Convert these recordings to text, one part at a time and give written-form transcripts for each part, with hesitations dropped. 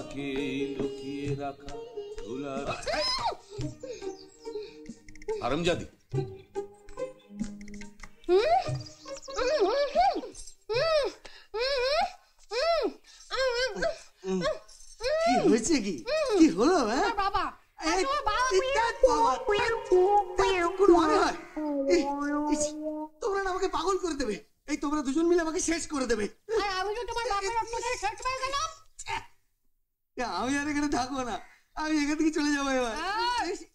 তোমাকে লুকিয়ে রাখা ধুলার হারামজাদি। কি হয়েছে? কি হলো? বাবা তোমরা আমাকে পাগল করে দেবে। এই তোমরা দুজন মিলে আমাকে শেষ করে দেবে। আমি তো তোমার বাপের অত্যাচারে শেষ হয়ে গেলাম। আমি আর এখানে থাকবো না, আমি এখান থেকে চলে যাবো। এবার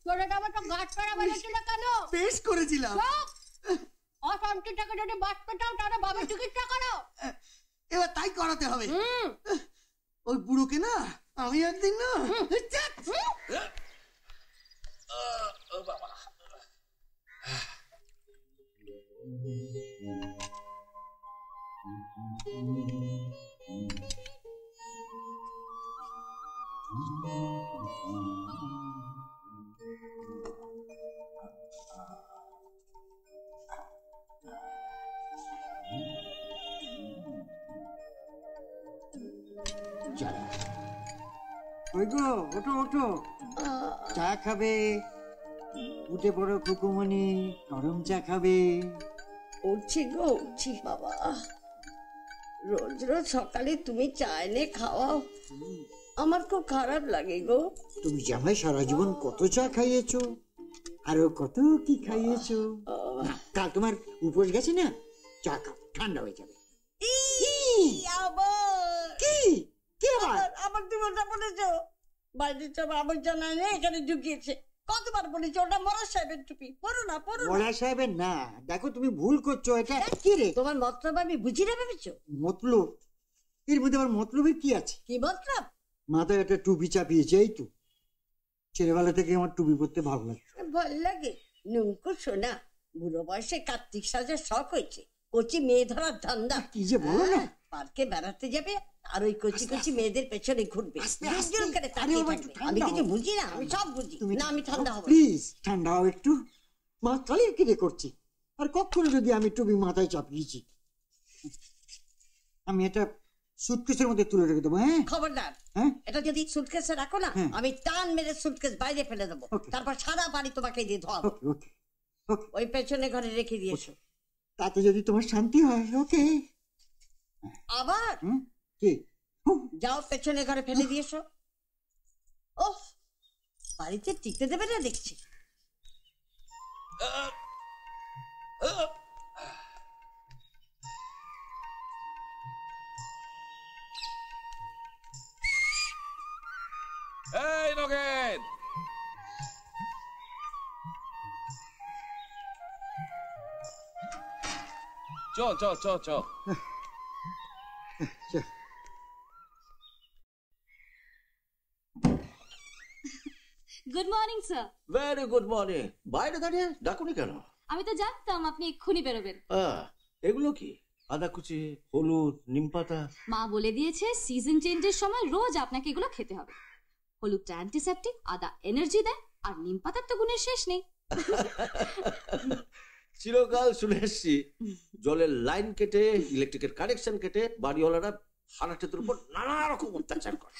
চলে যাবো তো গাছ করা বলেছিল কেন? বেশ করেছিলাম। অশান্তি থেকে যদি বাস পেতাম তাহলে বাবার চিকিৎসা করো। এবার তাই করাতে হবে। ওই বুড়োকে না আমি একদিন না ওঠো ওঠো, চা খাবে? উঠে পড়ো খুকুমনি, গরম চা খাবে? উঠছি গো, উঠছি বাবা। রোজ রোজ সকালে তুমি চা এনে খাওয়াও, আমার খুব খারাপ লাগে গো। তুমি জামাই সারা জীবন কত চা খাইয়েছো, আরো কত কি খাইয়েছো। কাল তোমার উপোস গেছে না, চা খাও, ঠান্ডা হয়ে যাবে। আমার জীবনটা বলেছো, বাইরের সব আবর্জনা এনে এখানে ঢুকিয়েছে। কতবার বলেছি ওটা মরা সাহেবের টুপি, পড়ো না পড়ো। মরা সাহেবের না, দেখো তুমি ভুল করছো। এটা কি রে? তোমার মতলব আমি বুঝি না ভেবেছো? মতলব? এর মধ্যে আবার মতলবের কি আছে? কি মতলব? মাথায় একটা টুপি চাপিয়েছে, এই তো। ছেলেবেলা থেকে আমার টুপি পরতে ভালো লাগে। ভালো লাগে? নুঙ্কু শোনা, বুড়ো বয়সে কার্তিক সাজার শখ হয়েছে, কচি মেয়ে ধরার ধান্দা। কি যে বলো না। পার্কে বেড়াতে যাবে আর ওই কচি কচি মেয়েদের পেছনে ঘুরবে। আমি কিছু বুঝি না, আমি সব বুঝি না। আমি ঠান্ডা হবো। প্লিজ ঠান্ডা হও একটু। মা তাহলে কিরে করছি, আর কখনো যদি আমি টুপি মাথায় চাপিয়েছি, আমি এটা সুটকেসের মধ্যে তুলে রেখে দেবো। হ্যাঁ খবরদার, এটা যদি সুটকেসে রাখো না, আমি টান মেরে সুটকেস বাইরে ফেলে দেবো। তারপর সারা বাড়ি তোমাকে দিয়ে ধোয়াবো। ওই পেছনে ঘরে রেখে দিয়েছো, তাতে যদি তোমার শান্তি হয়। ওকে। আবার কি? যাও পেছনে ঘরে ফেলে দিয়েছো। ও বাড়িতে টিকতে দেবে না দেখছি। এই নগেন, চল চল চল চল। Good morning sir. Very good morning. বাইরে দাঁড়িয়ে ডাকুনি কেন? আমি তো জানতাম আপনি এক্ষুনি বেরোবেন। এগুলো কি? আদা কুচি, হলুদ, নিমপাতা। মা বলে দিয়েছে সিজন চেঞ্জের সময় রোজ আপনাকে এগুলো খেতে হবে। হলুদটা অ্যান্টিসেপটিক, আদা এনার্জি দেয়, আর নিমপাতার তো গুণের শেষ নেই। চিরকাল শুনে এসছি জলের লাইন কেটে, ইলেকট্রিকের কানেকশন কেটে বাড়িওয়ালারা ভাড়াটেদের উপর নানা রকম অত্যাচার করে।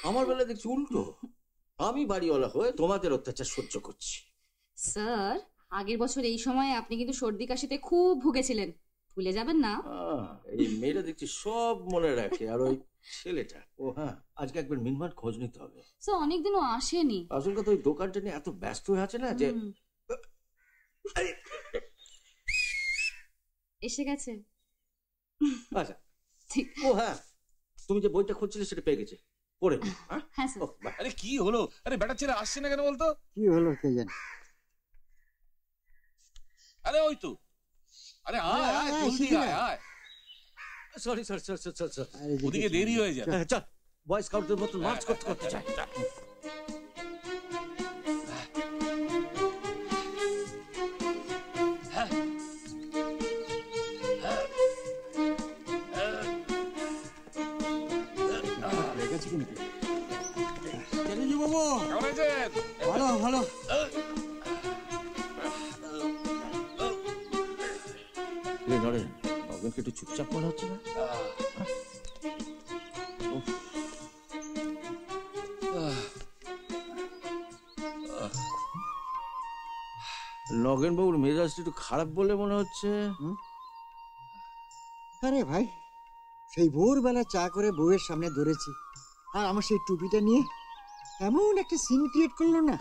আমার বেলা দেখছি উল্টো, আমি বাড়িওয়ালা হয়ে তোমাদের অত্যাচার সহ্য করছি। স্যার, আগের বছর এই সময় আপনি কিন্তু সর্দি কাশিতে খুব ভুগেছিলেন, ভুলে যাবেন না। এই মেয়েটা দেখছি সব মনে রাখে। আর ওই ছেলেটা, ও হ্যাঁ, আজকে একবার মিনমার খোঁজ নিতে হবে। স্যার অনেকদিনও আসেনি। আসল কথা ওই দোকানটা নিয়ে এত ব্যস্ত হয়ে আছে না যে। এসে গেছে। আচ্ছা ঠিক। ও হ্যাঁ, তুমি যে বইটা খুঁজছিলে সেটা পেয়ে গেছে, পড়ে। হ্যাঁ স্যার। আরে কি হলো? আরে বেটা ছেলে আসছে না কেন বলতো? কি হলো কে জানে। আরে ওই তো, আরে আয় আয় জলদি আয় আয়। Sorry sorry sorry sorry sorry, ওদিকে দেরি হয়ে যায়। চল বয় স্কাউটদের মতো মার্চ করতে করতে যাই। ভালো ভালো। একটু চুপচাপ মনে হচ্ছে না? নগেন বাবুর মেজাজটা একটু খারাপ বলে মনে হচ্ছে। আরে ভাই, সেই ভোরবেলা চা করে বউয়ের সামনে ধরেছি, আর আমার সেই টুপিটা নিয়ে এমন একটা সিন ক্রিয়েট করলো না,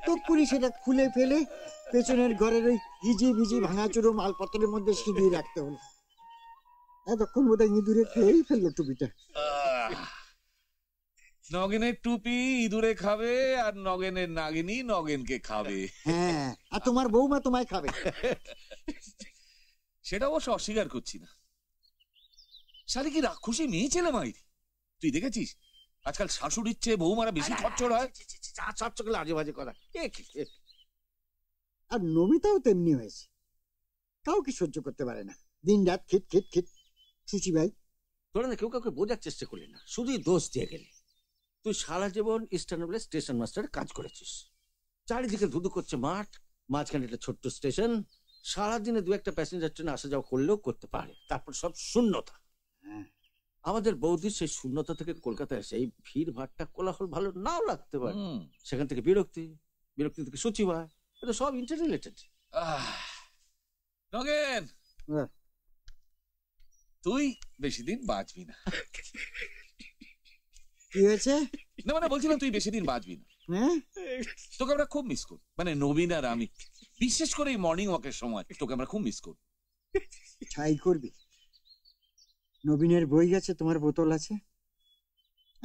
তক্ষুনি সেটা খুলে ফেলে পেছনের ঘরের ওই ভিজি ভিজি ভাঙাচুরো মালপত্রের মধ্যে সিঁড়িয়ে রাখতে হলো। এতক্ষণ বোধ হয় ইঁদুরে খেয়েই ফেললো টুপিটা। নগেনের টুপি ইঁদুরে খাবে, আর নগেনের নাগিনী নগেনকে খাবে। হ্যাঁ, আর তোমার বৌমা তোমায় খাবে। সেটা অবশ্য অস্বীকার করছি না। শালি কি রাক্ষসী মেয়ে ছেলে মাইরি, তুই দেখেছিস আজকাল শাশুড়ির চেয়ে বৌমারা বেশি খরচর হয়। আজে বাজে কথা। আর নমিতাও তেমনি হয়েছে, কাউকে সহ্য করতে পারে না, দিন রাত খিট খিট খিট। সুচি ভাই, তোরা না কেউ কাউকে বোঝার চেষ্টা করলি না, শুধুই দোষ দিয়ে গেলি। তুই সারা জীবন ইস্টার্ন রেলে স্টেশন মাস্টার কাজ করেছিস, চারিদিকে ধুধু করছে মাঠ, মাঝখানে একটা ছোট্ট স্টেশন, সারাদিনে দু একটা প্যাসেঞ্জার ট্রেনে আসা যাওয়া করলেও করতে পারে, তারপর সব শূন্যতা। আমাদের বৌদির সেই শূন্যতা থেকে কলকাতায় এসে এই ভিড় ভাড়টা কোলাহল ভালো নাও লাগতে পারে, সেখান থেকে বিরক্তি, বিরক্তি থেকে সচিব হয়, এটা সব ইন্টার রিলেটেড। নগেন, তুই বেশি দিন বাঁচবি না। কি হয়েছে? না মানে বলছিলাম তুই বেশি দিন বাঁচবি না। তোকে আমরা খুব মিস করি, মানে নবীন আর আমি, বিশেষ করে এই মর্নিং ওয়াকের সময় তোকে আমরা খুব মিস করি। ছাই করবি, নবীনের বই গেছে, তোমার বোতল আছে,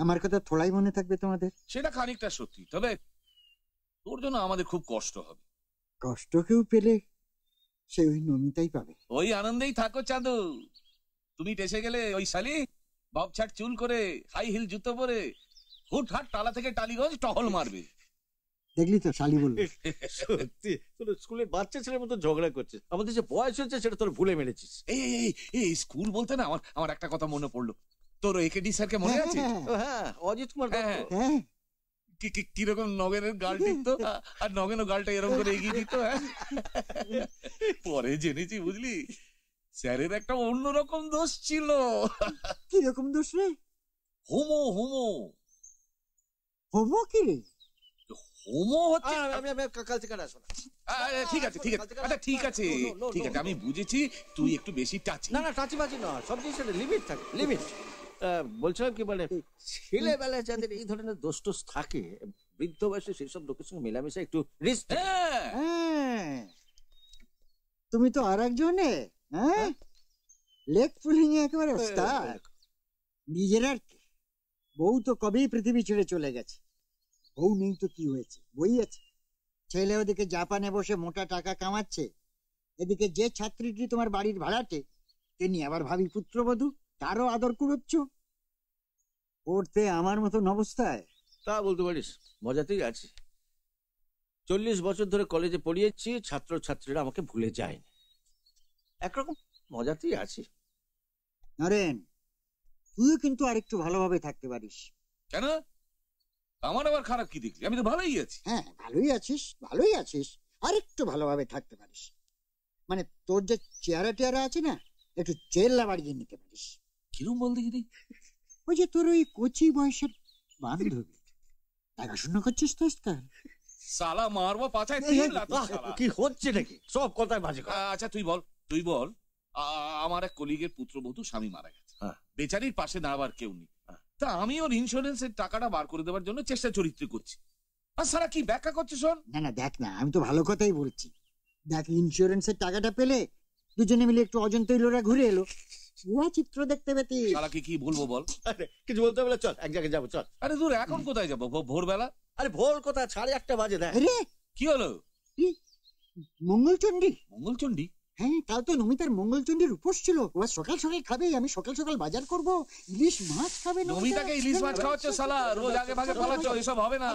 আমার কথা থোড়াই মনে থাকবে তোমাদের। সেটা খানিকটা সত্যি, তবে তোর জন্য আমাদের খুব কষ্ট হবে। কষ্ট কেউ পেলে সে ওই নমিতাই পাবে। ওই আনন্দেই থাকো চাঁদু। তুমি টেসে গেলে ওই শালি ববছাট চুল করে হাই হিল জুতো পরে হুটহাট টালা থেকে টালিগঞ্জ টহল মারবে। দেখলি তো, শালি বলবে। সত্যি তোর স্কুলের বাচ্চা ছেলের মতো ঝগড়া করছিস, আমাদের যে বয়স হচ্ছে সেটা তোর ভুলে মেরেছিস। এই স্কুল বলতে না আমার একটা কথা মনে পড়লো। তোর একেডি স্যারকে মনে আছে? হ্যাঁ, অজিত কুমার। হ্যাঁ, কিরকম নগেনের গাল টিকতো, আর নগেনও গালটা এরকম করে এগিয়ে দিত। পরে জেনেছি বুঝলি, স্যারের একটা অন্যরকম দোষ ছিল। কিরকম দোষ রে? হোমো হোমো হোমো কি রে? হোমো হচ্ছে। কাল থেকে আসো না। ঠিক আছে ঠিক আছে, আচ্ছা ঠিক আছে ঠিক আছে, আমি বুঝেছি তুই একটু বেশি টাচি। না না, টাচিবাজি না, সব জিনিসের লিমিট থাকে, লিমিট। বলছিলাম কি বলে, ছেলেবেলায় যাদের এই ধরনের দোষ টোষ থাকে, বৃদ্ধ বয়সে সেই সব লোকের সঙ্গে মেলামেশা একটু রিস্ক। তুমি তো আর একজনে লেগ পুলিং এ একেবারে ওস্তাদ। নিজের আর কি, বউ তো কবেই পৃথিবী ছেড়ে চলে গেছে। বউ নেই তো কি হয়েছে, বই আছে। ছেলে ওদিকে জাপানে বসে মোটা টাকা কামাচ্ছে, এদিকে যে ছাত্রীটি তোমার বাড়ির ভাড়াটে, তিনি আবার ভাবি পুত্রবধূ, তারও আদর কুড়োচ্ছ। পড়তে আমার মতন অবস্থায়। তা বলতে পারিস, মজাতেই আছি। 40 বছর ধরে কলেজে পড়িয়েছি, ছাত্র ছাত্রীরা আমাকে ভুলে যায়নি, একরকম মজাতেই আছি। নরেন, তুইও কিন্তু আরেকটু ভালোভাবে থাকতে পারিস। কেন? আমার আবার খারাপ কি দেখলি? আমি তো ভালোই আছি। হ্যাঁ, ভালোই আছিস, ভালোই আছিস, আরেকটু ভালোভাবে থাকতে পারিস। মানে তোর যে চেহারা টেয়ারা আছে না, একটু চেল্লা বাড়িয়ে নিতে পারিস। কিরম বল দেখি? ওই যে তোর ওই কচি বয়সের বান্ধবী, দেখাশোনা করছিস তো আজকাল? সালা মারবো পাছায়। কি হচ্ছে নাকি? সব কথায় বাজে কথা। আচ্ছা তুই বল আমার এক কলিগের পুত্রবধূ স্বামী মারা গেছে, বেচারির পাশে দাঁড়াবার কেউ নেই। তা আমি ওর ইন্স্যুরেন্সের টাকাটা বার করে দেওয়ার জন্য চেষ্টা চরিত্র করছি। আর সারা কি ব্যাখ্যা করছে শোন। না দেখ না, আমি তো ভালো কথাই বলছি। দেখ, ইন্স্যুরেন্সের টাকাটা পেলে দুজনে মিলে একটু অজন্তা ইলোরা ঘুরে এলো, ভুয়া চিত্র দেখতে পেতি। শালাকে কি বলবো বল? কিছু বলতে হবে, চল এক জায়গায় যাবো, চল। আরে দূর, এখন কোথায় যাবো? ভোরবেলা? আরে ভোর কোথায়, 1:30 বাজে। দেখ কি হলো? মঙ্গলচন্ডী। মঙ্গলচন্ডী? হ্যাঁ, কাল তো নমিতার মঙ্গলচন্ডীর উপোস ছিল। ওরা সকাল সকাল খাবে, আমি সকাল সকাল বাজার করব। ইলিশ মাছ খাবে। নমিতাকে ইলিশ মাছ খাওয়াচ্ছ শালা, রোজ আগে ভাগে পালাচ্ছ, এসব হবে না।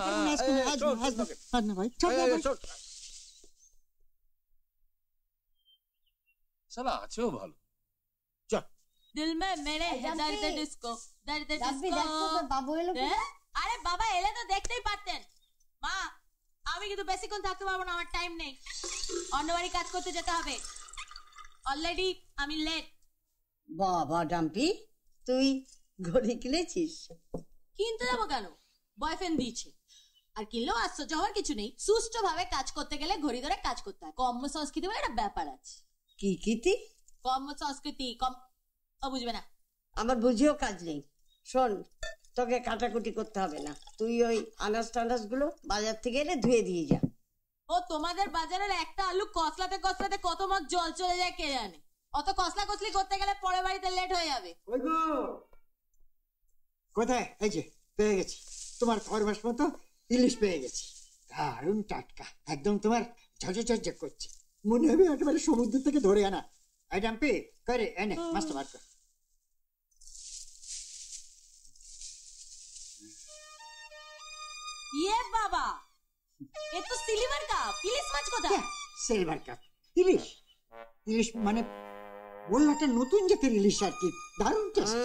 শালা আছেও ভালো। চল। দিল মে মেরে দর্দ ডিস্কো, দর্দ ডিস্কো। বাবু এলো। আরে বাবা এলে তো দেখতেই পারতেন। মা, আমি কিন্তু বেশিক্ষণ থাকতে পারবো না, আমার টাইম নেই, অন্য বাড়ি কাজ করতে যেতে হবে। অলরেডি আমি লেট। বাবা ডাম্পি, তুই ঘড়ি কিনেছিস? কিনতে যাবো কেন, বয়ফ্রেন্ড দিয়েছে। আর কিনলেও আশ্চর্য হওয়ার কিছু নেই, সুষ্ঠু ভাবে কাজ করতে গেলে ঘড়ি ধরে কাজ করতে হয়। কর্ম সংস্কৃতি বলে একটা ব্যাপার আছে। কি কীতি? কর্ম সংস্কৃতি বুঝবে না। আমার বুঝিও কাজ নেই। শোন, তোকে কাটাকুটি করতে হবে না, তুই ওই আনাজ টানাজ গুলো বাজার থেকে এনে ধুয়ে দিয়ে যা। ও তোমাদের বাজারের একটা আলু কসলাতে কসলাতে কত মাস জল চলে যায় কে জানে। অত কসলা কসলি করতে গেলে পরে বাড়িতে লেট হয়ে যাবে। কোথায়? এই যে পেয়ে গেছি, তোমার খরবাস মতো ইলিশ পেয়ে গেছি, দারুণ টাটকা, একদম তোমার ঝঝঝঝ করছে, মনে হবে একেবারে সমুদ্র থেকে ধরে আনা। এই ডাম্পি করে এনে মাছটা বার কর। ইয়ে বাবা, এ তো সিলভার কাপ। ইলিশ মাছ কোথায়? সিলভার কাপ ইলিশ? ইলিশ মানে বললো একটা নতুন জাতের ইলিশ আর কি, দারুণ টেস্ট।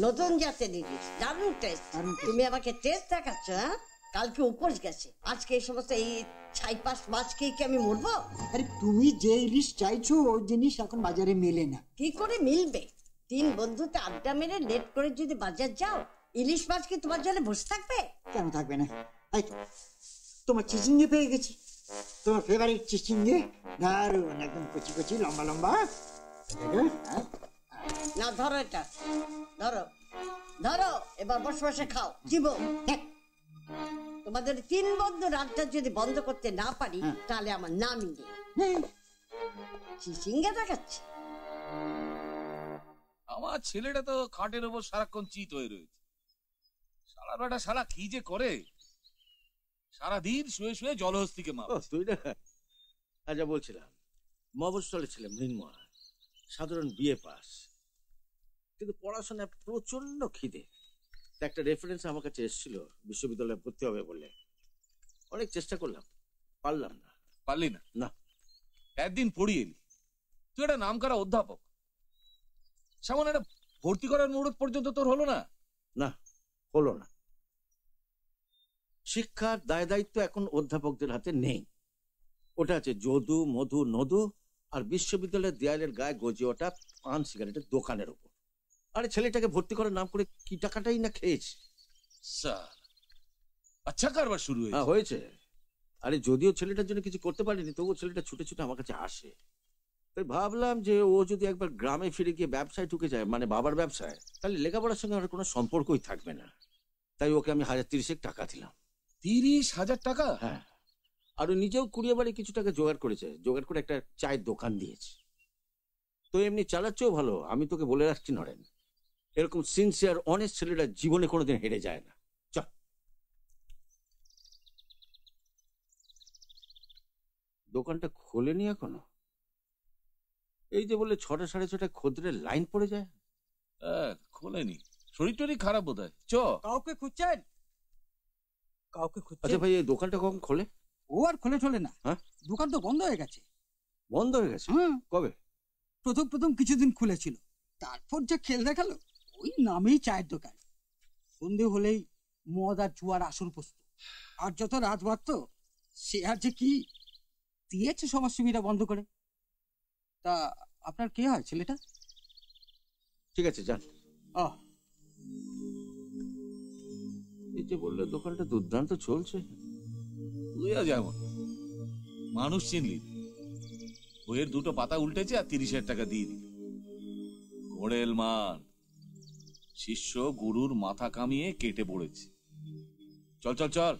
নতুন জাতের ইলিশ, দারুণ টেস্ট। তুমি আমাকে টেস্ট দেখাচ্ছ? হ্যাঁ, কালকে উপোস গেছে, আজকে এই সমস্ত এই ছাইপাশ মাছ খেয়ে কি আমি মরবো? আরে তুমি যে ইলিশ চাইছো ওই জিনিস এখন বাজারে মেলে না। কি করে মিলবে? 3 বন্ধুতে আড্ডা মেরে লেট করে যদি বাজার যাও, ইলিশ মাছ কি তোমার জন্য বসে থাকবে? কেন থাকবে না? এই তো তোমার চিচিঙ্গে পেয়ে গেছি, তোমার ফেভারিট চিচিঙ্গে, দারুণ একদম কচি কচি লম্বা লম্বা। না ধরো, এটা ধরো, ধরো, এবার বসে বসে খাও। জীবো, তোমাদের 3 বন্ধুর আড্ডা যদি বন্ধ করতে না পারি তাহলে আমার নামই নেই। চিচিঙ্গে দেখাচ্ছে। আমার ছেলেটা তো খাটের উপর সারাক্ষণ চিত হয়ে রয়েছে। সারা বেটা সারা কি যে করে, সারাদিন শুয়ে শুয়ে জলহস্তিকে মাপ। তুই না, আচ্ছা বলছিলাম, মফস্বলে ছিলাম, মৃন্ময়, সাধারণ বিএ পাস, কিন্তু পড়াশোনায় প্রচন্ড খিদে। একটা রেফারেন্স আমার কাছে এসেছিল বিশ্ববিদ্যালয়ে ভর্তি হবে বলে, অনেক চেষ্টা করলাম, পারলাম না। পারলি না? না। একদিন পড়িয়ে এলি, তুই একটা নাম করা অধ্যাপক, সামান্য একটা ভর্তি করার মুহূর্ত পর্যন্ত তোর হলো না? না, হলো না। শিক্ষার দায় দায়িত্ব এখন অধ্যাপকদের হাতে নেই, ওটা আছে যদু মধু নদু আর বিশ্ববিদ্যালয়ের দেয়ালের গায়ে গজে ওঠা পান সিগারেটের দোকানের উপর। আরে ছেলেটাকে ভর্তি করার নাম করে কি টাকাটাই না খেয়েছে। আচ্ছা, কারবার শুরু হয়েছে। আরে যদিও ছেলেটার জন্য কিছু করতে পারিনি, তবুও ছেলেটা ছুটে ছুটে আমার কাছে আসে। তাই ভাবলাম যে ও যদি একবার গ্রামে ফিরে গিয়ে ব্যবসায় ঢুকে যায়, মানে বাবার ব্যবসায়, তাহলে লেখাপড়ার সঙ্গে আর কোনো সম্পর্কই থাকবে না। তাই ওকে আমি 1030 টাকা দিলাম। 30,000 টাকা? হ্যাঁ, আর ও নিজেও কুড়িয়ে বাড়ি কিছু টাকা জোগাড় করেছে, জোগাড় করে একটা চায়ের দোকান দিয়েছে। তো এমনি চালাচ্ছেও ভালো। আমি তোকে বলে রাখছি নরেন, এরকম সিনসিয়ার অনেস্ট ছেলেরা জীবনে কোনোদিন হেরে যায় না। চল। দোকানটা খোলেনি এখনো? এই যে বলে 6টা 6:30 খদ্দের লাইন পড়ে যায়। খোলেনি, শরীর টরীর খারাপ বোধ হয়। কাউকে খুঁজছেন? কাউকে খুঁজছেন? আচ্ছা ভাই, এই দোকানটা কখন খোলে? ও আর খোলে চলে না। হ্যাঁ, দোকান তো বন্ধ হয়ে গেছে। বন্ধ হয়ে গেছে? কবে? প্রথম কিছুদিন খুলেছিল, তারপর যে খেল দেখালো, ওই নামেই চায়ের দোকান। সন্ধে হলেই মদ আর জুয়ার আসর বসতো, আর যত রাত বাড়তো সে আর যে কি দিয়েছে সবার সুবিধা বন্ধ করে। তা আপনার কে হয় ছেলেটা? ঠিক আছে, যান। এই যে বললে দোকানটা দুর্দান্ত চলছে। তুই যেমন মানুষ চিনলি, বইয়ের 2টো পাতা উল্টেছে আর 30,000 টাকা দিয়ে দিল। ঘোড়েল মান, শিষ্য গুরুর মাথা কামিয়ে কেটে পড়েছে। চল চল চল।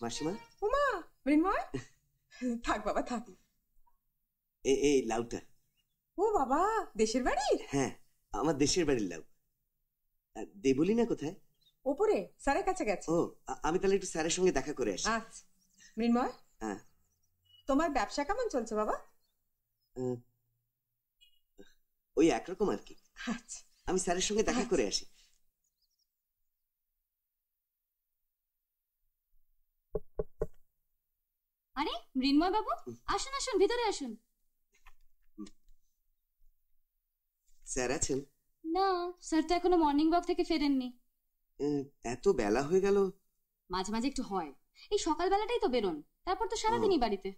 মাসিমা। ওমা, মৃন্ময়, থাক বাবা থাক। এই লাউটা। ও বাবা, দেশের বাড়ির? হ্যাঁ, আমার দেশের বাড়ির লাউ। দেবলি না কোথায়? ওপরে স্যারের কাছে গেছে। ও, আমি তাহলে একটু স্যারের সঙ্গে দেখা করে আসি। আচ্ছা। মৃন্ময়, হ্যাঁ, তোমার ব্যবসা কেমন চলছে বাবা? ওই একরকম আর কি। আচ্ছা, আমি স্যারের সঙ্গে দেখা করে আসি। আরে মৃন্ময় বাবু, আসুন আসুন, ভিতরে আসুন। স্যার আছেন? না, স্যার তো এখনো মর্নিং ওয়াক থেকে ফেরেননি। এত বেলা হয়ে গেল, মাঝে মাঝে একটু হয়। এই সকালবেলাটাই তো বেরোন, তারপর তো সারাদিনই বাড়িতে।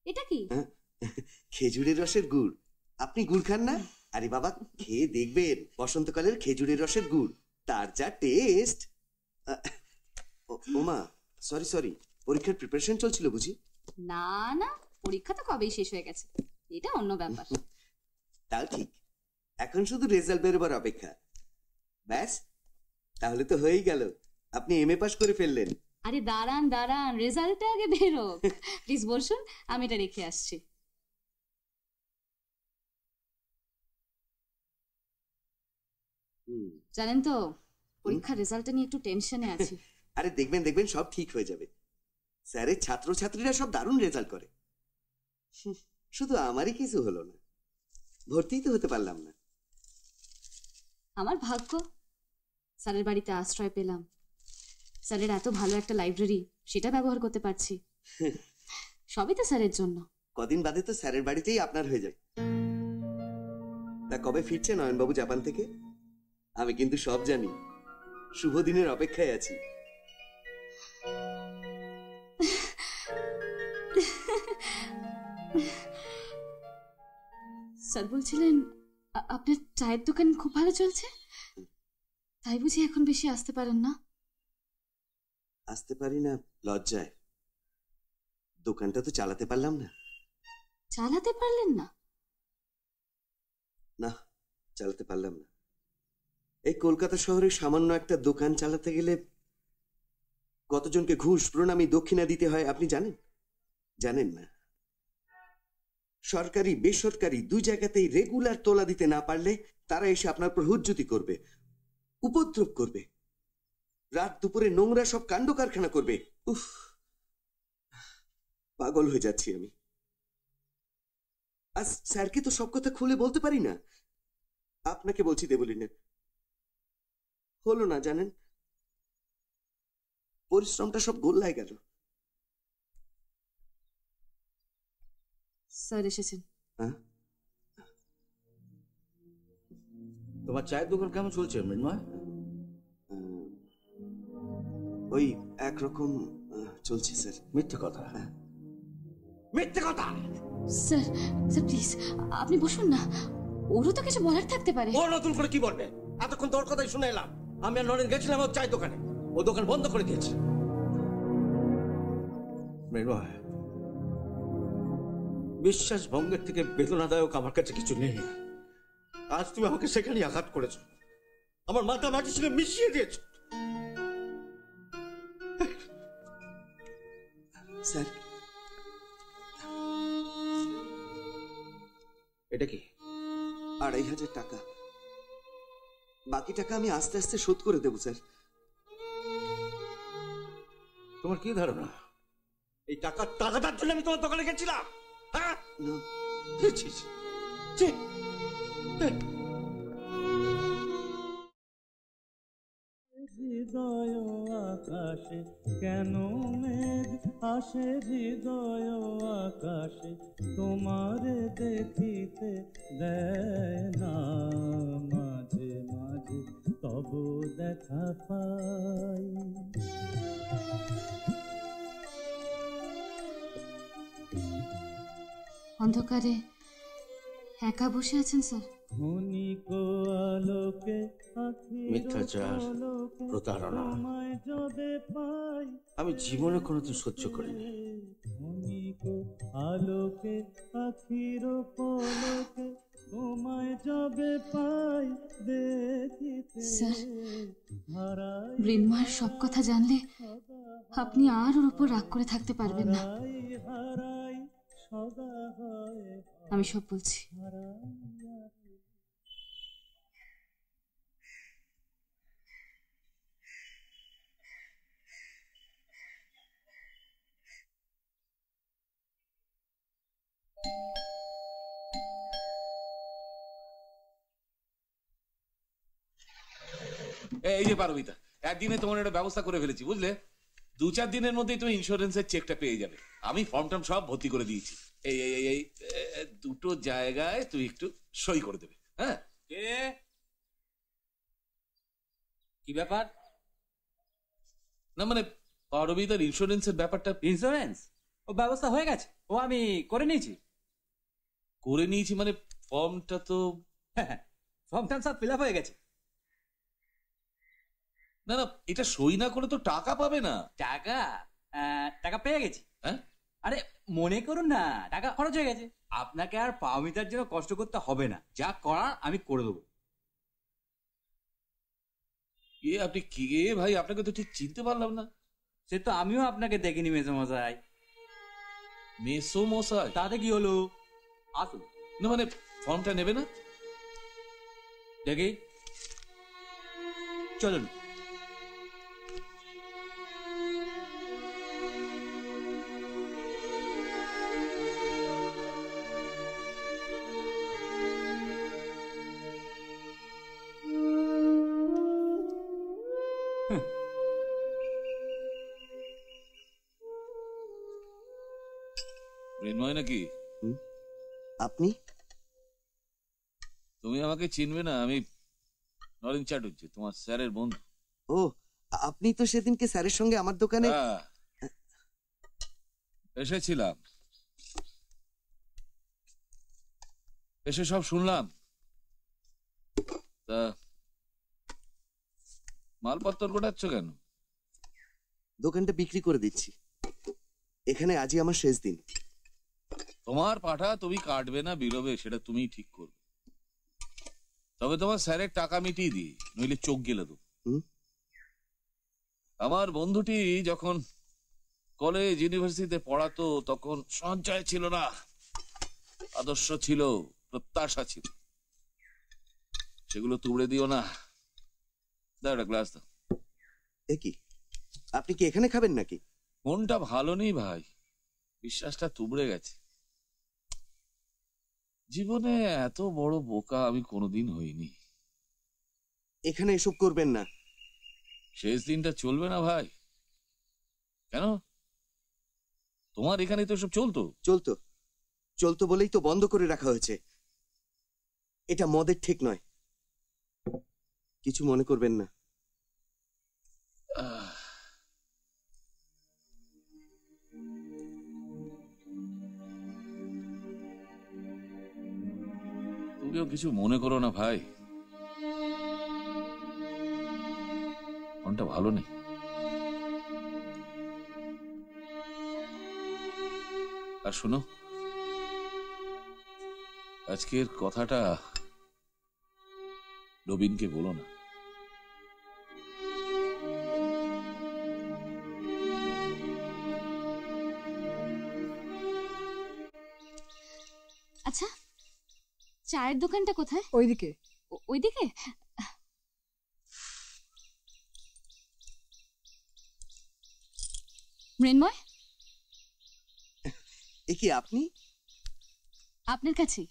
এটা কি? খেজুরের রসের গুড়। আপনি গুড় খান না? আরে বাবা, খেয়ে দেখবেন বসন্তকালের খেজুরের রসের গুড়, তার যা টেস্ট। ওমা, সরি সরি, পরীক্ষার প্রিপারেশন চলছিল বুঝি? না না, পরীক্ষা তো কবেই শেষ হয়ে গেছে, এটা অন্য ব্যাপার। তাও ঠিক, এখন শুধু রেজাল্ট বেরোবার অপেক্ষা। ব্যাস, তাহলে তো হয়েই গেল, আপনি এমএ পাস করে ফেললেন। আরে দাঁড়ান দাঁড়ান, রেজাল্টটা আগে বেরোক। প্লিজ বসুন, আমি এটা রেখে আসছি। জানেন তো, পরীক্ষার রেজাল্টটা নিয়ে একটু টেনশনে আছি। আরে দেখবেন দেখবেন, সব ঠিক হয়ে যাবে। স্যারের ছাত্রছাত্রীরা সব দারুণ রেজাল্ট করে, শুধু আমারই কিছু হলো না, ভর্তিই তো হতে পারলাম না। আমার ভাগ্য, স্যারের বাড়িতে আশ্রয় পেলাম, স্যারের এত ভালো একটা লাইব্রেরি, সেটা ব্যবহার করতে পারছি। সবই তো স্যারের জন্য। কদিন বাদে তো স্যারের বাড়িতেই আপনার হয়ে যাবে। তা কবে ফিরছে নয়নবাবু জাপান থেকে? আমি কিন্তু সব জানি, শুভ দিনের অপেক্ষায় আছি। স্যার বলছিলেন আপনার চায়ের দোকান খুব ভালো চলছে, তাই বুঝি এখন বেশি আসতে পারেন না? আসতে পারি না লজ্জায়, দোকানটা তো চালাতে পারলাম না। চালাতে পারলেন না? না, চালাতে পারলাম না। এই কলকাতা শহরে সামান্য একটা দোকান চালাতে গেলে কতজনকে ঘুষ প্রণামী দক্ষিণা দিতে হয় আপনি জানেন? জানেন না। সরকারি বেসরকারি দুই জায়গাতেই রেগুলার তোলা দিতে না পারলে তারা এসে আপনার উপর হুজ্জতি করবে, উপদ্রব করবে, রাত দুপুরে নোংরা সব কাণ্ড কারখানা করবে। উফ, পাগল হয়ে যাচ্ছি আমি। আজ স্যারকে তো সব কথা খুলে বলতে পারি না, আপনাকে বলছি দেবলীনা। হলো না জানেন, পরিশ্রমটা সব গোল্লায় গেল। স্যার এসেছেন। তোমার চায়ের দোকান কেমন চলছে মৃন্ময়? ওই একরকম চলছে স্যার। মিথ্যে কথা, মিথ্যে কথা। স্যার স্যার প্লিজ আপনি বসুন না, ওরও তো কিছু বলার থাকতে পারে। ও নতুন করে কি বলবে? এতক্ষণ তোর কথাই শুনে এলাম। আমি আর নরেন গেছিলাম ওর চায়ের দোকানে, ও দোকান বন্ধ করে দিয়েছে। মৃন্ময়, বিশ্বাস ভঙ্গের থেকে বেদনাদায়ক আমার কাছে কিছু নেই। আজ তুমি আমাকে সেখানে আঘাত করেছো, আমার মাথা মাটির সঙ্গে মিশিয়ে দিয়েছো। স্যার, এটা কি? 2500 টাকা। বাকি টাকা আমি আস্তে আস্তে শোধ করে দেবো স্যার। তোমার কি ধারণা এই টাকাটার জন্য আমি তোমার দোকানে গেছিলাম? হ্যাঁ, হৃদয় আকাশে কেন মেঘ আসে, হৃদয় আকাশে তোমার দেখিতে দেয় না, মাঝে মাঝে তব দেখা পাই। অন্ধকারে একা বসে আছেন স্যার? মিথ্যাচার, প্রতারণা আমি জীবনে কোনোদিন সহ্য করিনি। আলোকে আখির পলকে তোমায় যাবে পাই দেখিতে। স্যার, মৃন্ময়ের সব কথা জানলে আপনি আর ওর উপর রাগ করে থাকতে পারবেন না। আমি সব বলছি। এই যে পারবিতা, একদিনে তোমার একটা ব্যবস্থা করে ফেলেছি বুঝলে। 2-4 দিনের মধ্যেই তুমি ইন্স্যুরেন্সের চেকটা পেয়ে যাবে। আমি ফর্ম টর্ম সব ভর্তি করে দিয়েছি। এই এই এই দুটো জায়গায় তুই একটু সই করে দেবে। হ্যাঁ, কি ব্যাপার? না মানে পারবিতার ইন্স্যুরেন্সের ব্যাপারটা। ইন্স্যুরেন্স ও ব্যবস্থা হয়ে গেছে, ও আমি করে নিয়েছি। করে নিয়েছি মানে ফর্মটা তো ফর্মটা সব ফিল আপ হয়ে গেছে। না না, এটা সই না করে তো টাকা পাবে না। টাকা টাকা পেয়ে গেছি। হ্যাঁ, আরে মনে করুন না, টাকা খরচ হয়ে গেছে। আপনাকে আর পাওমিতার জন্য কষ্ট করতে হবে না, যা করার আমি করে দেবো। আপনি কি ভাই, আপনাকে তো ঠিক চিনতে পারলাম না। সে তো আমিও আপনাকে দেখিনি মেসোমশাই। মেসোমশাই? তাতে কি হলো, আসুন। না মানে ফর্মটা নেবে না? দেখি, চলুন। মৃন্ময় নাকি? আপনি? তুমি আমাকে চিনবে না, আমি নরেন চ্যাটার্জি, তোমার স্যারের বন্ধু। ও, আপনি তো সেদিনকে স্যারের সঙ্গে আমার দোকানে এসেছিলাম। এসে সব শুনলাম। তা মালপত্র গোটাচ্ছ কেন? দোকানটা বিক্রি করে দিচ্ছি, এখানে আজই আমার শেষ দিন। তোমার পাঠা তুমি কাটবে না বিরবে, সেটা তুমি ঠিক করবে। তবে তোমার স্যারের টাকা মিটিয়ে দিই, নইলে চোখ গেলে দেবো। আমার বন্ধুটি যখন কলেজ ইউনিভার্সিটিতে পড়াতো তখন সঞ্চয় ছিল না, আদর্শ ছিল, প্রত্যাশা ছিল। সেগুলো তুবড়ে দিও না। দাও একটা গ্লাস দাও। এ কি, আপনি কি এখানে খাবেন নাকি? মনটা ভালো নেই ভাই, বিশ্বাসটা তুবড়ে গেছে। জীবনে এত বড় বোকা আমি কোনোদিন হইনি। এখানে এসব করবেন না। শেষ দিনটা চলবে না ভাই? কেন? তোমার এখানে তো সব চলতো। চলতো চলতো বলেই তো বন্ধ করে রাখা হয়েছে। এটা মদের ঠিক নয়, কিছু মনে করবেন না। তুমিও কিছু মনে করো না ভাই, মনটা ভালো নেই। আর শোনো, আজকের কথাটা নবীনকে বলো না। আচ্ছা, চায়ের দোকানটা কোথায়? ওইদিকে। ওইদিকে? মৃন্ময়, এ কি আপনি? আপনার কাছে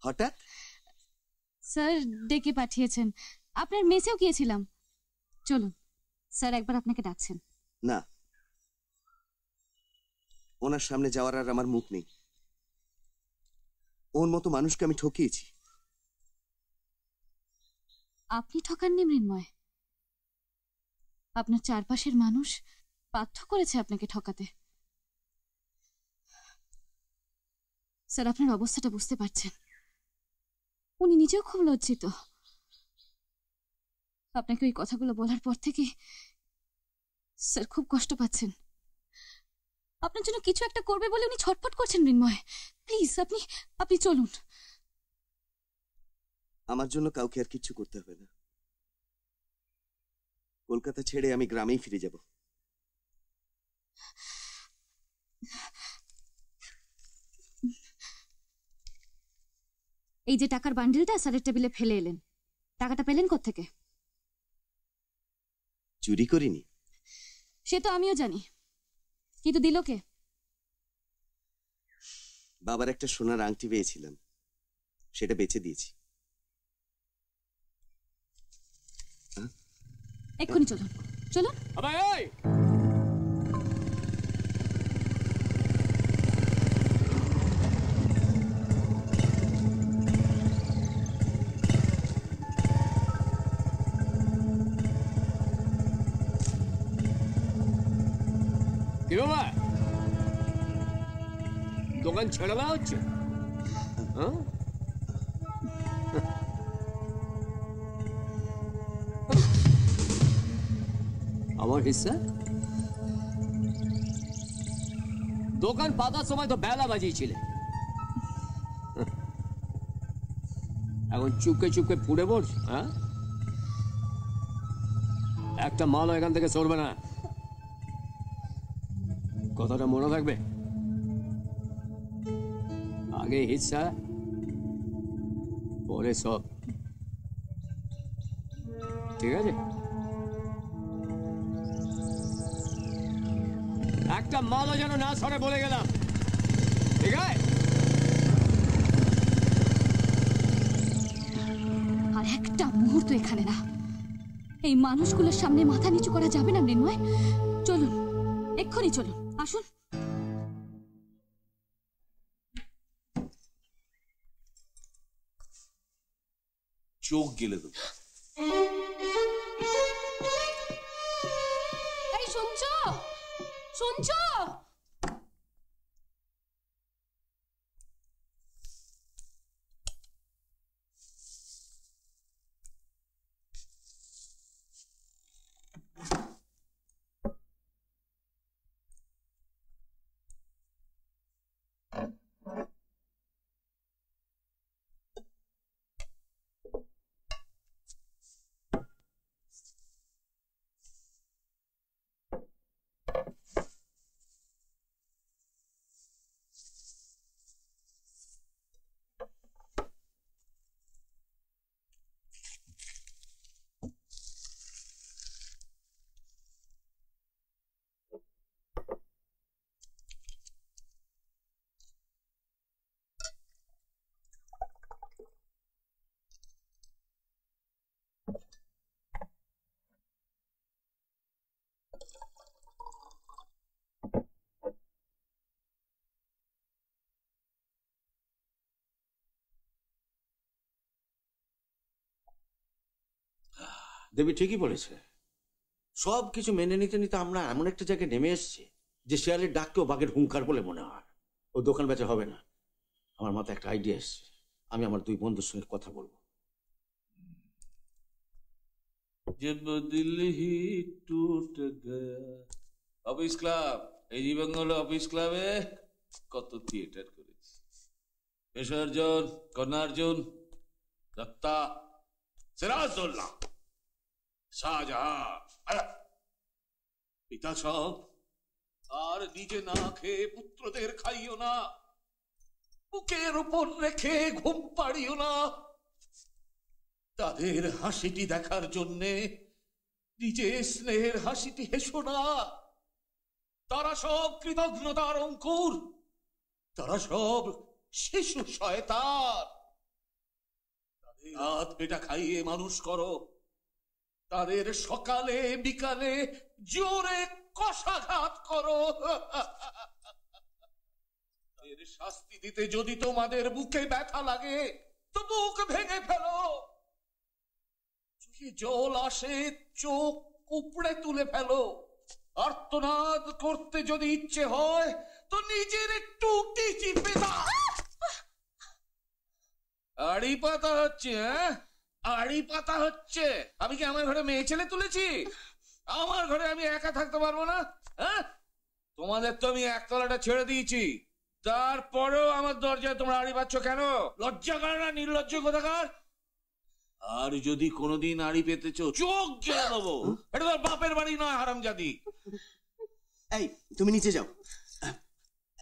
হঠাৎ? স্যার ডেকে পাঠিয়েছেন। আপনার মেসেও গিয়েছিলাম। চলুন, স্যার একবার আপনাকে ডাকছেন। না, ওনার সামনে যাওয়ার আর আমার মুখ নেই। ওর মতো মানুষকে আমি ঠকিয়েছি। আপনি ঠকাননি মৃন্ময়, আপনার চারপাশের মানুষ বাধ্য করেছে আপনাকে ঠকাতে। স্যার আপনার অবস্থাটা বুঝতে পারছেন। উনি নিজেও খুব লজ্জিত। আপনাকে ওই কথাগুলো বলার পর থেকে স্যার খুব কষ্ট পাচ্ছেন। আপনার জন্য কিছু একটা করবে বলে উনি ছটফট করছেন। মৃন্ময়, প্লিজ আপনি চলুন। আমার জন্য কাউকে আর কিছু করতে হবে না। কলকাতা ছেড়ে আমি গ্রামেই ফিরে যাব। এই যে টাকার বান্ডিলটা স্যারের টেবিলে ফেলে এলেন, টাকাটা পেলেন কোত্থেকে? চুরি করিনি। সে তো আমিও জানি, কিন্তু দিল কে? বাবার একটা সোনার আংটি পেয়েছিলাম, সেটা বেচে দিয়েছি। এক্ষুনি চলুন, চলুন। কি বাবা, দোকান ছেড়ে দেওয়া হচ্ছে? আমার হিস্সা? দোকান পাতার সময় তো বেলা বাজিয়েছিলে, এখন চুপকে চুপকে পুড়ে পড়ছ। হ্যাঁ, একটা মাল এখান থেকে সরবে না, কথাটা মনে থাকবে। আগে হিস্সা, পরে সব, ঠিক আছে? একটা মালও যেন না সরে বলে গেলাম, ঠিক আছে? আর একটা মুহূর্ত এখানে না। এই মানুষগুলোর সামনে মাথা নিচু করা যাবে না মৃন্ময়। চলুন, এক্ষুনি চলুন, আসুন। চোখ গেলে দেবো। এই শুনছো, শুনছো? দেবী ঠিকই বলেছে, সব কিছু মেনে নিতে নিতে আমরা এমন একটা জায়গায় নেমে এসেছি যে শেয়ালের ডাককেও বাঘের হুঙ্কার বলে মনে হয়। ও দোকান বেচা হবে না। আমার মাথায় একটা আইডিয়া এসছে, আমি আমার দুই বন্ধুর সঙ্গে কথা বলবো। जब दिल ही टूट गया। অফিস ক্লাব, এই জীবনগুলো অফিস ক্লাবে কত থিয়েটার করেছে। বিসর্জন, কর্ণার্জুন, দত্তা, সিরাজউদ্দৌলা, শাহজাহান, পিতা সব। আর নিজে না খেয়ে পুত্রদের খাইও না, বুকের উপর রেখে ঘুম পাড়িও না। তাদের হাসিটি দেখার জন্যে নিজের স্নেহের হাসিটি হেসো না। তারা সব কৃতজ্ঞতার অঙ্কুর, তারা সব শিশু শয়তান। তাদের হাত পেটা খাইয়ে মানুষ করো, তাদের সকালে বিকালে জোরে কষাঘাত করো। তাদের শাস্তি দিতে যদি তোমাদের বুকে ব্যথা লাগে তো বুক ভেঙে ফেলো। চোখে জল আসে, চোখ উপড়ে তুলে ফেলো। আর্তনাদ করতে যদি ইচ্ছে হয় তো নিজের টুটি চিপে দাও। আড়ি পাতা হচ্ছে, হ্যাঁ আড়ি পাতা হচ্ছে। আমি কি আমার ঘরে মেয়ে ছেলে তুলেছি? আমার ঘরে আমি একা থাকতে পারবো না? হ্যাঁ, তোমাদের তো আমি একতলাটা ছেড়ে দিয়েছি, তারপরেও আমার দরজায় তোমরা আড়ি পাচ্ছ কেন? লজ্জা করে না, নির্লজ্জ কোথাকার? আর যদি কোনোদিন আড়ি পেতেছ চোখ গেলে দেবো। এটা তোর বাপের বাড়ি নয়, হারামজাদি। এই তুমি নিচে যাও,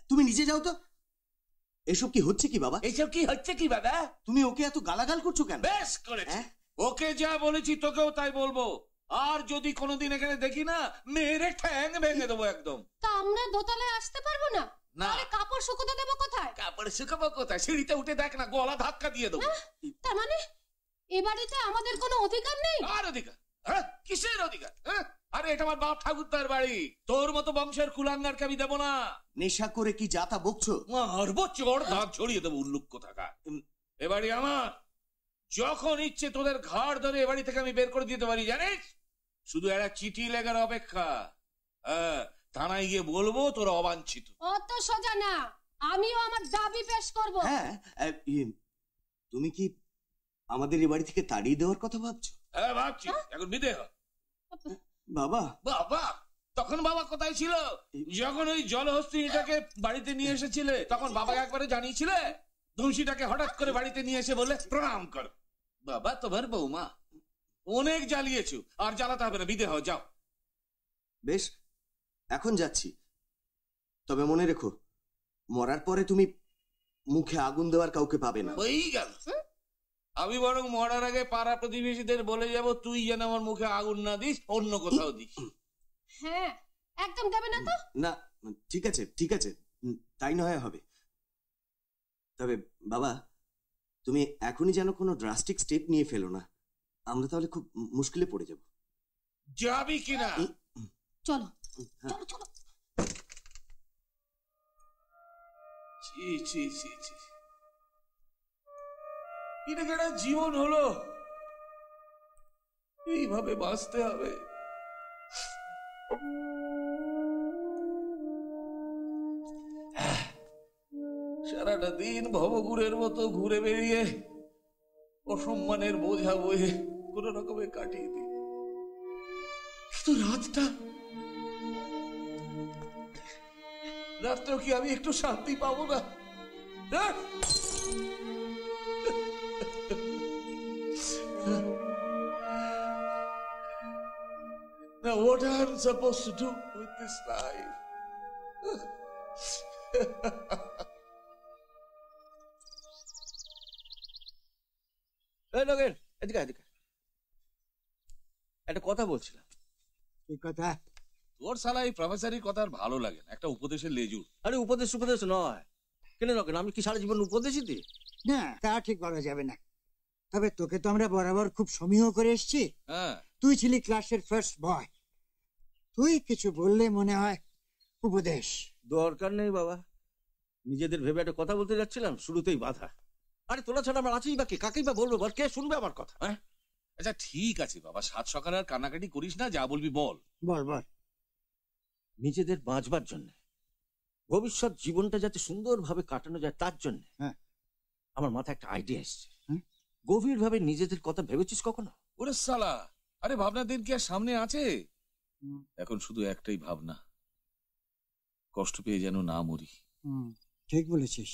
তুমি নিচে যাও তো। এসব কি হচ্ছে কি বাবা? এইসব কি হচ্ছে কি বাবা? তুমি ওকে এত গালাগাল করছো কেন? বেশ করেছি, ওকে যা বলেছি তোকেও তাই বলবো। আর যদি কোনোদিন এখানে দেখি না, মেরে ঠ্যাং ভেঙে দেবো একদম। তা আমরা দোতলায় আসতে পারবো না? না। আরে কাপড় শুকোতে দেবো কোথায়? কাপড় শুকাবো কোথায়? সিঁড়িতে উঠে দেখ না, গলা ধাক্কা দিয়ে দেবো। তার মানে এ বাড়িতে আমাদের কোনো অধিকার নেই? আর অধিকার? হ্যাঁ, কিসের অধিকার? হ্যাঁ, আরে এটা আমার বাপ ঠাকুরদার বাড়ি, তোর মতো বংশের কুলাঙ্গারকে আমি দেবো না। নেশা করে কি যাতা বকছো? মারবো, চড় দাঁত ছড়িয়ে দেবো উল্লুক কোথাকার। এ বাড়ি আমার, যখন ইচ্ছে তোদের ঘাড় ধরে এ বাড়ি থেকে আমি বের করে দিতে পারি, জানিস? শুধু একটা চিঠি লেখার অপেক্ষা। হ্যাঁ, থানায় গিয়ে বলবো তোরা অবাঞ্ছিত। অত সোজা না, আমিও আমার দাবি পেশ করব। হ্যাঁ, তুমি কি আমাদের এই বাড়ি থেকে তাড়িয়ে দেওয়ার কথা ভাবছো? হ্যাঁ ভাবছি। এখন বিদেহ বাবা। বাবা তখন বাবা কোথায় ছিল? যখন ওই জলহস্তিটাকে বাড়িতে নিয়ে এসেছিলে তখন বাবাকে একবারে জানিয়েছিলে ধুমসিটাকে হঠাৎ করে বাড়িতে নিয়ে এসে বলে প্রণাম কর। বাবা তোমার বৌমা অনেক জ্বালিয়েছো, আর জ্বালাতে হবে না, বিদে হও, যাও। বেশ, এখন যাচ্ছি, তবে মনে রেখো মরার পরে তুমি মুখে আগুন দেওয়ার কাউকে পাবে না। ওই গেল। আমি বরং মরার আগে পাড়া প্রতিবেশীদের বলে যাব তুই যেন আমার মুখে আগুন না দিস, অন্য কোথাও দিস। হ্যাঁ, একদম দেবে না তো? না, ঠিক আছে ঠিক আছে, তাই নয় হবে। তবে বাবা তুমি এখনই যেন কোনো ড্রাস্টিক স্টেপ নিয়ে ফেলো না, আমরা তাহলে খুব মুশকিলে পড়ে যাব। যাবি কিনা? চলো চলো চলো। ছি ছি ছি ছি, এটা একটা জীবন হলো, এইভাবে বাঁচতে হবে। সারাটা দিন ভবঘুরের মতো ঘুরে বেরিয়ে অসম্মানের বোঝা বয়ে কোন রকমে কাটিয়ে দিই, কিন্তু রাতটাও কি আমি একটু শান্তি পাবো না? Now what am I supposed to do with this life? একটা কথা বলছিলাম। কি কথা? তোর শালা এই প্রফেসরের কথা আর ভালো লাগে না, একটা উপদেশের লেজুর। আরে উপদেশ নয়, কেন নকেন? আমি কি সারা জীবন উপদেশই দিই? না, তা ঠিক বলা যাবে না। তবে তোকে তো আমরা বরাবর খুব সমীহ করে এসছি। হ্যাঁ, তুই ছিলি ক্লাসের ফার্স্ট বয়, তুই কিছু বললে মনে হয় উপদেশ। দরকার নেই বাবা, নিজেদের ভেবে একটা কথা বলতে যাচ্ছিলাম, শুরুতেই বাধা। আরে তোরা ছাড়া আমার আছেই বা কে? কাকেই বা বলবো? বল, কে শুনবে আমার কথা? হ্যাঁ আচ্ছা ঠিক আছে বাবা, সাত সকালে আর কান্নাকাটি করিস না, যা বলবি বল। বল বল। নিজেদের বাঁচবার জন্য, ভবিষ্যৎ জীবনটা যাতে সুন্দরভাবে কাটানো যায় তার জন্য আমার মাথায় একটা আইডিয়া এসছে। গভীরভাবে নিজেদের কথা ভেবেছিস কখনো? ওরে শালা, আরে ভাবনার দিন কি আর সামনে আছে? এখন শুধু একটাই ভাবনা, কষ্ট পেয়ে যেন না মরি। ঠিক বলেছিস,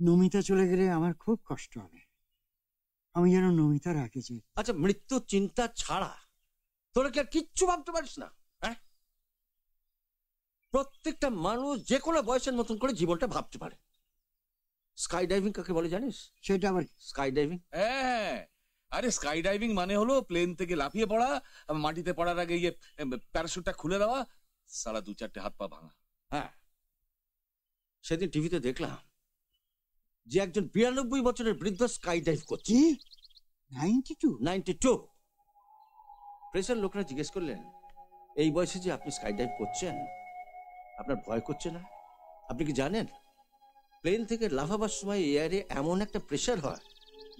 নমিতা চলে গেলে আমার খুব কষ্ট হবে, আমি যেন নমিতার আগে যাই। আচ্ছা, মৃত্যু চিন্তা ছাড়া তোরা কি আর কিচ্ছু ভাবতে পারিস না? হ্যাঁ, প্রত্যেকটা মানুষ যে কোনো বয়সের মতন করে জীবনটা ভাবতে পারে। স্কাই ডাইভিং কাকে বলে জানিস? সেটা আবার স্কাই ডাইভিং? হ্যাঁ, আরে স্কাই ডাইভিং মানে হলো প্লেন থেকে লাফিয়ে পড়া, মাটিতে পড়ার আগে গিয়ে প্যারাশুটটা খুলে দেওয়া, সারা 2-4টে হাত পা ভাঙা। হ্যাঁ, সেদিন টিভিতে দেখলাম যে একজন 92 বছরের বৃদ্ধ স্কাই ডাইভ করছে। 92? প্রেসার লোকরা জিজ্ঞেস করলেন, এই বয়সে যে আপনি স্কাই ডাইভ করছেন, আপনার ভয় করছে না? আপনি কি জানেন প্লেন থেকে লাফাবার সময় এয়ারে এমন একটা প্রেসার হয়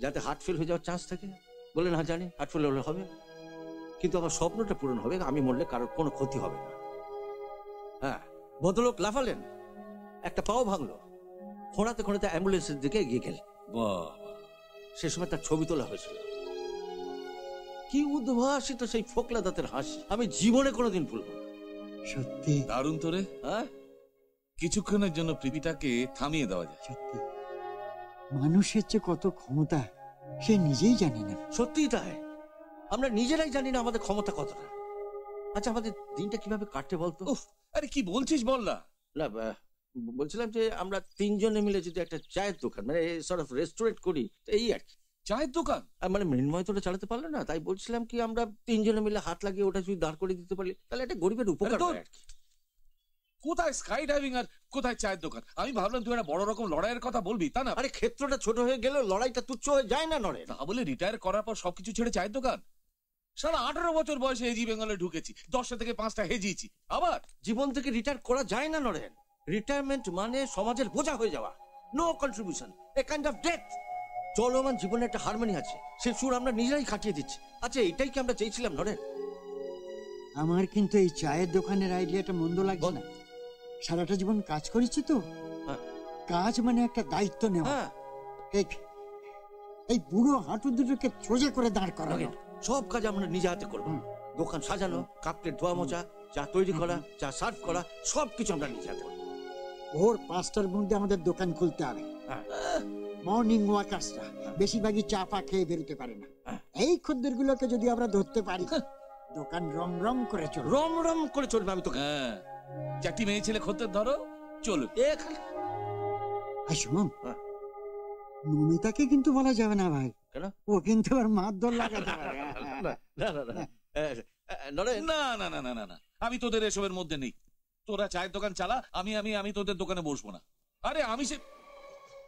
যাতে হার্ট ফেল হয়ে যাওয়ার চান্স থাকে? বললেন হ্যাঁ জানি, হার্ট ফেল হলে হবে, কিন্তু আমার স্বপ্নটা পূরণ হবে, আমি মরলে কারোর কোনো ক্ষতি হবে না। হ্যাঁ, ভদ্রলোক লাফালেন, একটা পাও ভাঙলো, খোঁড়াতে খোঁড়াতে অ্যাম্বুলেন্সের দিকে এগিয়ে গেলেন। সে সময় তার ছবি তোলা হয়েছিল। কি উদ্ভাসিত সেই ফোকলা দাঁতের হাসি, আমি জীবনে কোনোদিন ভুলব না। সত্যি দারুণ তোরে। হ্যাঁ, কিছুক্ষণের জন্য পৃথিবীটাকে থামিয়ে দেওয়া যায়। সত্যি মানুষের যে কত ক্ষমতা সে নিজেই জানে না। সত্যিই তাই, আমরা নিজেরাই জানি না আমাদের ক্ষমতা কতটা। আচ্ছা, আমাদের দিনটা কিভাবে কাটে বলতো? আরে কি বলছিস বল না। না, বলছিলাম যে আমরা তিনজনে মিলে যদি একটা চায়ের দোকান, মানে সর্ট অফ রেস্টুরেন্ট করি, এই আর কি। চায়ের দোকান? মানে মৃন্ময় তোরা চালাতে পারলো না, তাই বলছিলাম কি আমরা তিনজনে মিলে হাত লাগিয়ে ওটা যদি দাঁড় করে দিতে পারলি তাহলে একটা গরিবের উপকার হয় আর কি। কোথায় স্কাই ডাইভিং আর কোথায় চায়ের দোকান? আমি ভাবলাম তুই একটা বড় রকম লড়াইয়ের কথা বলবি, তা না? আরে ক্ষেত্রটা ছোট হয়ে গেলেও লড়াইটা তুচ্ছ হয়ে যায় না নড়ে? তা বলে রিটায়ার করার পর সবকিছু ছেড়ে চায়ের দোকান? সারা 18 বছর বয়সে এজি বেঙ্গলে ঢুকেছি, 10টা থেকে 5টা হেজিয়েছি, আবার জীবন থেকে রিটায়ার করা যায় না নড়েন। রিটায়ারমেন্ট মানে সমাজের বোঝা হয়ে যাওয়া, no contribution, a kind of death. চলমান জীবনে একটা হারমোনি আছে, সে সুর আমরা নিজেরাই কাটিয়ে দিচ্ছি। আচ্ছা, এটাই কি আমরা চেয়েছিলাম নরেন? আমার কিন্তু এই চায়ের দোকানের আইডিয়াটা মন্দ লাগছে না। সারাটা জীবন কাজ করেছি তো, কাজ মানে একটা দায়িত্ব নেওয়া। এই বুড়ো হাঁটু দুটোকে সোজা করে দাঁড় করানো। সব কাজ আমরা নিজে হাতে করবো। দোকান সাজানো, কাপ প্লেট ধোয়া মোছা, চা তৈরি করা, চা সার্ভ করা, সবকিছু আমরা নিজে হাতে করবো। ভোর 5টার মধ্যে আমাদের দোকান খুলতে হবে। মর্নিং ওয়াকার্সরা বেশিরভাগই চা পা খেয়ে বেরোতে পারে না। এই খদ্দের গুলোকে যদি আমরা ধরতে পারি, দোকান রম রম করে চলবে। রম রম করে চলবে। আমি তোকে চারটি মেয়ে ছেলে খদ্দের ধরো, চলবে। শুনুন, নমিতাকে কিন্তু বলা যাবে না ভাই, ও কিন্তু আর মারধর লাগাতে পারে। না না না না না না, আমি তোদের এসবের মধ্যে নেই। তোরা চায়ের দোকান চালা, আমি আমি আমি তোদের দোকানে বসবো না। আরে আমি সে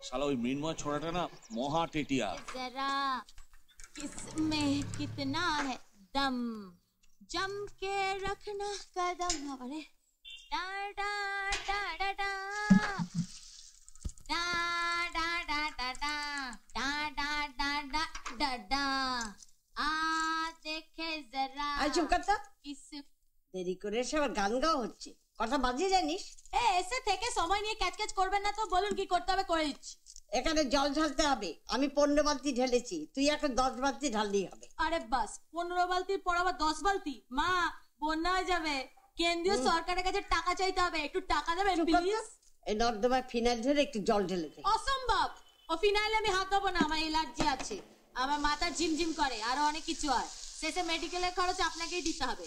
শালা ওই মৃন্ময় ছোড়াটা না মহা টেটিয়া। जरा किसमें कितना है दम, जम के रखना कदम। अरे डा डा डा डा डा डा डा डा डा डा डा डा डा डा डा डा आ देखे जरा। আই চুপ কর তো। किस দেরি করে এসে আবার গান গাওয়া হচ্ছে, কথা বাজিয়ে জানিস? এসে থেকে সময় নিয়ে ক্যাচ ক্যাচ করবেন না তো, বলুন কি করতে হবে করে দিচ্ছি। এখানে জল ঢালতে হবে। আমি 15 বালতি ঢেলেছি, তুই এখন 10 বালতি ঢাললেই হবে। আরে বাস, 15 বালতির পর আবার 10 বালতি? মা, বন্যা হয়ে যাবে। কেন্দ্রীয় সরকারের কাছে টাকা চাইতে হবে, একটু টাকা দেবেন প্লিজ। এই নর্দমায় ফিনাইল ঢেলে একটু জল ঢেলে দে। অসম্ভব, ও ফিনাইলে আমি হাত দেবো না, আমার অ্যালার্জি আছে, আমার মাথা ঝিমঝিম করে, আরো অনেক কিছু হয়। শেষে মেডিকেলের খরচ আপনাকেই দিতে হবে।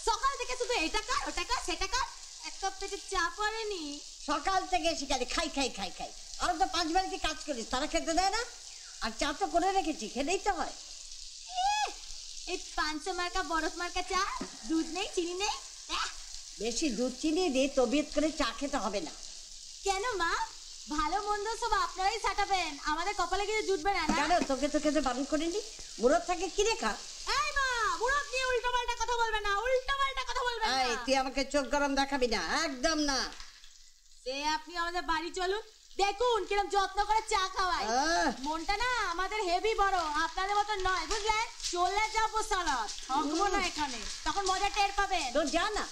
সকাল থেকে শুধু এটা কর ওটা কর সেটা কর, এক কাপ পেটে চা পড়েনি। সকাল থেকে এসে খালি খাই খাই খাই খাই। আর তো 5 বালতি কাজ করিস, তারা খেতে দেয় না। আর চা তো করে রেখেছি, খেলেই তো হয়। এই 500 মার্কা বরফ মার্কা চা, দুধ নেই চিনি নেই। বেশি দুধ চিনি দিয়ে তবিয়ত করে চা খেতে হবে না। কেন মা, ভালো মন্দ সব আপনারাই ছাটাবেন, আমাদের কপালে কিছু জুটবে না। কেন তোকে তো খেতে বারণ করিনি? মুরত থাকে কিনে খা। এই মা, মুরত নিয়ে উল্টো পাল্টা কথা বলবে না, উল্টো পাল্টা কথা বলবে না। এই তুই আমাকে চোখ গরম দেখাবি না, একদম না। সে আপনি আমাদের বাড়ি চলুন, দেখুন কিরকম যত্ন করে চা খাওয়াই। মনটা না আমাদের হেভি বড়, আপনাদের মতো নয়, বুঝলেন? চলে যাবো সালাদ, থাকবো না এখানে, তখন মজা টের পাবেন। তো যা না,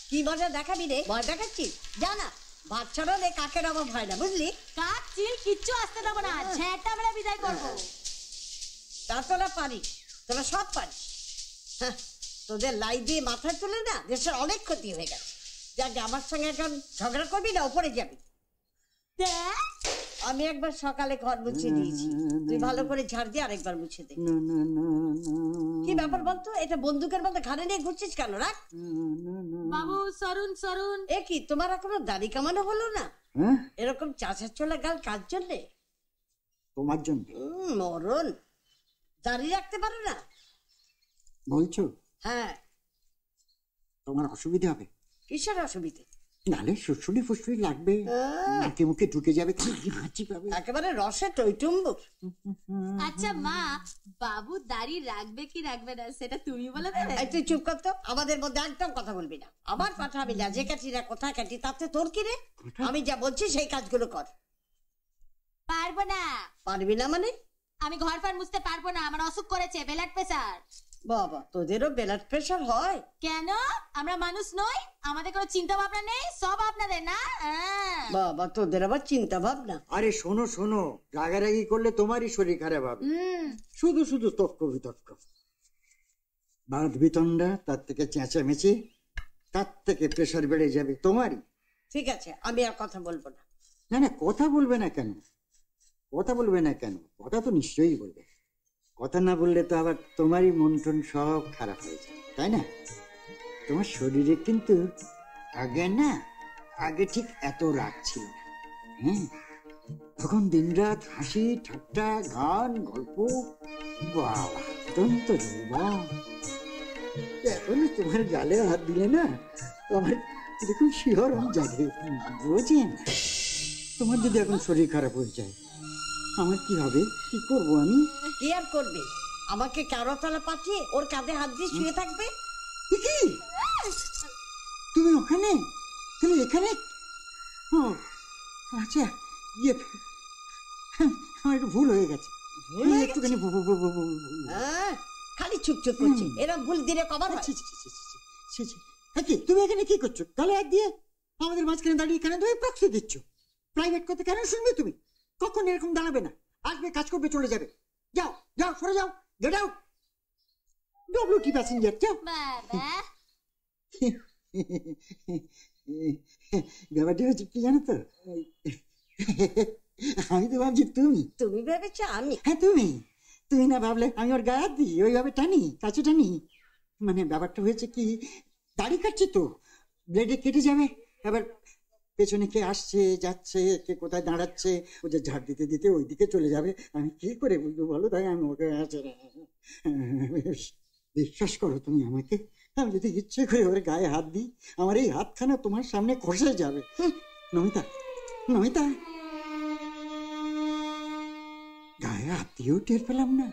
কি মজা দেখাবি রে? ভয় দেখাচ্ছিস? যা না, ভাত ছাড়ালে কাকের অভাব হয় না, বুঝলি? কাক চিল কিচ্ছু আসতে দেবো না, ঝেঁটা মেরে বিদায় করবো। তা তোরা পারিস, তোরা সব পারিস। তোদের লাই দিয়ে মাথায় তুলে না দেশের অনেক ক্ষতি হয়ে গেছে। যাকে আমার সঙ্গে এখন ঝগড়া করবি না, ওপরে যাবি। আমি একবার সকালে ঘর মুছে দিয়েছি, তুই ভালো করে ঝাড় দিয়ে আরেকবার মুছে দে। কি ব্যাপার বলতো, এটা বন্দুকের মধ্যে ঘাড়ে নিয়ে ঘুরছিস কেন? রাখ বাবু, সরুন সরুন। এ কি, তোমার এখনো দাড়ি কামানো হলো না? এরকম চাচা চলে গাল কার জন্যে? তোমার জন্য। মরণ, দাড়ি রাখতে পারো না বলছো? হ্যাঁ। তোমার অসুবিধা হবে? কিসের অসুবিধে? নালে সুসুলি ফুসুলি লাগবে, মুখে মুখে ঢুকে যাবে, হাঁচি পাবে, একেবারে রসে টইটুম্বুর। আচ্ছা মা, বাবু দাড়ি রাখবে কি রাখবে না সেটা তুমি বলে দেবে। তুই চুপ কর তো, আমাদের মধ্যে একদম কথা বলবি না। আবার পাঠাবি না, যে কাটি না কোথায় কাটি তাতে তোর কি রে? আমি যা বলছি সেই কাজগুলো কর। পারবো না। পারবি না মানে? আমি ঘর ফার মুছতে পারবো না, আমার অসুখ করেছে, ব্লাড প্রেসার। বাবা, তোদেরও ব্লাড প্রেসার হয়? কেন, আমরা মানুষ নই? আমাদের কোনো চিন্তা ভাবনা নেই? সব আপনাদের না। বাবা, তোদের আবার চিন্তা ভাবনা? আরে শোনো শোনো, রাগারাগি করলে তোমারই শরীর খারাপ হবে। শুধু শুধু তর্ক বিতর্ক, বাদ বিতণ্ডা, তার থেকে চেঁচামেচি, তার থেকে প্রেসার বেড়ে যাবে তোমারই। ঠিক আছে, আমি আর কথা বলবো না। না না, কথা বলবে না কেন? কথা বলবে না কেন? কথা তো নিশ্চয়ই বলবে। কথা না বললে তো আবার তোমারই মন টন সব খারাপ হয়ে যায়, তাই না? তোমার শরীরে কিন্তু আগে ঠিক এত রাগ ছিল না। তখন দিনরাত হাসি ঠাট্টা, গান, গল্প, বাবা অত্যন্ত যৌবন। এখন তোমার গালে হাত দিলে না আমার এরকম শিহরণ জাগে, বোঝেন? তোমার যদি এখন শরীর খারাপ হয়ে যায়, আমার কি হবে? কি করবো আমি? কি আর করবে? আমাকে কারোতলা পাঠিয়ে ওর কাঁধে হাত দিয়ে শুয়ে থাকবে? কি তুমি ওখানে? তাহলে এখানে? ও আচ্ছা, আমার একটু ভুল হয়ে গেছে, একটুখানি। খালি ছুটছুট করছে, এরকম ভুল দিনে কবার হয়? তুমি এখানে কি করছো? গালে হাত দিয়ে আমাদের মাঝখানে দাঁড়িয়ে এখানে তুমি প্রক্সি দিচ্ছ। প্রাইভেট কথা কেন শুনবে তুমি? কখন এরকম দাঁড়াবে না, আসবে কাজ করবে চলে যাবে। যাও যাও সরে যাও, গেট আউট। ডব্লিউটি প্যাসেঞ্জার যাও। ব্যাপারটা হচ্ছে কি জানো তো, আমি তো ভাবছি তুমি তুমি ভেবেছো আমি? হ্যাঁ তুমি তুমি না ভাবলে আমি ওর গায়ে হাত দিই, ওইভাবে টানি, কাছে টানি। মানে ব্যাপারটা হয়েছে কি, দাড়ি কাটছি তো, ব্লেডে কেটে যাবে, এবার পেছনে কে আসছে যাচ্ছে, কে কোথায় দাঁড়াচ্ছে, ও যে ঝাড় দিতে দিতে ওই দিকে চলে যাবে, আমি কি করে বুঝবো বলো? তাই আমি ওকে বিশ্বাস করো তুমি আমাকে, আমি যদি ইচ্ছে করে ওর গায়ে হাত দিই, আমার এই হাতখানা তোমার সামনে খসে যাবে। নমিতা, নমিতা, গায়ে হাত দিয়েও টের পেলাম না।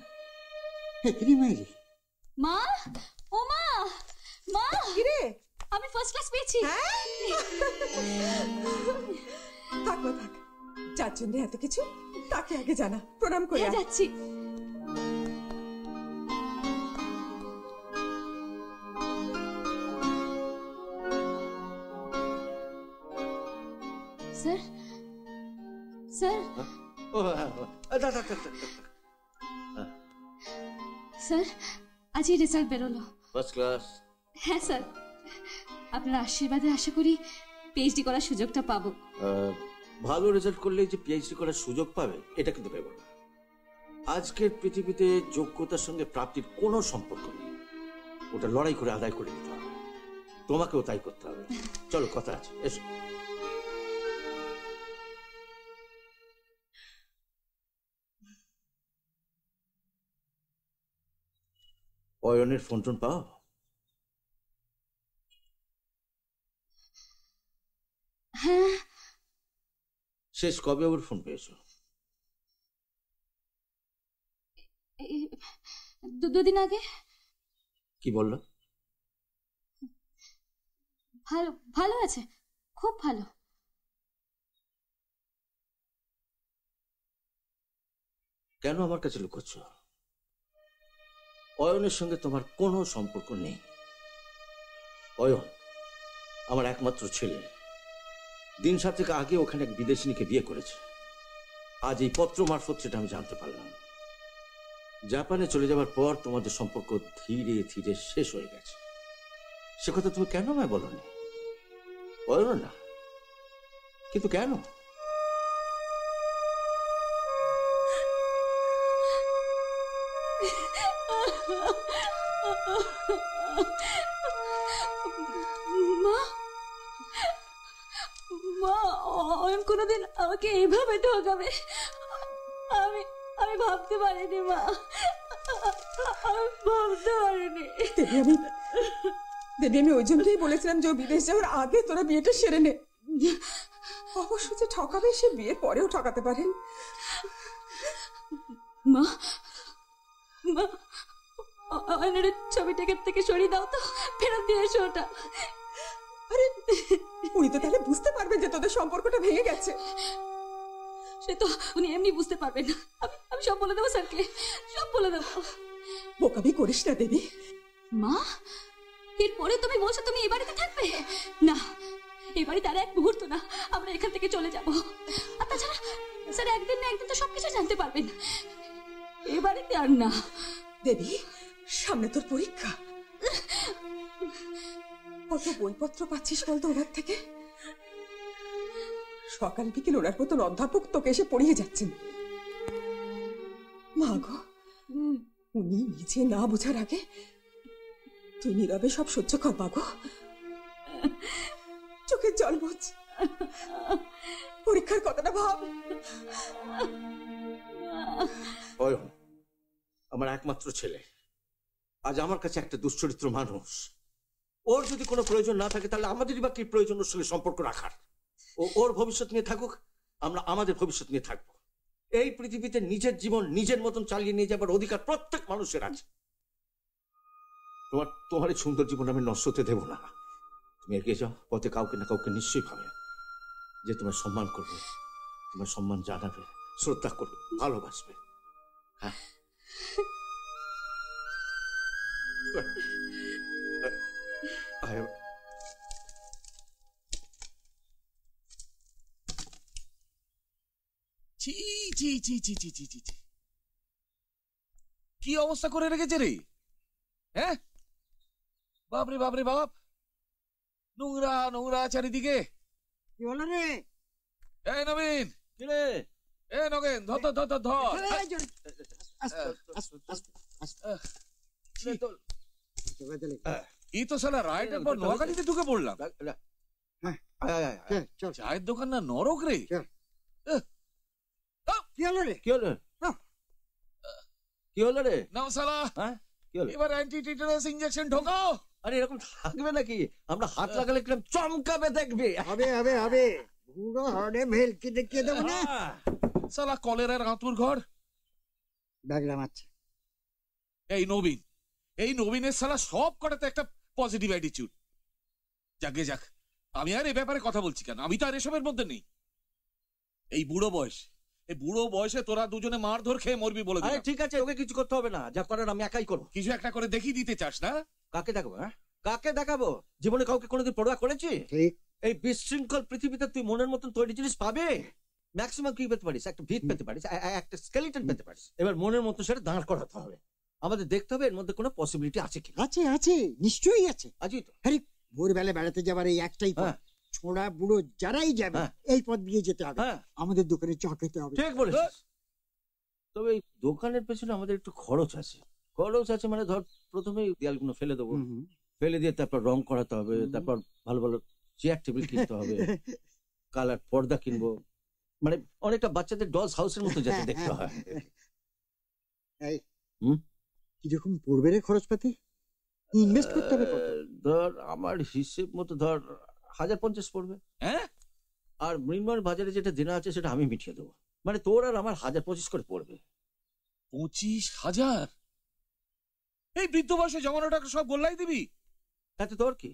একই মাইরি। মা, ও মা, মা, কিরে আমি ফার্স্ট ক্লাস পেয়েছি। থাক না থাক, যার জন্য এত কিছু তাকে আগে জানা, প্রণাম করে যাচ্ছি। স্যার, স্যার, স্যার, আজই রেজাল্ট বেরোলো। First class. হ্যাঁ স্যার, আপনার আশীর্বাদে আশা করি পিএইচডি করার সুযোগটা পাবো। ভালো রেজাল্ট করলে যে পিএইচডি করার সুযোগ পাবে এটা কিন্তু ভেবো না। আজকের পৃথিবীতে যোগ্যতার সঙ্গে প্রাপ্তির কোনো সম্পর্ক নেই, ওটা লড়াই করে আদায় করে নিতে হবে। তোমাকেও তাই করতে হবে। চলো কথা আছে, এসো। অয়নের ফোন টোন পাও? হ্যাঁ। শেষ কবে ওর ফোন পেয়েছো? দুদিন আগে। কি বললো? ভালো, ভালো আছে, খুব ভালো। কেন আমার কাছে লুকোচ্ছ? অয়নের সঙ্গে তোমার কোনো সম্পর্ক নেই। অয়ন আমার একমাত্র ছেলে, দিন 7 থেকে আগে ওখানে এক বিদেশিনীকে বিয়ে করেছে। আজ এই পত্র মারফত সেটা আমি জানতে পারলাম। জাপানে চলে যাবার পর তোমাদের সম্পর্ক ধীরে ধীরে শেষ হয়ে গেছে। সে কথা তুমি কেন আমায় বলনি? বলো না, কিন্তু কেন? মা, মা, অয়ন কোনোদিন আমাকে এইভাবে ঠকাবে আমি আমি ভাবতে পারিনি মা, আমি ভাবতে পারিনি। দেবী, আমি ওই জন্যই বলেছিলাম যে ও বিদেশ যাওয়ার আগে তোরা বিয়েটা সেরে নে। অবশ্য যে ঠকাবে সে বিয়ের পরেও ঠকাতে পারেন। মা, মা, অয়নের ছবিটাকে থেকে সরিয়ে দাও তো, ফেরত দিয়ে এসো ওটা। আরে উনি তো তাহলে বুঝতে পারবেন যে তোদের সম্পর্কটা ভেঙে গেছে। সে তো উনি এমনি বুঝতে পারবেন না। আমি সব বলে দেবো স্যারকে, সব বলে দেবো। বোকামি করিস না দেবী। মা, এরপরে তুমি বলছো তুমি এই বাড়িতে থাকবে না? এই বাড়িতে আর এক মুহূর্ত না, আমরা এখান থেকে চলে যাব। আর তাছাড়া স্যার একদিন না একদিন তো সবকিছু জানতে পারবেন। এই বাড়িতে আর না। দেবী, সামনে তোর পরীক্ষা, কত বইপত্র পাচ্ছিস বলতো ওনার থেকে? সকাল বিকেল ওনার মতন অধ্যাপক তোকে এসে পড়িয়ে যাচ্ছেন। মা গো, উনি নিজে না বোঝার আগে তুই নীরবে সব সহ্য কর বাগো। চোখের জল মোছ, পরীক্ষার কথাটা ভাব। অয়ন আমার একমাত্র ছেলে, আজ আমার কাছে একটা দুশ্চরিত্র মানুষ। ওর যদি কোনো প্রয়োজন না থাকে তাহলে আমাদেরই বা কি প্রয়োজন ওর সঙ্গে সম্পর্ক রাখার? ও ওর ভবিষ্যৎ নিয়ে থাকুক, আমরা আমাদের ভবিষ্যৎ নিয়ে থাকবো। এই পৃথিবীতে নিজের জীবন নিজের মতন চালিয়ে নিয়ে যাবার অধিকার প্রত্যেক মানুষের আছে। তোমার এই সুন্দর জীবন আমি নষ্ট হতে দেবো না। তুমি এগিয়ে যাও, পথে কাউকে না কাউকে নিশ্চয়ই পাবে যে তোমার সম্মান করবে, তোমার সম্মান জানাবে, শ্রদ্ধা করবে, ভালোবাসবে। হ্যাঁ, ছি ছি ছি ছি ছি ছি ছি ছি। কি অবস্থা করে রেখেছে রে? হ্যাঁ, বাপরে বাপরে বাপ, নোংরা নোংরা চারিদিকে। কি হলো রে? এই নবীন, কি রে? এ নগেন, ধর ধর ধর ধর ধর। এই তো সালা রাইটের পর নোয়াখালীতে ঢুকে পড়লাম। চায়ের দোকান না নরক রে। কি হলো রে? কি হলো? কি হলো রে? নাও সালা, এবার অ্যান্টি টিটানাস ইনজেকশন ঢোকাও। আরে এরকম থাকবে নাকি? আমরা হাত লাগালে কিরকম চমকাবে দেখবে। হবে হবে হবে, পুরো হড়ে ভেলকি দেখিয়ে দেবো না। সালা কলেরার আঁতুর ঘর। ডাকলাম আচ্ছা। এই নবীন, এই নবীনের সালা সব কটাতে একটা পজিটিভ অ্যাটিটিউড। যাকে যাক, আমি আর এ ব্যাপারে কথা বলছি কেন? আমি তো আর এসবের মধ্যে নেই। এই বুড়ো বয়স, এই বুড়ো বয়সে তোরা দুজনে মারধর খেয়ে মরবি বলে দিলাম। ঠিক আছে, ওকে কিছু করতে হবে না, যা করার আমি একাই করবো। কিছু একটা করে দেখিয়ে দিতে চাস না? কাকে দেখাবো? হ্যাঁ, কাকে দেখাবো? জীবনে কাউকে কোনোদিন পড়ুয়া করেছি? এই বিশৃঙ্খল পৃথিবীতে তুই মনের মতন তৈরি জিনিস পাবে? ম্যাক্সিমাম কি পেতে পারিস? একটা ভিত পেতে পারিস, একটা স্কেলিটন পেতে পারিস। এবার মনের মতো সেটা দাঁড় করাতে হবে। আমাদের দেখতে হবে এর মধ্যে কোনো পসিবিলিটি আছে কি। আছে আছে, নিশ্চয়ই আছে। আজই তো। আরে ভোরবেলা বেড়াতে যাবার এই একটাই পথ, ছোড়া বুড়ো যারাই যাবে এই পথ দিয়ে যেতে হবে। আমাদের দোকানে চা খেতে হবে। ঠিক বলেছিস। তবে এই দোকানের পেছনে আমাদের একটু খরচ আছে। খরচ আছে মানে ধর, প্রথমেই দেয়ালগুলো ফেলে দেবো, ফেলে দিয়ে তারপর রং করাতে হবে, তারপর ভালো ভালো চেয়ার টেবিল কিনতে হবে, কালার পর্দা কিনবো, মানে অনেকটা বাচ্চাদের ডলস হাউসের মতো যাতে দেখতে হয়। কিরকম পড়বে রে খরচপাতি? ইনভেস্ট করতে হবে কত? ধর আমার হিসেব মতো ধর 1050 পড়বে। হ্যাঁ, আর মৃন্ময়ের বাজারে যেটা দেনা আছে সেটা আমি মিটিয়ে দেবো। মানে তোর আর আমার 1025 করে পড়বে। 25,000? এই বৃদ্ধ বয়সে জমানো টাকা সব গোল্লাই দিবি? তাতে তোর কি?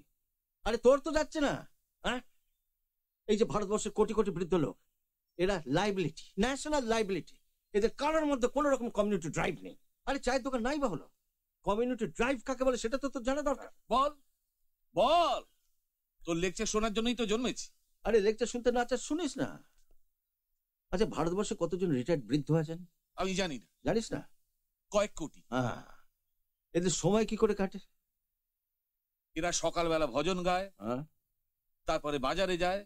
আরে তোর তো যাচ্ছে না। হ্যাঁ, এই যে ভারতবর্ষের কোটি কোটি বৃদ্ধ লোক, এরা লাইবিলিটি, ন্যাশনাল লাইবিলিটি। এদের কারোর মধ্যে কোন রকম কমিউনিটি ড্রাইভ নেই। আরে চায়ের দোকান নাই বা হলো, কমিউনিটি ড্রাইভ কাকে বলে সেটা তো তোর জানা দরকার। বল বল, তোর লেকচার শোনার জন্যই তো জন্মেছি। আরে লেকচার শুনতে না চাস শুনিস না। আচ্ছা, ভারতবর্ষে কতজন রিটায়ার্ড বৃদ্ধ আছেন? আমি জানি না। জানিস না? কয়েক কোটি। এদের সময় কি করে কাটে? এরা সকালবেলা ভজন গায়, তারপরে বাজারে যায়,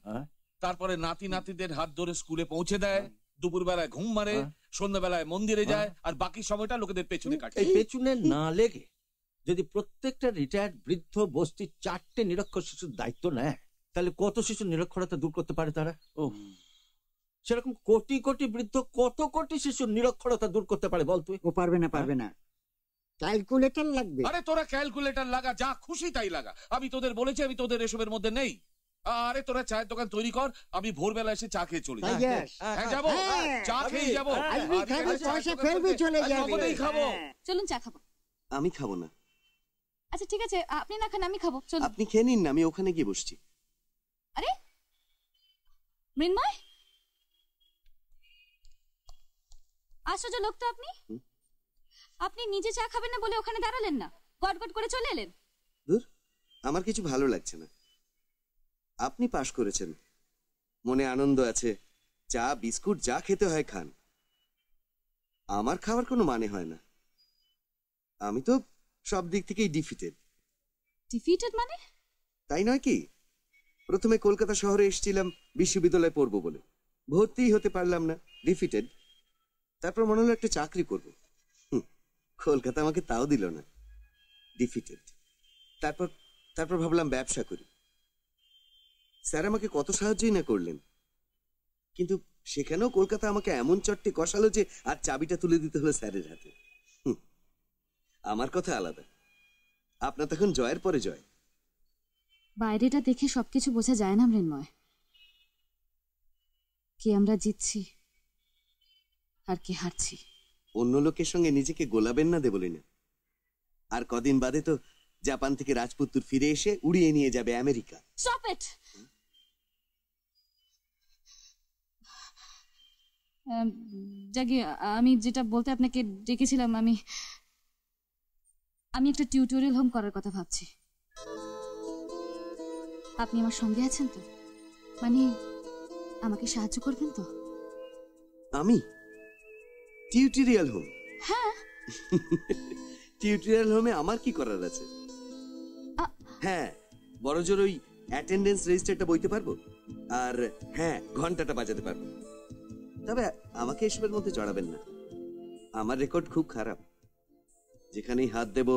তারপরে নাতি নাতিদের হাত ধরে স্কুলে পৌঁছে দেয়, দুপুর বেলায় ঘুম মারে, সন্ধ্যাবেলায় মন্দিরে যায়, আর বাকি সময়টা লোকেদের পেছনে কাটে। এই পেছনে না লেগে যদি প্রত্যেকটা রিটায়ার্ড বৃদ্ধ বস্তি 4টে নিরক্ষর শিশুর দায়িত্ব নেয়, তাহলে কত শিশুর নিরক্ষরতা দূর করতে পারে তারা? সেরকম কোটি কোটি বৃদ্ধ কত কোটি শিশুর নিরক্ষরতা দূর করতে পারে বল তুই? ও পারবে না, পারবে না। ক্যালকুলেটর লাগবে। আরে তোরা ক্যালকুলেটর লাগা, যা খুশি তাই লাগা। আমি তোদের বলেছি আমি তোদের এসবের মধ্যে নেই। আরে তোরা চায়ের দোকান তৈরি কর, আমি ভোরবেলা এসে চা খেয়ে চলে যাবো। হ্যাঁ যাবো, চা খেয়ে যাবো। খাবো, চলুন চা খাবো। আমি খাবো না। আচ্ছা ঠিক আছে, আপনি না খান, আমি খাবো। চলুন। আপনি খেয়ে নিন না, আমি ওখানে গিয়ে বসছি। আরে মৃন্ময়, আশ্চর্য লোক তো আপনি। আপনি নিজে চা খাবেন না বলে ওখানে দাঁড়ালেন না, গটগট করে চলে এলেন। দূর, আমার কিছু ভালো লাগছে না। আপনি পাশ করেছেন, মনে আনন্দ আছে, চা বিস্কুট যা খেতে হয় খান। আমার খাওয়ার কোনো মানে হয় না। আমি তো সব দিক থেকেই ডিফিটেড। ডিফিটেড মানে? তাই নয় কি? প্রথমে কলকাতা শহরে এসেছিলাম বিশ্ববিদ্যালয়ে পড়বো বলে, ভর্তি হতে পারলাম না, ডিফিটেড। তারপর মনে হলো একটা চাকরি করব, কলকাতা আমাকে তাও দিল না, ডিফিটেড। তারপর ভাবলাম ব্যবসা করি, স্যার আমাকে কত সাহায্যই না করলেন, কিন্তু সেখানেও কলকাতা আমাকে এমন চট্টে কষালো যে আর চাবিটা তুলে দিতে হলো স্যারের হাতে। আমার কথা আলাদা, আপনার তখন জয়ের পরে জয়। বাইরেটা দেখে সবকিছু বোঝা যায় না মৃন্ময়, কি আমরা জিতছি আর কি হারছি। অন্য লোকের সঙ্গে নিজেকে গোলাবেন না দেবলি না। আর কদিন বাদে তো জাপান থেকে রাজপুত্র ফিরে এসে উড়িয়ে নিয়ে যাবে আমেরিকা। Stop it. জাগি, আমি যেটা বলতে আপনাকে ডেকেছিলাম, আমি আমি একটা টিউটোরিয়াল হোম করার কথা ভাবছি। আপনি আমার সঙ্গে আছেন তো? মানে আমাকে সাহায্য করবেন তো? আমি টিউটোরিয়াল হোম? হ্যাঁ। টিউটোরিয়াল হোমে আমার কি করার আছে? হ্যাঁ, বড়জোর ওই অ্যাটেন্ডেন্স রেজিস্টারটা বইতে পারবো, আর হ্যাঁ ঘন্টাটা বাজাতে পারবো। তবে আমাকে এসবের মধ্যে জড়াবেন না, আমার রেকর্ড খুব খারাপ। যেখানেই হাত দেব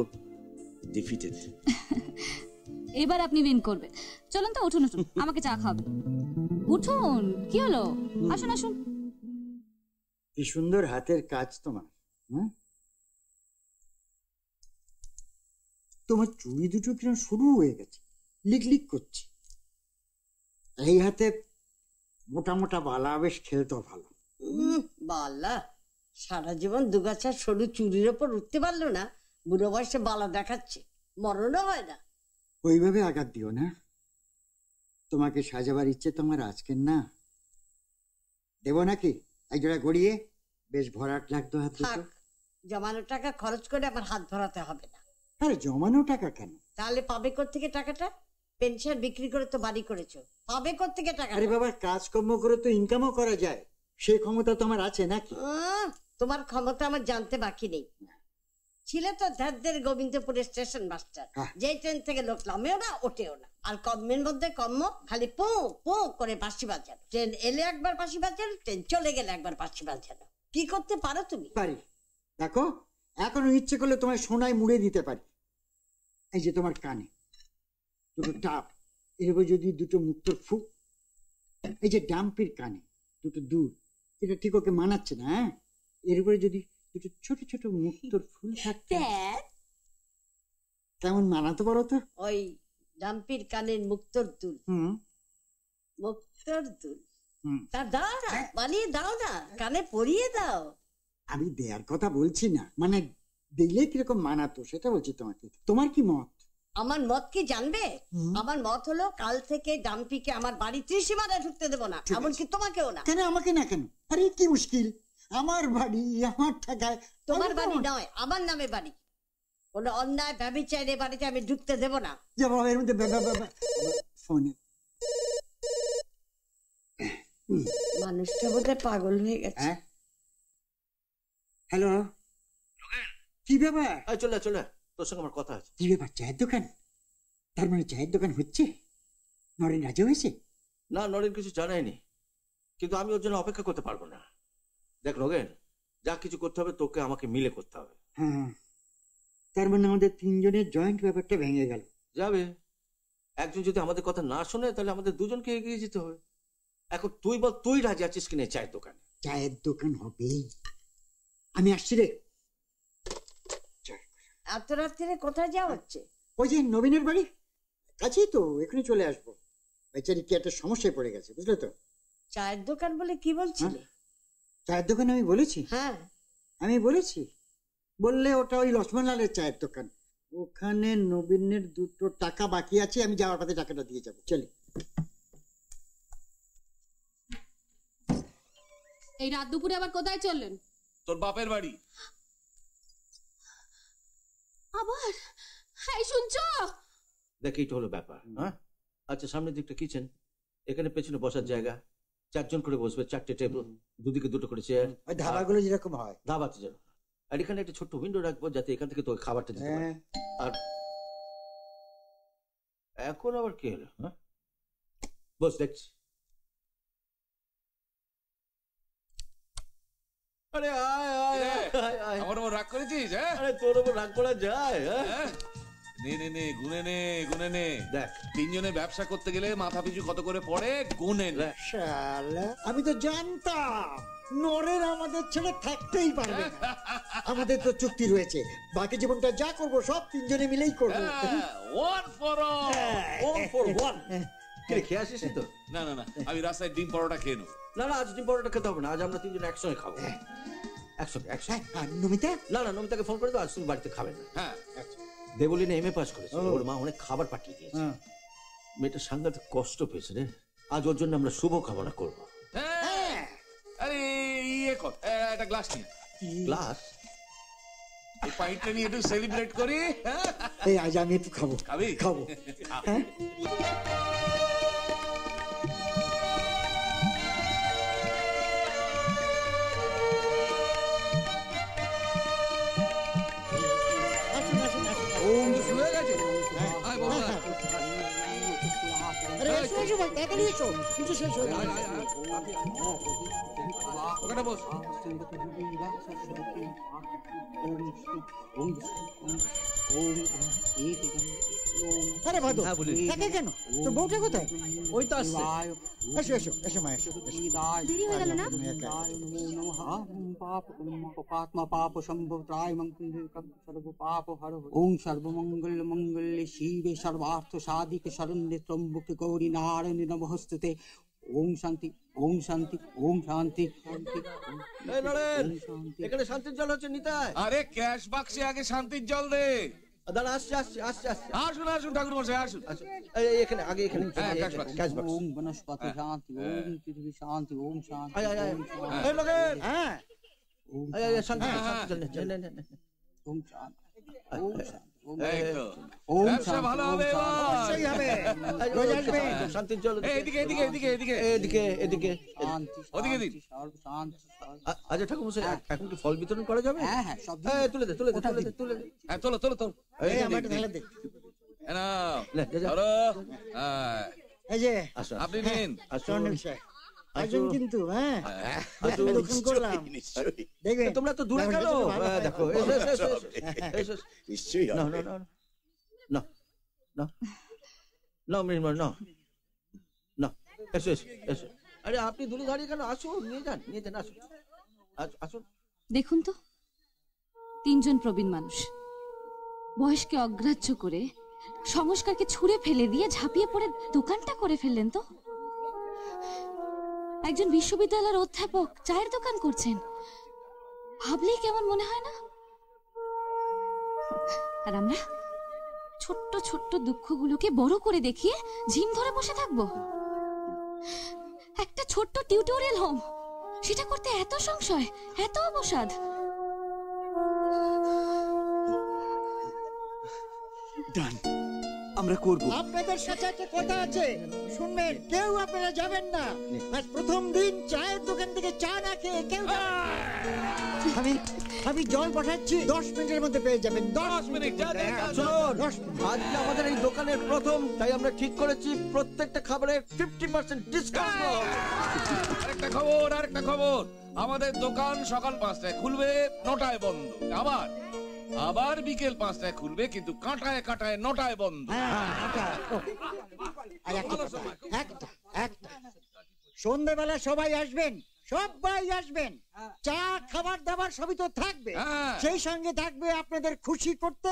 ডিফিটেড। এবার আপনি উইন করবেন। চলুন তো, উঠুন উঠুন, আমাকে চা খাবে। উঠুন, কি হলো? আসুন আসুন। কি সুন্দর হাতের কাজ তোমার। তোমার চুড়ি দুটো কিরম শুরু হয়ে গেছে, লিক লিক করছে। এই হাতে মোটা মোটা বালা বেশ খেলতো ভালো। বালা সারা জীবন দুগাছা সরু চুরির ওপর উঠতে পারলো না, বুড়ো বয়সে বালা দেখাচ্ছে, মরণও হয় না। ওইভাবে আঘাত দিও না। তোমাকে সাজাবার ইচ্ছে তোমার আজকের না। দেবো নাকি একজোড়া গড়িয়ে? বেশ ভরাট লাগতো হাত দুটো। জমানো টাকা খরচ করে আমার হাত ভরাতে হবে না। আরে জমানো টাকা কেন? তাহলে পাবে কোত্থেকে টাকাটা? পেনশন বিক্রি করে তো বাড়ি করেছো, পাবে কোত্থেকে টাকা? আরে বাবা, কাজকর্ম করে তো ইনকামও করা যায়, সেই ক্ষমতা তোমার আছে নাকি? তোমার ক্ষমতা আমার জানতে বাকি নেই। ছিল তো ধারদের গোবিন্দপুরের স্টেশন মাস্টার, যে ট্রেন থেকে লোক নামেও না ওঠেও না, আর কমের মধ্যে কম্ম খালি পো পো করে বাঁশি বাজানো। ট্রেন এলে একবার বাঁশি বাজানো, ট্রেন চলে গেলে একবার বাঁশি বাজানো। কি করতে পারো তুমি? পারি, দেখো এখনো ইচ্ছে করলে তোমার সোনায় মুড়ে দিতে পারি। এই যে তোমার কানে দুটো টাপ, এর উপর যদি দুটো মুক্তোর ফুক, এই যে ডাম্পির কানে দুটো দূর, এটা ঠিক ওকে মানাচ্ছে না। হ্যাঁ, এর উপরে যদি দুটো ছোট ছোট মুক্তোর ফুল থাকতে কেমন মানাতে পারো তো? ওই ডাম্পির কানের মুক্তোর দুল, মুক্তোর দুল তা দাও না, বানিয়ে দাও না, কানে পরিয়ে দাও। আমি দেয়ার কথা বলছি না, মানে দিলে কিরকম মানাতো সেটা বলছি তোমাকে। তোমার কি মত? আমার মত কি জানবে? আমার মত হলো কাল থেকে ডাম্পিকে আমার বাড়ি ত্রিসীমানায় ঢুকতে দেবো না, এমনকি তোমাকেও না। কেন আমাকে না কেন? আরে কি মুশকিল, আমার বাড়ি আমার টাকায়। তোমার বাড়ি নয়, আমার নামে বাড়ি। কোনো অন্যায় ব্যভিচারে বাড়িতে আমি ঢুকতে দেবো না। যে বাবা এর মধ্যে ফোনে মানুষটা বোধহয় পাগল হয়ে গেছে। হ্যালো, কি ব্যাপার? চলে চলে, তোর সঙ্গে আমার কথা আছে। কি ব্যাপার, চায়ের দোকান? তার মানে চায়ের দোকান হচ্ছে? নরেন রাজা হয়েছে? না, নরেন কিছু জানায়নি, কিন্তু আমি ওর জন্য অপেক্ষা করতে পারবো না। দেখ নগেন, যা কিছু করতে হবে তোকে আমাকে মিলে করতে হবে। হ্যাঁ, তার মানে আমাদের তিনজনের জয়েন্ট ব্যাপারটা ভেঙে গেল। যাবে, একজন যদি আমাদের কথা না শোনে তাহলে আমাদের দুজনকে এগিয়ে যেতে হবে। এখন তুই বল, তুই রাজি আছিস কিনা চায়ের দোকানে? চায়ের দোকান হবেই, আমি আসছি রে। এত রাত্রে কোথায় যাওয়া হচ্ছে? ওই যে নবীনের বাড়ি কাছেই তো, এখানে চলে আসবো। বেচারি কি একটা সমস্যায় পড়ে গেছে, বুঝলে তো। চায়ের দোকান বলে কি বলছিলে? চায়ের দোকান আমি বলেছি? হ্যাঁ আমি বলেছি। বললে ওটা ওই লক্ষ্মণলালের চায়ের দোকান, ওখানে নবীনের দুটো টাকা বাকি আছে, আমি যাওয়ার পথে টাকাটা দিয়ে যাবো। চলি। এই রাত দুপুরে আবার কোথায় চললেন? তোর বাপের বাড়ি। আবার? হ্যাঁ, শুনছো? দেখ, এইটা হলো ব্যাপার। হ্যাঁ, আচ্ছা, সামনের দিকটা কিচেন, এখানে পেছনে বসার জায়গা, 4 জন করে বসবে, 4টে টেবিল, দুদিকে 2টো করে চেয়ার। ওই ধাবাগুলো যেরকম হয়। ধাবাতে যেন, আর এখানে একটা ছোট্ট উইন্ডো রাখবো যাতে এখান থেকে তোকে খাবারটা দিতে পারে। আর এখন আবার কি হলো? হ্যাঁ, বস দেখছি। আরে আমার ওপর রাগ করেছিস? আরে তোর ওপর রাগ করা যায়? নে নে নে, গুনে নে, গুনে নে। দেখ, তিনজনে ব্যবসা করতে গেলে মাথা পিছু কত করে পড়ে গুনে নে। শালা, আমি তো জানতাম নরেন আমাদের ছেড়ে থাকতেই পারবে না। আমাদের তো চুক্তি রয়েছে, বাকি জীবনটা যা করবো সব তিনজনে মিলেই করবো। One for all, one for one. খেয়ে আসিস তো? না না না, আমি রাস্তায় ডিম পরোটা খেয়ে নেবো। না না, আজ ডিম পরোটা খেতে হবে না, আজ আমরা তিনজনে একসঙ্গে খাবো। একসঙ্গে একসঙ্গে। নমিতা? না না, নমিতাকে ফোন করে দাও, আজ তুমি বাড়িতে খাবে না। হ্যাঁ, দেবলিনে এমএ পাস করেছে, ওর মা অনেক খাবার পাঠিয়ে দিয়েছে। মেয়েটা সাংঘাতিক কষ্ট পেয়েছে রে, আজ ওর জন্য আমরা শুভ কামনা করবো। আরে ইয়ে কর, একটা গ্লাস নিয়ে। গ্লাস? এই পাইটটা নিয়ে একটু সেলিব্রেট করি। এই আজ আমি একটু খাবো। খাবি? খাবো। হ্যাঁ ওখানে বস। আরে ভাদু তাকে কেন তোর বউটা কোথায়? ওই তো আসছে। এসো এসো এসো মা এসো। দেরি হয়ে গেল না? ওম সর্বমঙ্গল মঙ্গলে শিবে সর্বার্থ সাধিকে শরণ্যে ত্রম্বকে গৌরী নারায়ণী নমস্তুতে। ওম শান্তি ওম শান্তি ওম শান্তি। এখানে শান্তির জল হচ্ছে নিতাই। আরে ক্যাশ বাক্সে আগে শান্তির জল দে। দাঁড়া আসছে আসছে আসছে আসছে। আসুন আসুন ঠাকুর মশাই আসুন। এখানে আগে এখানে ক্যাশ বাক্স। ওম বনস্পতি শান্তি ওম পৃথিবী শান্তি ওম শান্তি। এই লোকের হ্যাঁ শান্তি জল নে। ওম শান্তি ওম শান্তি। এই তো ব্যবসা ভালো হবে অবশ্যই হবে। রোজ আসবে। শান্তির জল এদিকে এদিকে এদিকে এদিকে এদিকে এদিকে ওদিকে দিন। আচ্ছা ঠাকুর মশাই এখন কি ফল বিতরণ করা যাবে? হ্যাঁ হ্যাঁ সব তুলে দে তুলে দে তুলে দে তুলে দে। হ্যাঁ তোলো তোলো তোলো। এই আমাকে ঢেলে দে। নাও ধরো। এই যে আপনি নিন। স্বর্ণিল স্যার আসুন কিন্তু। হ্যাঁ দোকান করলাম দেখবেন। তোমরা তো দূরে গেল। দেখো নিশ্চয়ই না না না না না না মিরমন না না এসো এসো এসো। আরে আপনি দূরে দাঁড়িয়ে কেন? আসুন নিয়ে যান আসুন আসুন। দেখুন তো, তিনজন প্রবীণ মানুষ বয়সকে অগ্রাহ্য করে সংস্কারকে ছুঁড়ে ফেলে দিয়ে ঝাঁপিয়ে পড়ে দোকানটা করে ফেললেন। তো একজন বিশ্ববিদ্যালয়ের অধ্যাপক চায়ের দোকান করছেন, ভাবলেই কেমন মনে হয় না? আর আমরা ছোট্ট ছোট্ট দুঃখগুলোকে বড় করে দেখিয়ে ঝিম ধরে বসে থাকবো। একটা ছোট্ট টিউটোরিয়াল হোম, সেটা করতে এত সংশয়, এত অবসাদ। ডান, আমরা করব। আপনাদের সাথে একটা কথা আছে, শুনবেন। কেউ আপনারা যাবেন না। আজ প্রথম দিন চায়ের দোকান থেকে চা না খেয়ে কেউ আমি জল পাঠাচ্ছি, 10 মিনিটের মধ্যে পেয়ে যাবেন। 10 মিনিট। আজ আমাদের এই দোকানের প্রথম, তাই আমরা ঠিক করেছি প্রত্যেকটা খাবারের 50% ডিসকাউন্ট। আরেকটা খবর, আমাদের দোকান সকাল 5টায় খুলবে, 9টায় বন্ধ। আবার বিকেল 5টায় খুলবে, কিন্তু কাঁটায় 9টায় বন্ধ। সন্ধ্যেবেলা সবাই আসবেন, চা খাবার দাবার সবই তো থাকবে। সেই সঙ্গে থাকবে আপনাদের খুশি করতে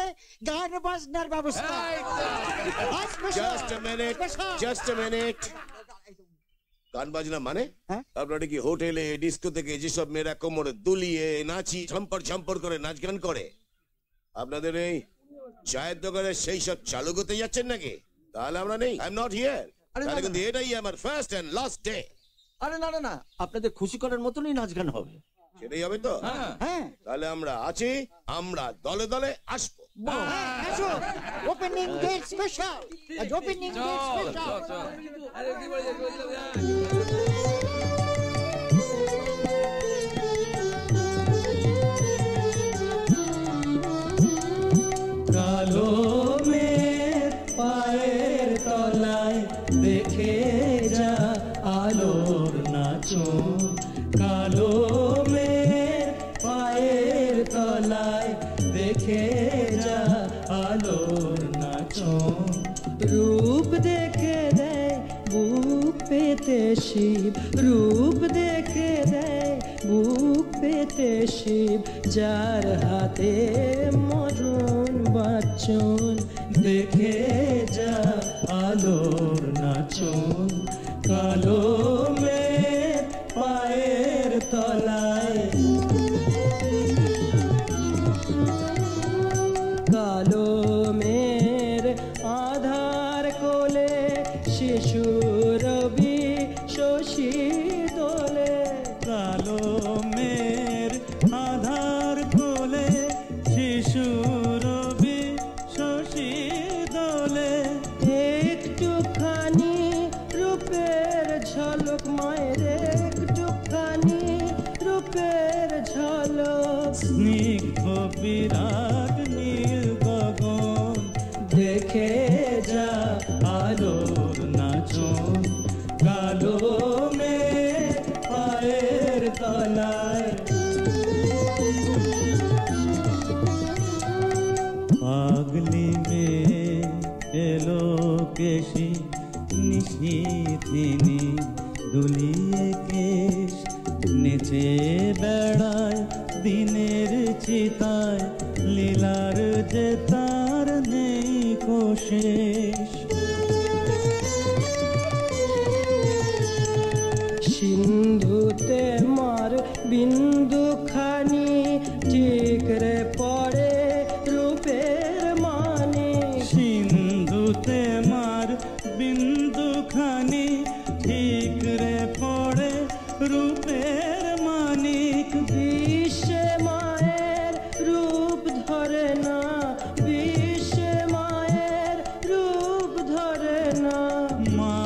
গান বাজনার ব্যবস্থা। Just a minute. গান বাজনা মানে আপনারা কি হোটেলে ডিস্কো থেকে যেসব মেয়েরা কোমরে দুলিয়ে নাচি ঝম্পর করে নাচ গান করে, আপনাদের এই চায়ের দোকানে সেই সব চালু করতে যাচ্ছেন নাকি? তাহলে আমরা নেই, আই এম নট হিয়ার। তাহলে কিন্তু এটাই আমার ফার্স্ট এন্ড লাস্ট ডে। আরে না না না, আপনাদের খুশি করার মতনই নাচ গান হবে। সেটাই হবে তো? হ্যাঁ। তাহলে আমরা আছি, আমরা দলে দলে আসবো। Opening day special. Opening day special. কালো মেঘ পায়ের তলায় দেখে যা আলোর নাচন। কালো মেঘ পায়ের তলায় দেখে যা আলোর নাচন। রূপ দেখে দেয় বুক পেতে শিব, রূপ দেখে দেয় বুক পেতে শিব, যার হাতে মরণ বাচন। দেখে যা আলোর নাচন। কালো মেঘ পায়ের তলায়, কালো মেঘ আধার কোলে শিশু রবি শশী দোলে। কালো মেঘ আধার কোলে শিশু দেখে যা আলোর নাচন কালো মেঘ পায়ের তলায় পাগলি মেয়ে এলো কেশি নিশিথিনি দুলিয়ে কেশ নেচে বেড়ায় দিনের চিতায় লীলার যে তার নেই কোশেষ সিন্ধুতে মার বিন্দু খানি ঠিকরে পড়ে রূপের মানে সিন্ধুতে মার বিন্দু খানি ঠিকরে পড়ে রূপের মানিক বিশ্বে মায়ের রূপ ধরে না বিশ্বে মায়ের রূপ ধরে না মা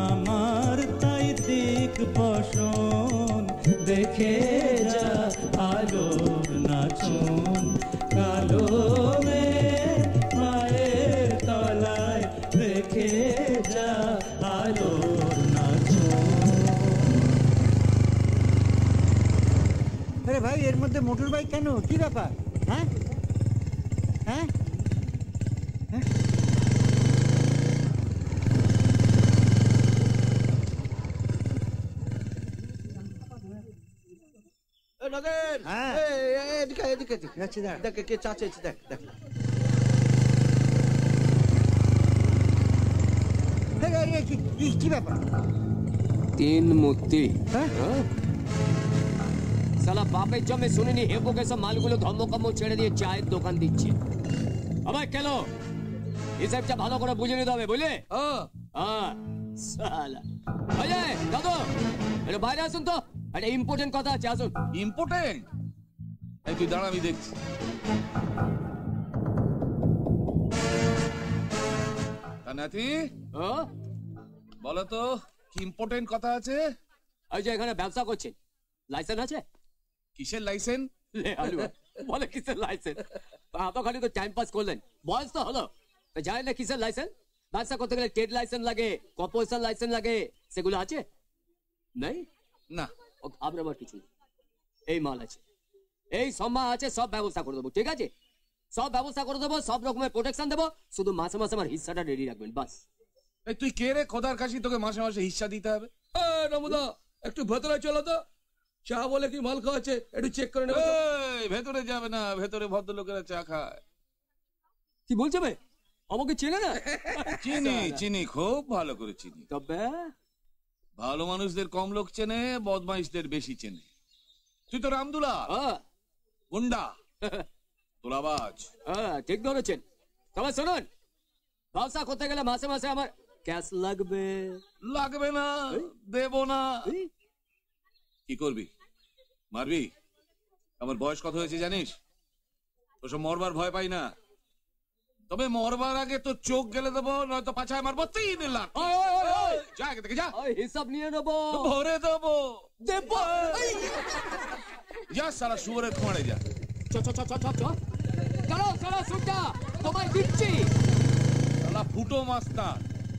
আমার তাই দিক বসন দেখে যা আলোর নাচন কালো মেঘ মায়ের তলায় দেখে যা আলোর নাচন। আরে ভাই এর মধ্যে মোটর বাইক কেন কি ব্যাপার হ্যাঁ হ্যাঁ নগেন হ্যাঁ। এদিকে এদিকে যাচ্ছি দাঁড়া। দেখ কে চাচ্ছে দেখ দেখ কি ব্যাপার তিন মূর্তি হ্যাঁ? সালা বাপের জমে শুনিনি হেপোকে সব মালগুলো ধর্মকম্ম ছেড়ে দিয়ে চায়ের দোকান দিচ্ছে আমার কেন হিসাবটা ভালো করে বুঝে নিতে হবে বুঝলে হ্যাঁ সালা অজয় দাদু এটা বাইরে আসুন তো একটা ইম্পর্টেন্ট কথা আছে আসুন ইম্পর্টেন্ট এই তুই দাঁড়া আমি দেখছি নাতি বলো তো কি ইম্পর্টেন্ট কথা আছে এই যে এখানে ব্যবসা করছেন লাইসেন্স আছে কিসের লাইসেন্স বলে কিসের লাইসেন্স তো খালি তো টাইম পাস করলেন বয়স তো হলো জানেন না কিসের লাইসেন্স ব্যবসা করতে গেলে ট্রেড লাইসেন্স লাগে কর্পোরেশন লাইসেন্স লাগে সেগুলো আছে নাই না আপনার কিছু এই মাল আছে এই সব মাল আছে সব ব্যবস্থা করে দেবো ঠিক আছে সব ব্যবস্থা করে দেবো সব রকমের প্রোটেকশন দেবো শুধু মাসে মাসে আমার হিস্সাটা রেডি রাখবেন বাস এই তুই কে রে খোদার কাশি তোকে মাসে মাসে হিস্সা দিতে হবে নমুদা একটু ভেতরে চলো তো চা বলে কি মাল খাওয়াচ্ছে একটু চেক করে নেবে ভেতরে যাবে না ভেতরে ভদ্রলোকেরা চা খায় কি বলছে ভাই আমাকে চেনে না চিনি চিনি খুব ভালো করে চিনি তবে ভালো মানুষদের কম লোক চেনে বদমাইশদের বেশি চেনে তুই তো রামদুলা গুন্ডা তোলাবাজ ঠিক ধরেছেন তবে শুনুন ব্যবসা করতে গেলে মাসে মাসে আমার ক্যাশ লাগবে লাগবে না দেব না কি করবি মারবি আমার বয়স কত হয়েছে জানিস ওসব মরবার ভয় পাই না তবে মরবার আগে তো চোখ গেলে দেবো নয়তো পাছায় মারবো 3 লাখ যা আগে থেকে যা হিসাব নিয়ে নেবো ভরে দেবো দেবো যা সারা শুয়োরের খোঁড়ে যা চলো চলো সুটা তোমায় দিচ্ছি শালা ফুটো মাস্টার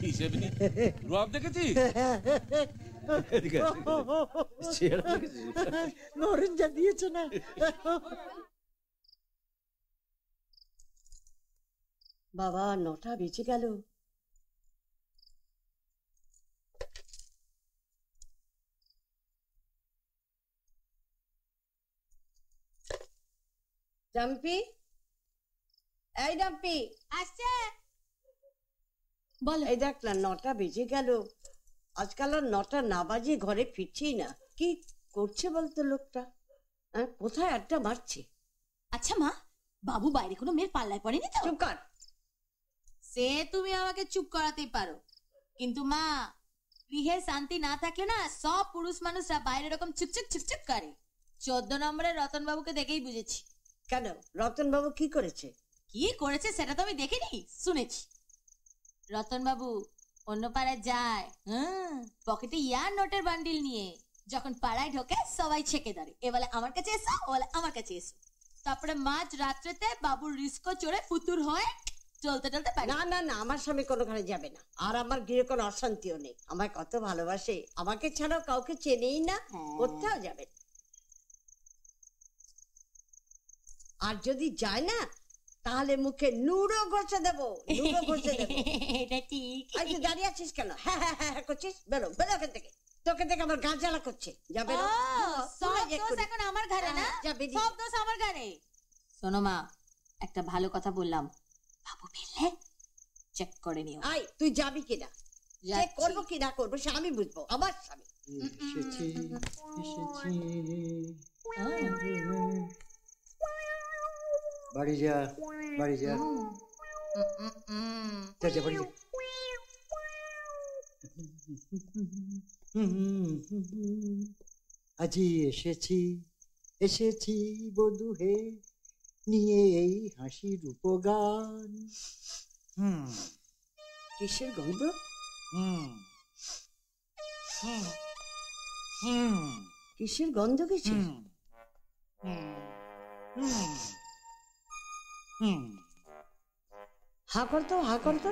হিসেব নি রব দেখেছিস নরেন যা দিয়েছে না বাবা 9টা বেজে গেল ডাম্পি এই ডাম্পি আসছে বল এই দেখ না 9টা বেজে গেল আজকাল আর 9টা না বাজে ঘরে ফিরছেই না কি করছে বলতো লোকটা কোথায় আড্ডা মারছে আচ্ছা মা বাবু বাইরে কোনো মেয়ের পাল্লায় পড়েনি তো চুপ কর সে তুমি আমাকে চুপ করাতেই পারো কিন্তু মা গৃহে শান্তি না থাকলে না সব পুরুষ মানুষরা বাইরে এরকম চুপচুপ চুপচুপ করে 14 নম্বরের রতন বাবুকে দেখেই বুঝেছি কেন রতন বাবু কি করেছে সেটা তো আমি দেখিনি শুনেছি রতন বাবু অন্য পাড়ায় যায় পকেটে ইয়ার নোটের বান্ডিল নিয়ে যখন পাড়ায় ঢোকে সবাই ছেকে ধরে এ বলে আমার কাছে এসো ও বলে আমার কাছে এসো তারপরে মাঝ রাত্রেতে বাবুর রিস্কো চড়ে ফুতুর হয়ে চলতে চলতে পারি। না না না, আমার স্বামী কোনোখানে যাবে না, আর আমার গৃহে কোনো অশান্তিও নেই। আমায় কত ভালোবাসে, আমাকে ছাড়াও কাউকে চেনেই না, কোথাও যাবে না। আর যদি যায় না তাহলে মুখে নুরো ঘষে দেবো, নুরো ঘষে দেবো। এটা ঠিক। আর তুই দাঁড়িয়ে আছিস কেন? হ্যাঁ হ্যাঁ হ্যাঁ হ্যাঁ করছিস, বেরো বেরো এখান থেকে। তোকে দেখে আমার গা জ্বালা করছে। যাবে না, সব দোষ এখন আমার ঘরে না, সব দোষ আমার ঘরে। শোনো মা, একটা ভালো কথা বললাম, বাবু ফিরলে চেক করে নিও। আই তুই যাবি কিনা, চেক করবো কি না করবো সে আমি বুঝবো, আমার স্বামী। এসেছি এসেছি, বাড়ি যা বাড়ি যা, যা যা বাড়ি যা। আজি এসেছি এসেছি বধূ হে, নিয়ে এই হাসি রূপগান। কিসের গন্ধ? কিসের গন্ধ? কিসের? হা করতো, হা করতো।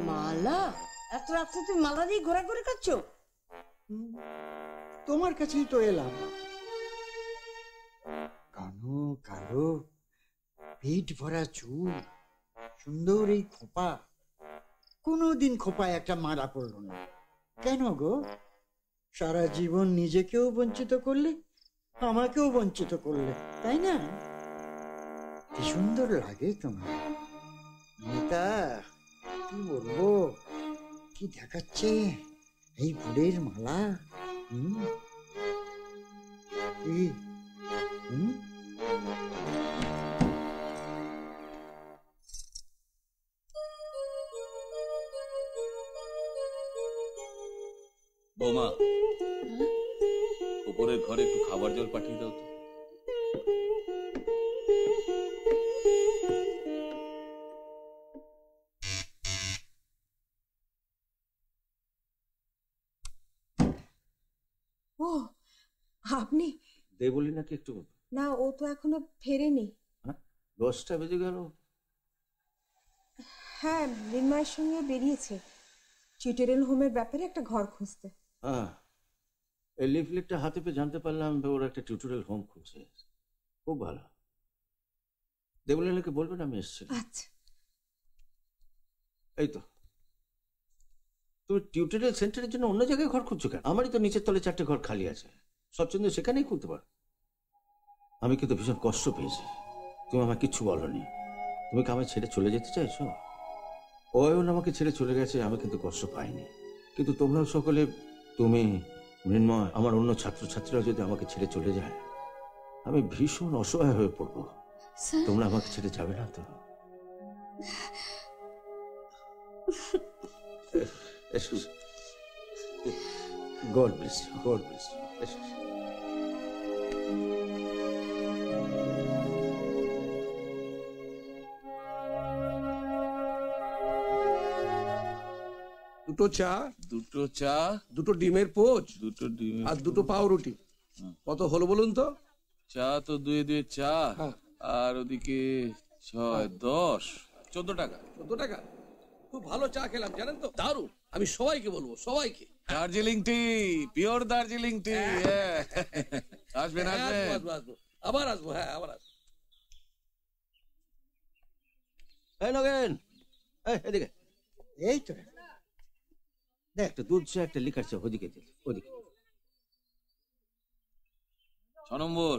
মালা? এত রাত্রে তুমি মালা দিয়ে ঘোরাঘুরি করছো? তোমার কাছেই তো এলাম। কানো কালো, পিঠ ভরা চুল, সুন্দর এই খোপা, কোনোদিন খোপায় একটা মালা পড়লো না কেন গো? সারা জীবন নিজেকেও বঞ্চিত করলে, আমাকেও বঞ্চিত করলে, তাই না? কি সুন্দর লাগে তোমার মেয়েটা, কি বলবো, কি দেখাচ্ছে এই ফুলের মালা। বৌমা, উপরের ঘরে একটু খাবার জল পাঠিয়ে দাও তো। ও আপনি? দে বলি নাকি একটু? না, ও তো এখনো ফেরেনি। 10টা বেজে গেল। হ্যাঁ, মৃন্ময়ের সঙ্গে বেরিয়েছে চিটেরেল হোমের ব্যাপারে একটা ঘর খুঁজতে। হ্যাঁ, এই লিফলেটটা হাতে পেয়ে জানতে পারলাম ওরা একটা টিউটোরিয়াল হোম খুঁজছে। খুব ভালো। দেবলীনাকে বলবেন আমি এসেছি। আচ্ছা। এই তো, তুমি টিউটোরিয়াল সেন্টারের জন্য অন্য জায়গায় ঘর খুঁজছো কেন? আমারই তো নিচের তলে 4টে ঘর খালি আছে, স্বচ্ছন্দ সেখানেই খুলতে পারো। আমি কিন্তু ভীষণ কষ্ট পেয়েছি, তুমি আমাকে কিচ্ছু বলনি। তুমি কি আমায় ছেড়ে চলে যেতে চাইছো? অয়ন আমাকে ছেড়ে চলে গেছে, আমি কিন্তু কষ্ট পাইনি। কিন্তু তোমরাও সকলে, তুমি, মৃন্ময়, আমার অন্য ছাত্রছাত্রীরা যদি আমাকে ছেড়ে চলে যায়, আমি ভীষণ অসহায় হয়ে পড়বো। তোমরা আমাকে ছেড়ে যাবে না তো? God bless you, God bless you. দুটো চা, দুটো ডিমের পোচ, আর দুটো পাউরুটি। কত হলো বলুন তো? চা তো 2 চা, আর ওদিকে 6, 10, 14 টাকা। 14 টাকা? খুব ভালো চা খেলাম জানেন তো, দারুণ। আমি সবাইকে বলবো, সবাইকে। দার্জিলিং টি, পিওর দার্জিলিং টি। আসবেন আসবেন। আসবো, আবার আসবো। হ্যাঁ, আবার আসবো। এই নগেন, এদিকে। এই তো দেখ, একটা দুধ চা, একটা লিকার চা, ওদিকে দিল, ওদিকে। 6 নম্বর।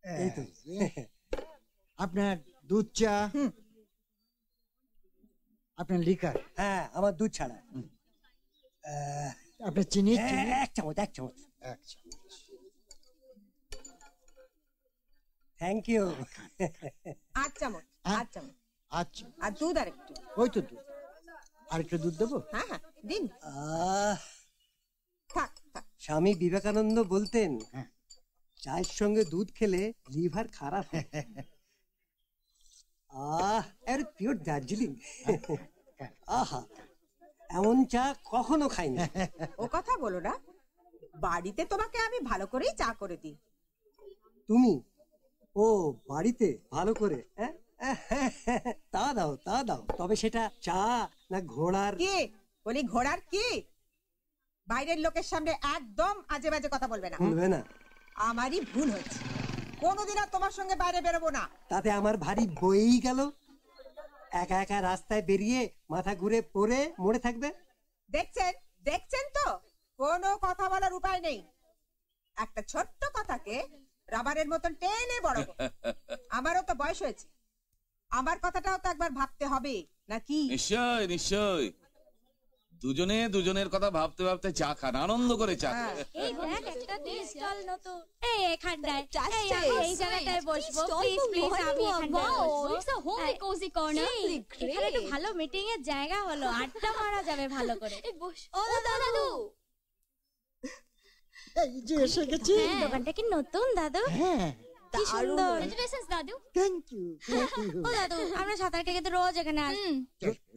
এই তো আপনার দুধ চা, আপনার লিকার। হ্যাঁ, আমার দুধ ছাড়া। আপনার চিনি? 1 চামচ, 1 চামচ। 1 চামচ। Thank you. 8 চামচ, 8 চামচ। আচ্ছা, আর দুধ আর একটু। ওই তো দুধ, আরেকটু দুধ দেবো? হ্যাঁ হ্যাঁ, দিন। স্বামী বিবেকানন্দ বলতেন, চায়ের সঙ্গে দুধ খেলে লিভার খারাপ হয়। এর পিওর দার্জিলিং। আহা, এমন চা কখনো খাইনি। ও কথা বলো না, বাড়িতে তোমাকে আমি ভালো করেই চা করে দিই। তুমি ও বাড়িতে ভালো করে তা দাও তা দাও, তবে সেটা চা না ঘোড়ার? কি বলি, ঘোড়ার কি? বাইরের লোকের সামনে একদম আজে বাজে কথা বলবে না। বলবে না? আমারই ভুল হচ্ছে, কোনোদিন আর তোমার সঙ্গে বাইরে বেরোবো না। তাতে আমার ভারী বয়েই গেল, একা একা রাস্তায় বেরিয়ে মাথা ঘুরে পড়ে মরে থাকবে। দেখছেন দেখছেন তো, কোনো কথা বলার উপায় নেই। একটা ছোট্ট কথাকে রাবারের মতন টেনে বড় করো। আমারও তো বয়স হয়েছে, আমার কথাটাও তো একবার ভাবতে হবে নাকি? নিশ্চয় নিশ্চয়, দুজনে দুজনের কথা ভাবতে ভাবতে চা খান, আনন্দ করে চা খান। এই দেখ একটা টি স্টল নতুন, এই এখানটায়, এই আমি এই জায়গাটায় বসবো, প্লিজ প্লিজ আমি এখানটায় বসবো। It's a homely cosy corner, এখানে একটু ভালো মিটিং এর জায়গা হলো, আড্ডা মারা যাবে ভালো করে। এই বস। ও দাদু, এই যে এসে গেছি। দোকানটা কি নতুন দাদু? হ্যাঁ, কি সুন্দর। কংগ্রাচুলেশনস দাদু। Thank you. ও দাদু, আমরা সাঁতার কেটে রোজ এখানে আসি।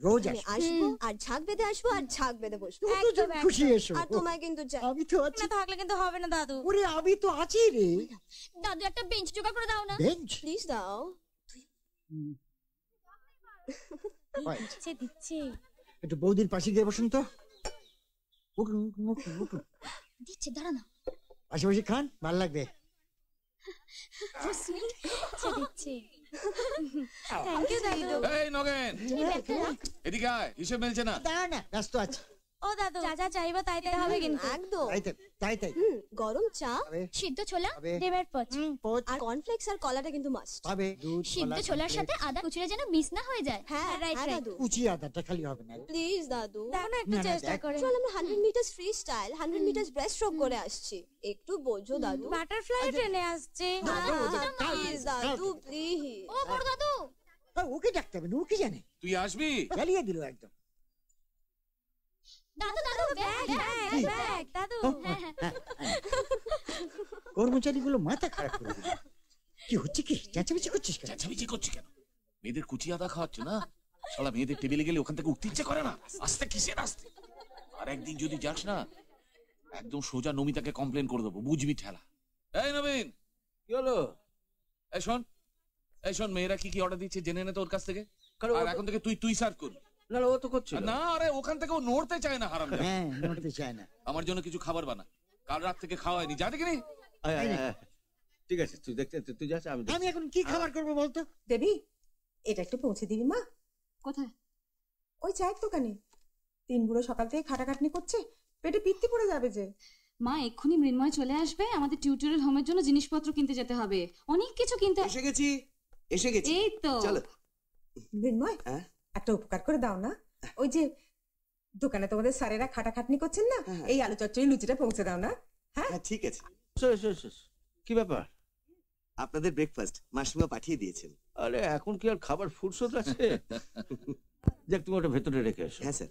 রোজ আসবো আর ঝাঁক বেঁধে আসবো আর ঝাঁক বেঁধে বসবো। একদম খুশি এসো। আর তোমায় কিন্তু আমি তো আছি। না থাকলে কিন্তু হবে না দাদু। ওরে আমি তো আছি রে। দাদু একটা বেঞ্চ জোগাড় করে দাও না। বেঞ্চ? প্লিজ দাও। দিচ্ছে দিচ্ছে। একটু বৌদির পাশে গিয়ে বসুন তো। উঠুন উঠুন উঠুন। দিচ্ছে, দাঁড়া না। পাশাপাশি খান, ভালো লাগবে। দিচ্ছে। থ্যাংক ইউ দাদু। এই নগেন, এদিকে আয়, হিসেব মেলছে না। দাঁড়া না, ব্যস্ত আছে। ও দাদু, যা যা চাইবো তাই তাই হবে কিন্তু। একদম তাই তাই। গরম চা, সিদ্ধ ছোলা, ডিমের পোচ, আর কর্নফ্লেক্স আর কলাটা কিন্তু মাস্ট। তবে দুধ, সিদ্ধ ছোলার সাথে আদা কুচিটা যেন মিস না হয়ে যায়। হ্যাঁ রাইট রাইট। দাদু, কুচি আদাটা খালি হবে না। প্লিজ দাদু, দেখো না একটু চেষ্টা করে। চল আমরা 100 metres free style 100 metres breast stroke করে আসছি, একটু বোঝো দাদু। বাটারফ্লাই ট্রেনে আসছে। প্লিজ দাদু প্লিজ। ও বড় দাদু, ওকে ডাকতে হবে না, ওকে জানে। তুই আসবি? চালিয়ে দিল একদম। দাদু দাদু ব্যাগ ব্যাগ ব্যাগ দাদু। কর্মচারীগুলো মাথা খারাপ করে দিল। কি হচ্ছে কি? চেঁচামেচি করছিস কেন? চেঁচামেচি করছি কেন? মেয়েদের কুচি আদা খাওয়াচ্ছ না? শালা মেয়েদের টেবিলে গেলে ওখান থেকে উঠতে ইচ্ছে করে না। আস্তে কিসের আস্তে? আর একদিন যদি যাস না, একদম সোজা নমিতাকে কমপ্লেন করে দেবো, বুঝবি ঠেলা। এই নবীন, কি হলো? এই শোন, এই শোন, মেয়েরা কি কি অর্ডার দিচ্ছে জেনে নে তো ওর কাছ থেকে। আর এখন থেকে তুই সার্ভ করবি। না ও তো করছে না। আরে ওখান থেকে ও নড়তে চায় না, হারাম। হ্যাঁ, নড়তে চায় না। আমার জন্য কিছু খাবার বানা, কাল রাত থেকে খাওয়া হয়নি, যা দেখিনি। ঠিক আছে, তুই দেখতে তুই যাস, আমি এখন কি খাবার করবো বলতো? দেবী, এটা একটু পৌঁছে দিবি মা। কোথায়? ওই চায়ের দোকানে। 3 বুড়ো সকাল থেকে খাটাখাটনি করছে, পেটে পিত্তি পড়ে যাবে যে। মা এক্ষুনি মৃন্ময় চলে আসবে, আমাদের টিউটোরিয়াল হোমের জন্য জিনিসপত্র কিনতে যেতে হবে, অনেক কিছু কিনতে। এসে গেছি। এই তো চলো। মৃন্ময়, একটা উপকার করে দাও না। ওই যে দোকানে তোমাদের স্যারেরা খাটাখাটনি করছেন না, এই আলু চচ্চড়ি লুচিটা পৌঁছে দাও না। হ্যাঁ ঠিক আছে। কি ব্যাপার? আপনাদের ব্রেকফাস্ট মাসিমা পাঠিয়ে দিয়েছেন। আরে এখন কি আর খাবার ফুরসত আছে? দেখ তুমি ওটা ভেতরে রেখে এসো। হ্যাঁ স্যার।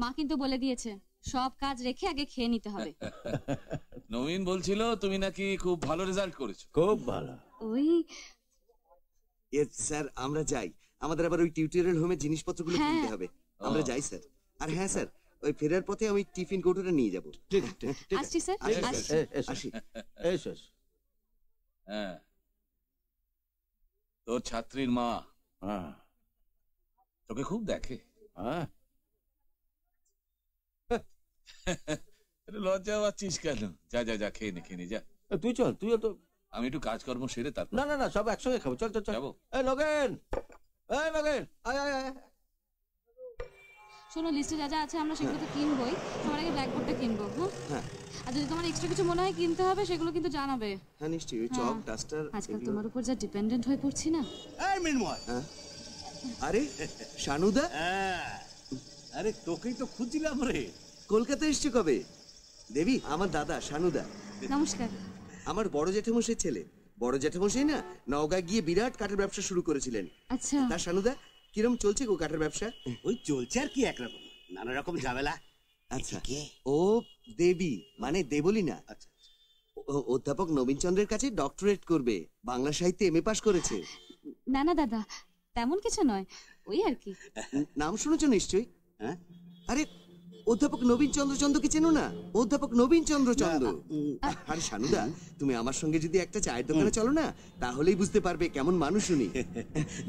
মা কিন্তু বলে দিয়েছে সব কাজ রেখে আগে খেয়ে নিতে হবে। নবীন বলছিল তুমি নাকি খুব ভালো রেজাল্ট করেছো। খুব ভালো। ওই স্যার আমরা যাই, আমাদের আবার ওই টিউটোরিয়াল হোমে জিনিসপত্রগুলো কিনতে হবে। আমরা যাই স্যার। আর হ্যাঁ স্যার, ওই ফেরার পথে আমি টিফিন কৌটোটা নিয়ে যাবো। ঠিক আসছি স্যার। আসি। এসো। হ্যাঁ, তোর ছাত্রীর মা তোকে খুব দেখে। লজ্জা পাচ্ছিস কেন? যা যা যা, খেয়ে নে যা। তুই চল, তুইও তো। আমি একটু কাজকর্ম সেরে তারপর। না সব একসঙ্গে খাবো। চল যাবো। এই নগেন, আয় আয় আয়। শোনো, লিস্টে যা যা আছে আমরা সেগুলো তো কিনবোই, সবার আগে ব্ল্যাকবোর্ডটা কিনবো। হ্যাঁ, আর যদি তোমার এক্সট্রা কিছু মনে হয় কিনতে হবে সেগুলো কিন্তু জানাবে। হ্যাঁ নিশ্চয়ই, ওই চক ডাস্টার। আজকাল তোমার উপর যা ডিপেন্ডেন্ট হয়ে পড়ছি না। এই মৃন্ময়, আরে শানুদা, আরে তোকেই তো খুঁজছিলাম রে। কলকাতা এসছে কবে? দেবী, আমার দাদা শানুদা। নমস্কার। আমার বড় জ্যাঠামশাইয়ের ছেলে। বড় জ্যাঠামশাই না নওগাঁ গিয়ে বিরাট কাঠের ব্যবসা শুরু করেছিলেন। আচ্ছা। তা শানুদা, কিরম চলছে গো কাঠের ব্যবসা? ওই চলছে আর কি, একরকম, নানা রকম ঝামেলা। আচ্ছা, ও দেবী মানে দেবলী না। আচ্ছা, অধ্যাপক নবীন চন্দ্রের কাছে ডক্টরেট করবে, বাংলা সাহিত্যে এমএ পাশ করেছে। না না দাদা, তেমন কিছু নয়, ওই আর কি। নাম শুনেছো নিশ্চয়ই? হ্যাঁ। আরে অধ্যাপক নবীন চন্দ্র চন্দ্রকে চেনো না? অধ্যাপক নবীন চন্দ্র চন্দ্র। আরে শানুদা, তুমি আমার সঙ্গে যদি একটা চায়ের দোকানে চলো না, তাহলেই বুঝতে পারবে কেমন মানুষ উনি।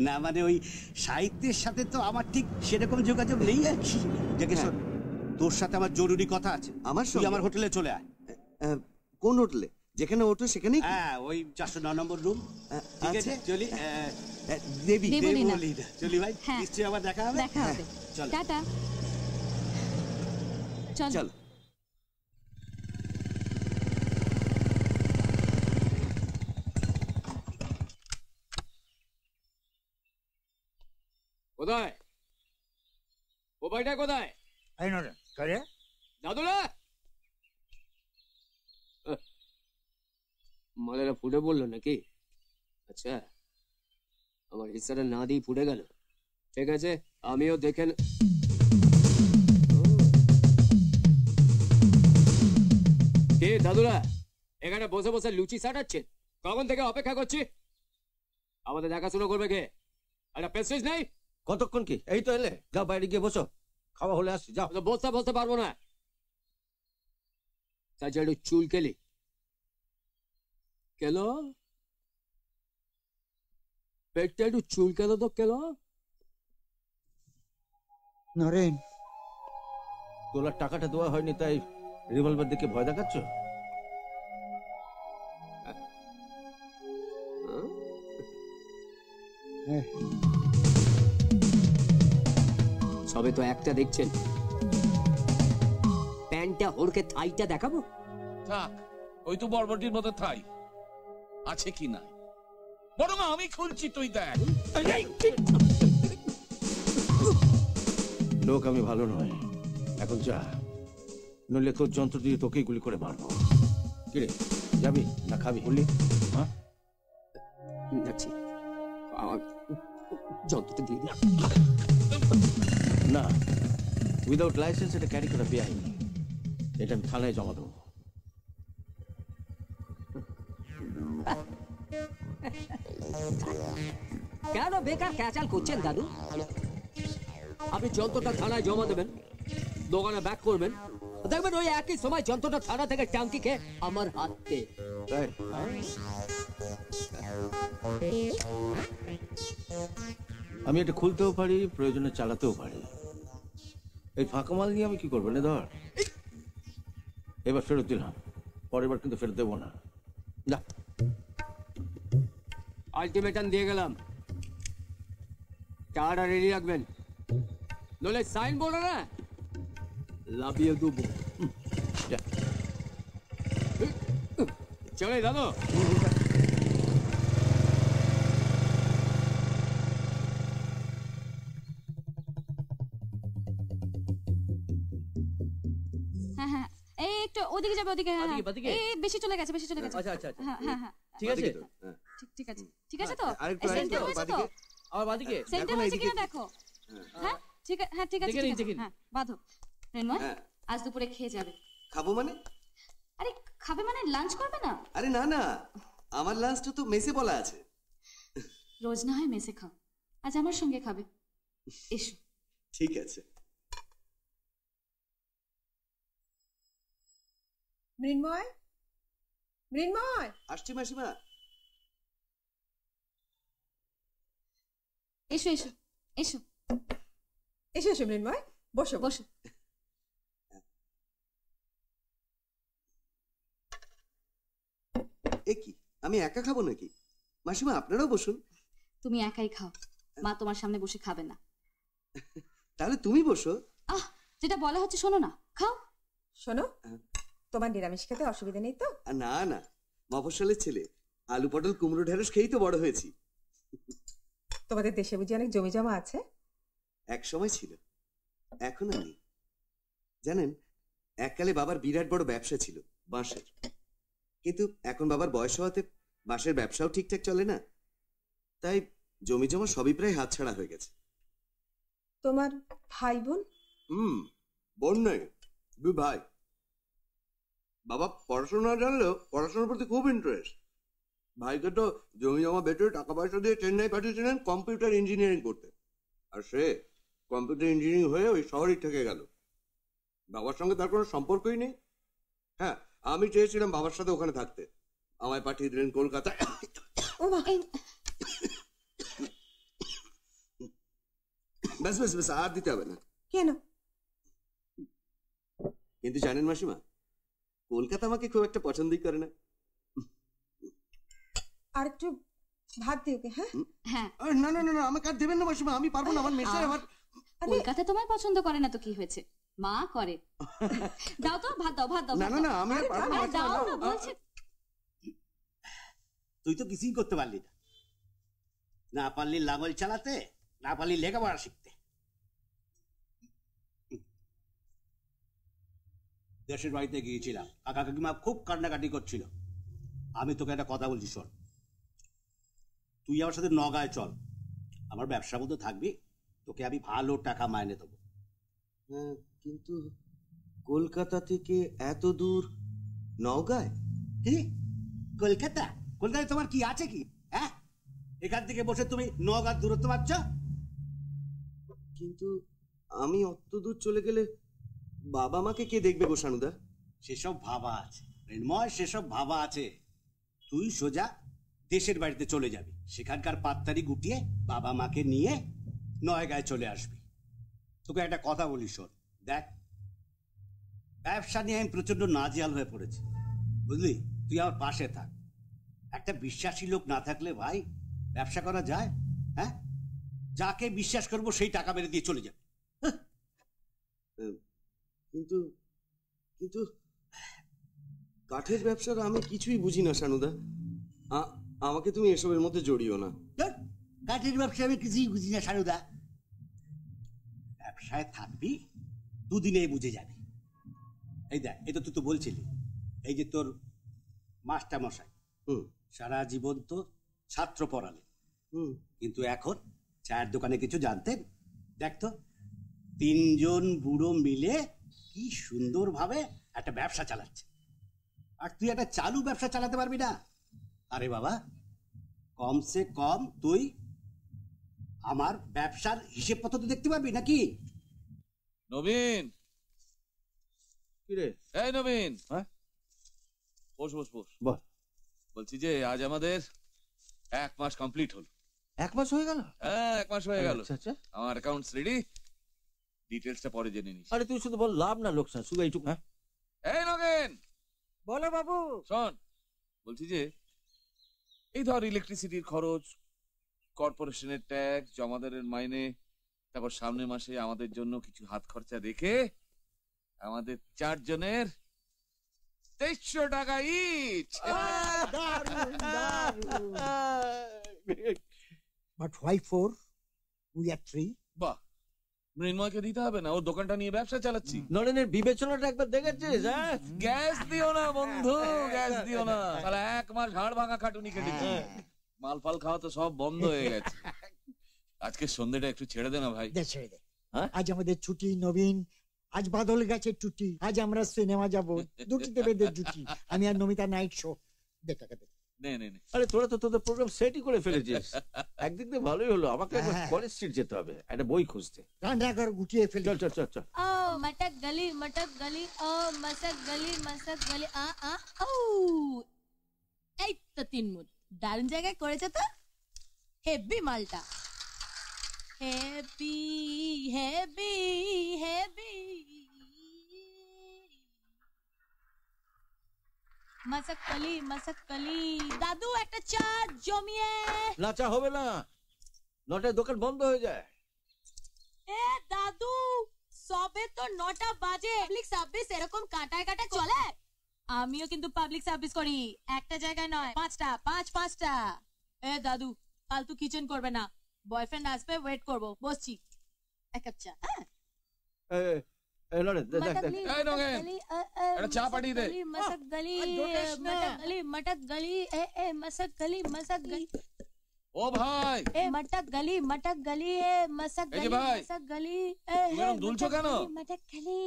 না মানে ওই সাহিত্যের সাথে তো আমার ঠিক সেরকম যোগাযোগ নেই আর কি। দেখে শোন, তোর সাথে আমার জরুরি কথা আছে। আমার তুই আমার হোটেলে চলে আয়। কোন হোটেলে? যেখানে ওঠো সেখানেই? হ্যাঁ, ওই 409 নম্বর রুম। ঠিক আছে, চলি। দেবী দেবলীনা। চলি ভাই, নিশ্চয়ই আবার দেখা হবে। দেখা হবে। চল। টাটা। চল। চল। কোথায় ও ভাইটা কোথায়? এই নরে করে দাদুরা মালেরা ফুটে বললো নাকি? আচ্ছা, আমার হিসাটা না দিয়ে ফুটে গেল। ঠিক আছে, আমিও দেখে কে দাদুরা এখানে বসে বসে লুচি সাটাচ্ছেন? কখন থেকে অপেক্ষা করছি। আমাদের দেখাশোনা করবে কে? একটা প্রেস্টিজ নেই? কতক্ষণ কি? এই তো এলে, যাও বাইরে গিয়ে বসো, খাওয়া হলে আসছি। যাও। বসতে পারবো না। তাছাড়া একটু চুল কেলি কেন? পেটটা একটু চুল কেন তো কেন? নরেন, তোলার টাকাটা দেওয়া হয়নি তাই রিভলভার দেখে ভয় দেখাচ্ছ? সবে তো একটা দেখছেন, প্যান্টটা হড়কে থাইটা দেখাবো? থাক, ওই তো বরবটির মতো থাই আছে কি নাই, বরং আমি খুলছি, তুই দেখ। লোক আমি ভালো নয়, এখন যা, নইলে তোর যন্ত্র দিয়ে তোকেই গুলি করে মারবো। কিরে, যাবি না খাবি? বললি যাচ্ছি, আমার যন্ত্রটা দিয়ে দিই। না, উইদাউট লাইসেন্স এটা ক্যারি করা বেআইনি। এটা আমি থানায় জমা দেবো। কেন বেকার ক্যাচাল করছেন দাদু? আপনি যন্ত্রটা থানায় জমা দেবেন, দোকানে ব্যাক করবেন, দেখবেন ওই একই সময় যন্ত্রটা থানা থেকে টাঙ্কি খেয়ে আমার হাতে। আমি এটা খুলতেও পারি, প্রয়োজনে চালাতেও পারি। এই ফাঁকা মাল নিয়ে আমি কি করবো? না ধর, এবার ফেরত দিলাম, পরের বার কিন্তু ফেরত দেবো না। যা। আলটিমেটাম দিয়ে গেলাম, টাকাটা রেডি রাখবেন, নইলে সাইন বোর্ড না লাভিয়ে দেবো। চলে দাদু। হ্যাঁ হ্যাঁ, এই একটু ওদিকে যাবে, ওদিকে। হ্যাঁ, এই বেশি চলে গেছে, বেশি চলে গেছে। আচ্ছা আচ্ছা, হ্যাঁ হ্যাঁ হ্যাঁ, ঠিক আছে, ঠিক আছে, ঠিক আছে তো? আরেকটু সেন্টার হয়েছে তো? আমার বাদিকে সেন্টার হয়েছে কিনা দেখো। হ্যাঁ ঠিক আছে, হ্যাঁ ঠিক আছে, হ্যাঁ বাঁধো। রেনময়, আজ দুপুরে খেয়ে যাবে। খাবো মানে? আরে খাবে মানে লাঞ্চ করবে না? আরে না না, আমার লাঞ্চটা তো মেসে বলা আছে। রোজ না হয় মেসে খাও, আজ আমার সঙ্গে খাবে। এসো। ঠিক আছে। মৃন্ময়, মৃন্ময়, আসছি মাসিমা। এসো এসো এসো এসো এসো মৃন্ময়, বসো বসো। এ কি, আমি একা খাবো নাকি? মাসিমা আপনারাও বসুন। তুমি একাই খাও, মা তোমার সামনে বসে খাবে না। তাহলে তুমি বসো। যেটা বলা হচ্ছে শোনো না, খাও। শোনো, তোমার নিরামিষ খেতে অসুবিধা নেই তো? না না, মফস্বলের ছেলে, আলু পটল কুমড়ো ঢেঁড়স খেয়েই তো বড় হয়েছি। তোমাদের দেশে বুঝি অনেক জমি জমা আছে? এক সময় ছিল, এখন আর নেই। জানেন, এককালে বাবার বিরাট বড় ব্যবসা ছিল বাঁশের, কিন্তু এখন বাবার বয়স হওয়াতে বাঁশের ব্যবসাও ঠিকঠাক চলে না, তাই জমি জমা সবই প্রায় হাতছাড়া হয়ে গেছে। তোমার ভাই বোন? বোন নয়, দুই ভাই। বাবা পড়াশোনা জানলেও পড়াশোনার প্রতি খুব ইন্টারেস্ট। ভাইকে তো জমি জমা বেচে টাকা পয়সা দিয়ে চেন্নাই পাঠিয়েছিলেন কম্পিউটার ইঞ্জিনিয়ারিং করতে, আর সে কম্পিউটার ইঞ্জিনিয়ারিং হয়ে ওই শহরেই থেকে গেল। বাবার সঙ্গে তার কোনো সম্পর্কই নেই। হ্যাঁ, আমি চেয়েছিলাম বাবার সাথে ওখানে থাকতে, আমায় পাঠিয়ে দিলেন কলকাতায়। ব্যাস ব্যাস ব্যাস, আর দিতে হবে না। কেন? কিন্তু জানেন মাসিমা, কলকাতা আমাকে খুব একটা পছন্দই করে না। আর একটু ভাত দিও কে? হ্যাঁ না না না না, আমাকে আর দেবেন না মাসিমা, আমি পারবো না, আমার মেশে আমার। কলকাতা তোমায় পছন্দ করে না তো কি হয়েছে, মা করে। দাও তো ভাত, দাও ভাত দাও। না না না, আমি আর পারবো না। দাও না বলছি। তুই তো কিছুই করতে পারলি না, না পারলি লাঙল চালাতে, না পারলি লেখাপড়া শিখতে। দেশের বাড়িতে গিয়েছিলাম, কাকা কাকিমা খুব কান্নাকাটি করছিল। আমি তোকে একটা কথা বলছি, শোন, তুই আমার সাথে নগাঁয় চল, আমার ব্যবসার মতো থাকবি, তোকে আমি ভালো টাকা মাইনে দেবো। হ্যাঁ, কিন্তু কলকাতা থেকে এত দূর নওগাঁয়? কি কলকাতা? কলকাতায় তোমার কি আছে কি? হ্যাঁ, এখান থেকে বসে তুমি নওগাঁর দূরত্ব পাচ্ছ? কিন্তু আমি অত দূর চলে গেলে বাবা মাকে কে দেখবে গো শানুদা? সেসব ভাবা আছে মৃন্ময়, সেসব ভাবা আছে। তুই সোজা দেশের বাড়িতে চলে যাবি, সেখানকার পাত্তারি গুটিয়ে বাবা মাকে নিয়ে নয়গাঁয় চলে আসবি। তোকে একটা কথা বলি, শোন, দেখ, ব্যবসা নিয়ে আমি প্রচন্ড নাজেহাল হয়ে পড়েছি, বুঝলি? তুই আমার পাশে থাক। একটা বিশ্বাসী লোক না থাকলে ভাই ব্যবসা করা যায়? হ্যাঁ, যাকে বিশ্বাস করবো সেই টাকা মেরে দিয়ে চলে যাবে। কিন্তু কিন্তু কাঠের ব্যবসার আমি কিছুই বুঝি না শানুদা, আমাকে তুমি এসবের মধ্যে জড়িও না। কাঠের ব্যবসা আমি কিছুই বুঝি না শানুদা। ব্যবসায় থাকবি, দুদিনেই বুঝে যাবি। এই দেখ, এই তো তুই তো বলছিলি, এই যে তোর মাস্টার মশাই সারা জীবন তো ছাত্র পড়ালে, কিন্তু এখন চায়ের দোকানে কিছু জানতেন? দেখতো, 3 জন বুড়ো মিলে কি সুন্দর ভাবে একটা ব্যবসা চালাচ্ছে, আর তুই একটা চালু ব্যবসা চালাতে পারবি না? আরে বাবা, কমসে কম তুই আমার ব্যবসার হিসেব পত্র তো দেখতে পারবি নাকি? নবীন, কি রে? এই নবীন, বস বস বস। বলছি যে আজ আমাদের 1 মাস কমপ্লিট হলো। 1 মাস হয়ে গেল? হ্যাঁ, 1 মাস হয়ে গেল। আচ্ছা। আমার অ্যাকাউন্টস রেডি, ডিটেলসটা পরে জেনে নিস। আরে তুই শুধু বল, লাভ না লোকসান, শুধু এইটুকু। হ্যাঁ, এই নগেন, বলো বাবু। শোন, বলছি যে এই ধর ইলেকট্রিসিটির খরচ, কর্পোরেশনের ট্যাক্স, জমাদারের মাইনে, তারপর সামনের মাসে আমাদের জন্য কিছু হাত খরচা রেখে আমাদের 4 জনের 2300 টাকা each. But why 4? We are 3. বাহ, মৃন্ময়কে দিতে হবে না, ওর দোকানটা নিয়ে ব্যবসা চালাচ্ছি। নরেনের বিবেচনাটা একবার দেখেছিস? হ্যাঁ, গ্যাস দিও না বন্ধু, গ্যাস দিও না। তাহলে 1 মাস হাড় ভাঙা খাটুনি কেটেছি, মাল ফাল খাওয়া তো সব বন্ধ হয়ে গেছে। আজকে সন্ধ্যেটা একটু ছেড়ে দে না ভাই। ছেড়ে দে। আজ আমাদের ছুটি নবীন, আজ বাদল গাছের ছুটি, আজ আমরা সিনেমা যাব, দুটিতে বেদের জুটি। আমি আর নমিতা নাইট শো দেখা দে। আরে তোরা তো তোদের প্রোগ্রাম সেটই করে ফেলেছিস। একদিক দিয়ে ভালোই হলো, আমাকে কলেজ স্ট্রিট যেতে হবে একটা বই খুঁজতে। রান্না করে গুটিয়ে ফেলি। চল। ও মটক গলি, ও মসক গলি, ও এই তো 3 মুট দারুণ জায়গায় করেছে তো, হেভি মালটা, হেভি হেভি হেভি। মসক গলি, দাদু একটা চা জমিয়ে। না, চা হবে না, 9টায় দোকান বন্ধ হয়ে যায়। এ দাদু, সবে তো 9টা বাজে, পাবলিক সার্ভিস এরকম কাটায় কাটায় চলে? আমিও কিন্তু পাবলিক সার্ভিস করি, একটা জায়গায় নয়, 5টা। এ দাদু, ফালতু কিচেন করবে না, বয়ফ্রেন্ড আসবে, ওয়েট করবো, বসছি, 1 কাপ চা। চা পাঠিয়ে দে। মসক গলি, মটক গলি, মসক গলি। ও ভাই, মটক গলি, মসক গলি, মসক গলি। তুমি এরকম দুলছো কেন? মটক গলি,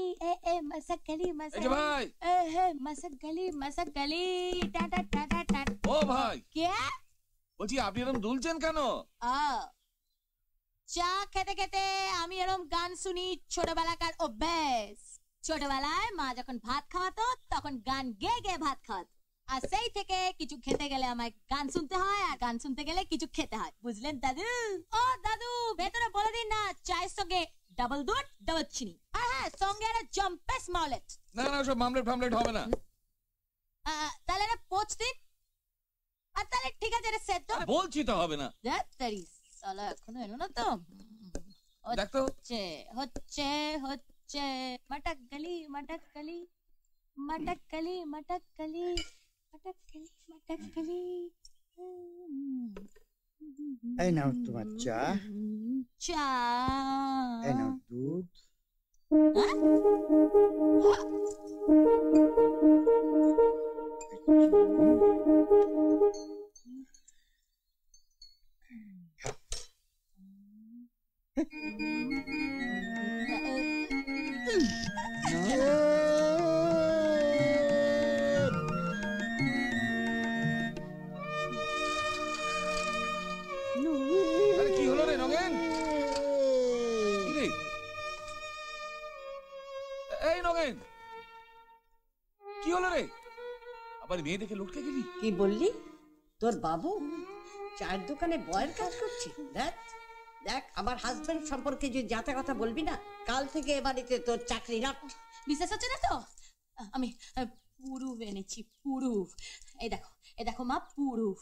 মসক গলি, ভাই, মসক গলি, টা। ও ভাই, কে বলছি আপনি এরকম দুলছেন কেন? চা খেতে খেতে আমি এরকম গান শুনি, ছোটবেলাকার অভ্যাস। ছোটবেলায় মা যখন ভাত খাওয়াতো তখন গান গেয়ে গেয়ে ভাত খাওয়াতো, আর সেই থেকে কিছু খেতে গেলে আমায় গান শুনতে হয়, আর গান শুনতে গেলে কিছু খেতে হয়, বুঝলেন দাদু? ও দাদু, ভেতরে বলে দিন না চায়ের সঙ্গে ডাবল দুধ ডাবল চিনি, আর হ্যাঁ সঙ্গে একটা জম্পেস মামলেট। না না, সব মামলেট ফামলেট হবে না। তাহলে এটা পোচ দিন। আর তাহলে ঠিক আছে, এটা সেট তো বলছি তো হবে না। তাড়াতাড়ি সালা এখনো এলো না তো। দেখ তো হচ্ছে হচ্ছে হচ্ছে মটক গলি মটক গলি মটক গলি মটক গলি মটক গলি মটক গলি। এই নাও তোমার চা, চা, এই নাও দুধ। কি হলো রে নগেন? এই নগেন, কি হলো রে? আবার মেয়ে দেখে লটকে গেলি? কি বললি? তোর বাবু চায়ের দোকানে বয়ের কাজ করছে? দেখ দেখ, আমার হাজবেন্ড সম্পর্কে যে যাতে কথা বলবি না, কাল থেকে এ বাড়িতে তোর চাকরি রাখ। বিশ্বাস হচ্ছে না তো? আমি পুরুফ এনেছি, পুরুফ। এই দেখো মা, পুরুফ।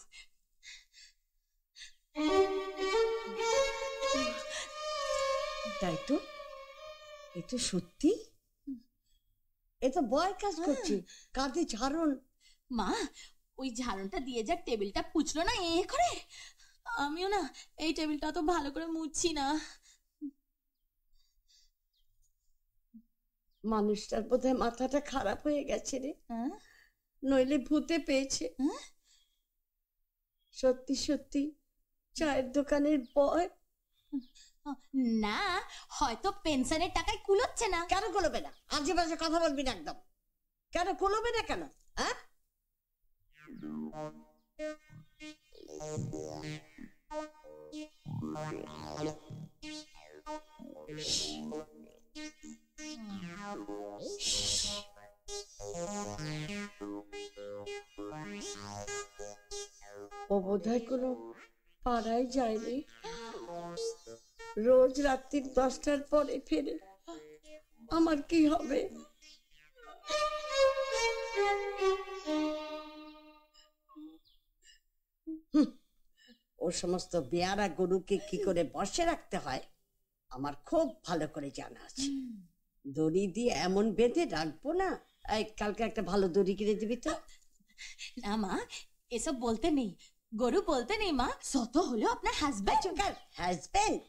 তাই তো, এ তো সত্যি, এ তো বয়ের কাজ করছে। কাঁধে ঝাড়ন। মা, ওই ঝাড়নটা দিয়ে যা টেবিলটা পুছলো না এ করে, আমিও না এই টেবিলটা তো ভালো করে মুছছি না। মানুষটার বোধহয় মাথাটা খারাপ হয়ে গেছে রে, নইলে ভূতে পেয়েছে। সত্যি সত্যি চায়ের দোকানের বয় না, হয়তো পেনশনের টাকায় কুলোচ্ছে না। কেন কুলোবে না? আজে বাজে কথা বলবি না একদম। কেন কুলোবে না কেন? হ্যাঁ, ও বোধহয় কোনো পাড়ায় যায়নি, রোজ রাত্রি 10টার পরে ফেরে। আমার কি হবে? ও সমস্ত বেয়ারা গরুকে কি করে বসে রাখতে হয় আমার খুব ভালো করে জানা আছে। দড়ি দিয়ে এমন বেঁধে রাখবো না, কালকে একটা ভালো দড়ি কিনে দিবি তো। না মা, এসব বলতে নেই, গরু বলতে নেই মা, শত হলো আপনার হাজবেন্ড। হাজবেন্ড?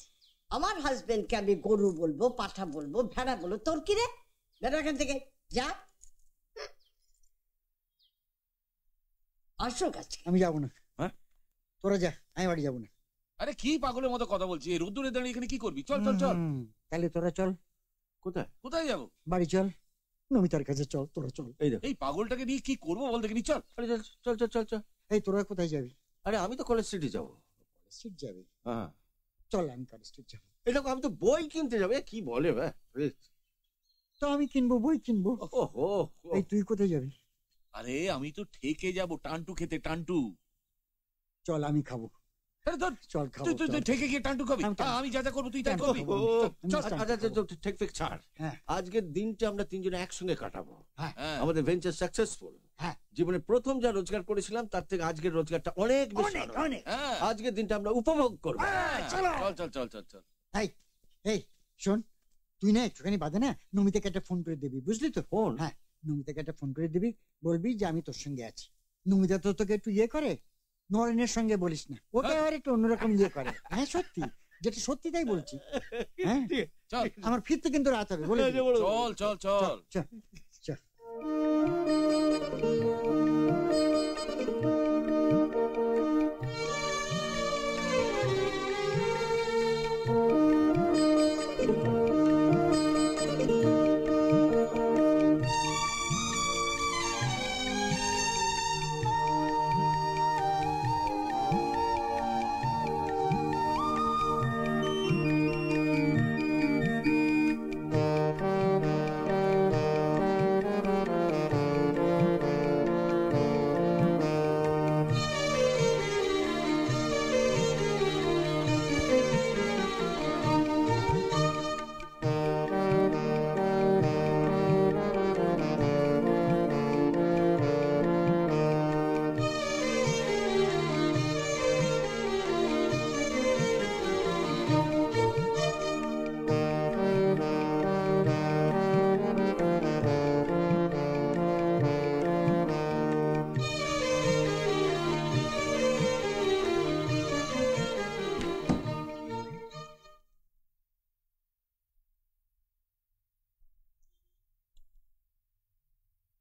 আমার হাজবেন্ডকে আমি গরু বলবো, পাঠা বলবো, ভেড়া বলবো? তোর কি রে? বেরো এখান থেকে, যা। আসো কাছে। আমি যাবো না। তোরা যা, আমি বাড়ি যাবো না। আরে কি পাগলের মতো কথা বলছিস? এই রোদ্দুরে দাঁড়িয়ে এখানে কি করবি? চল চল চল। তাহলে তোরা চল। কোথায় কোথায় যাবো? বাড়ি চল, নমিতার কাছে চল। তোরা চল। এই পাগলটাকে নিয়ে কি করবো বল দেখিনি? চল চল চল চল চল। এই তোরা কোথায় যাবি? আরে আমি তো কলেজ স্ট্রিটে যাবো। কলেজ স্ট্রিট যাবি? হ্যাঁ চল, আমি কলেজ স্ট্রিট যাবো। এটা আমি তো বই কিনতে যাবো। কি বলে ভাই? তো আমি কিনবো, বই কিনবো। এই তুই কোথায় যাবি? আরে আমি তো ঠেকে যাবো টান্টু খেতে, টান্টু। চল, আমি খাবো। চল খাবো। তুই ঠেকে গিয়ে টান্টু খাবি? আমি যা যা করবো তুই তাই করবি। ঠেক ফেক ছাড়। আজকের দিনটা আমরা তিনজনে একসঙ্গে কাটাবো। আমাদের ভেঞ্চার সাকসেসফুল। জীবনে প্রথম যা রোজগার করেছিলাম তার থেকে আজকের রোজগারটা অনেক বেশি। আজকের দিনটা আমরা উপভোগ করবো। চল চল চল চল চল। এই শোন, তুই না একটুখানি বাদে না নমিতাকে একটা ফোন করে দিবি, বুঝলি তো? ফোন? হ্যাঁ, নমিতাকে একটা ফোন করে দিবি, বলবি যে আমি তোর সঙ্গে আছি। নমিতা তো তোকে একটু ইয়ে করে, নরেনের সঙ্গে বলিস না, ওটা আর একটু অন্যরকম ইয়ে করে। হ্যাঁ সত্যি, যেটা সত্যি তাই বলছি। হ্যাঁ চল, আমার ফিরতে কিন্তু রাত হবে। বলে চল চল চল চল চল।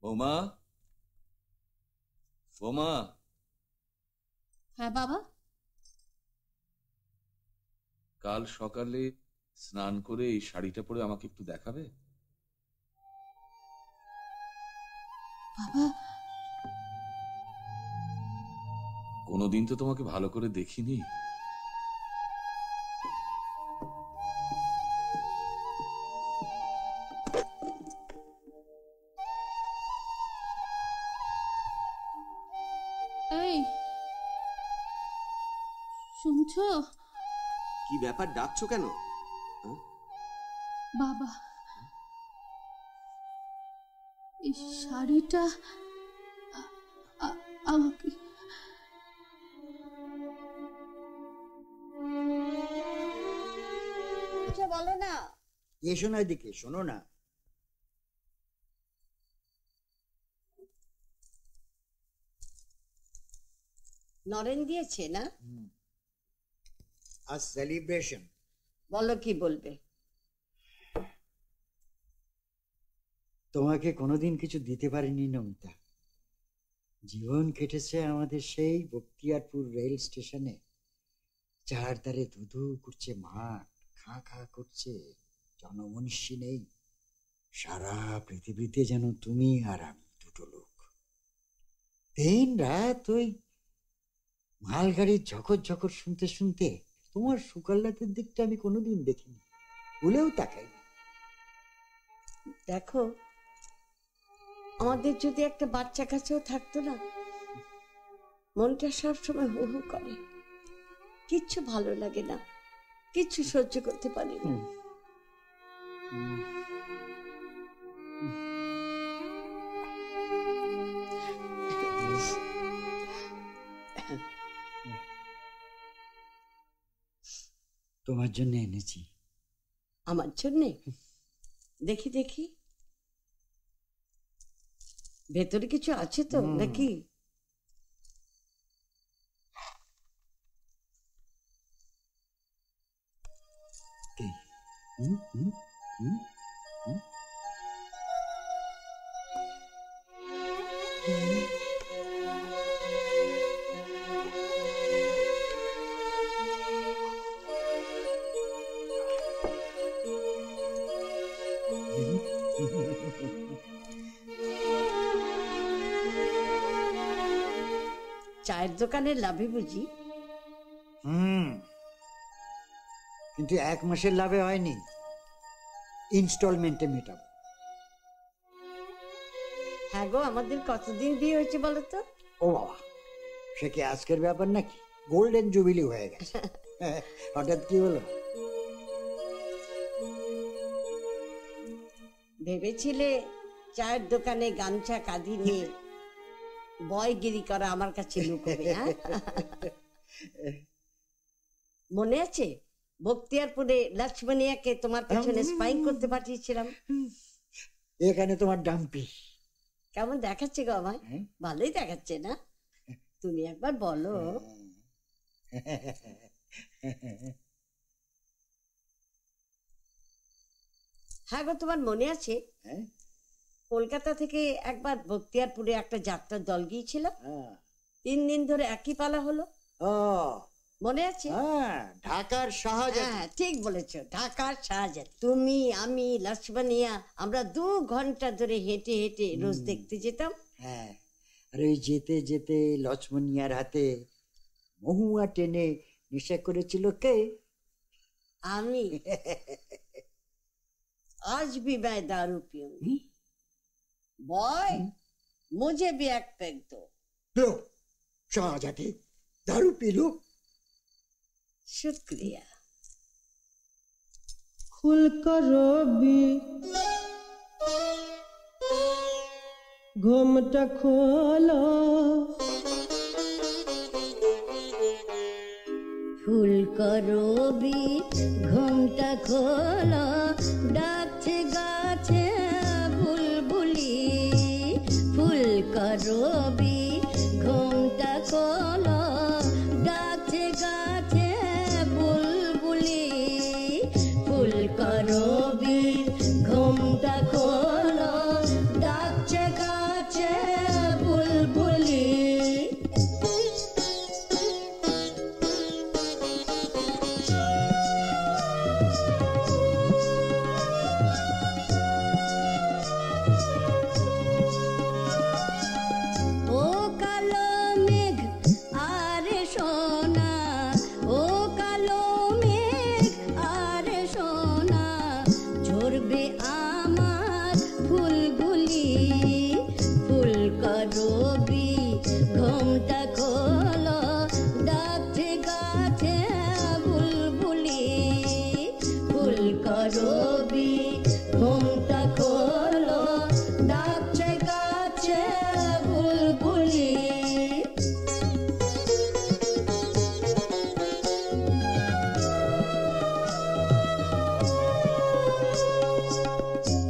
ওমা, ওমা। হ্যাঁ বাবা। কাল সকালে স্নান করে এই শাড়িটা পরে আমাকে একটু দেখাবে? বাবা, কোনোদিন তো তোমাকে ভালো করে দেখিনি। এই শুনছো? কি ব্যাপার, ডাকছো কেন? বাবা, এই শাড়িটা আমাকে বলো না। এসো না, এদিকে শোনো না। নরেন দিয়েছে না? আজ সেলিব্রেশন। বলো কি বলবে? তোমাকে কোনোদিন কিছু দিতে পারিনি নমিতা। জীবন কেটেছে আমাদের সেই বক্তিয়ারপুর রেল স্টেশনে। চারধারে ধুধু করছে মাঠ, খা খা করছে, জনমনীষী নেই। সারা পৃথিবীতে যেন তুমি আর আমি দুটো লোক। দিন রাত ওই মালগাড়ির ঝকর ঝকর শুনতে শুনতে তোমার সুকাল্লাতের দিকটা আমি কোনোদিন দেখিনি, ভুলেও তাকাইনি। দেখো, আমাদের যদি একটা বাচ্চা কাছেও থাকতো না, মনটা সবসময় হু হু করে, কিচ্ছু ভালো লাগে না, কিচ্ছু সহ্য করতে পারি না। তোমার জন্য এনেছি। আমার জন্যে? দেখি দেখি, ভেতরে কিছু আছে তো নাকি? চায়ের দোকানের লাভে বুঝি? কিন্তু 1 মাসের লাভে হয়নি, ইনস্টলমেন্টে মেটাবো। হ্যাঁ গো, আমাদের কতদিন বিয়ে হয়েছে বলো তো? ও বাবা, সে কি আজকের ব্যাপার নাকি? গোল্ডেন জুবিলি হয়ে গেছে। হঠাৎ কি হলো? ভেবেছিলে চায়ের দোকানে গামছা কাঁধি নিয়ে বয়গিরি করা আমার কাছে লুকোবে? মনে আছে বক্তিয়ারপুরে লক্ষ্মণিয়াকে তোমার পেছনে স্পাইং করতে পাঠিয়েছিলাম? এখানে তোমার ডাম্পি কেমন দেখাচ্ছে গো আমায়? ভালোই দেখাচ্ছে না? তুমি একবার বলো। হ্যাঁ গো, তোমার মনে আছে কলকাতা থেকে একবার বক্তিয়ারপুরে একটা যাত্রার দল গিয়েছিল? 3 দিন ধরে একই পালা হলো। মনে আছে? ঢাকার শাহজাদি। হ্যাঁ ঠিক বলেছো, ঢাকার শাহজাদি। তুমি, আমি, লক্ষ্মণিয়া, আমরা 2 ঘন্টা ধরে হেঁটে হেঁটে রোজ দেখতে যেতাম। হ্যাঁ, আর ওই যেতে যেতে লক্ষ্মণিয়ার হাতে মহুয়া টেনে নেশা করেছিল কে? আমি। आज भी मैं दारू पीऊंगी। बॉय, मुझे भी एक पैक दो। लो शाहजादी, दारू पी लो। शुक्रिया। खुल करो भी घूमटा खोलो, ফুল করো বি ঘুমটা খোলো, ডাকছে গাছে বুলবুলি। ফুল করো বি ঘুমটা খোলো, ডাকছে গাছে বুলবুলি। ফুল করো বি ঘুমটা খোলো, ডাকছে গাছে সোনা ও কালো মেঘ আর সোনা ঝরবে আমার ফুলগুলি ফুল করবি ঘুমটা খোলো ডাকছে গাছে বুলবুলি ফুল করবি ঘুমটা খোলো ডাকছে গাছে বুলবুলি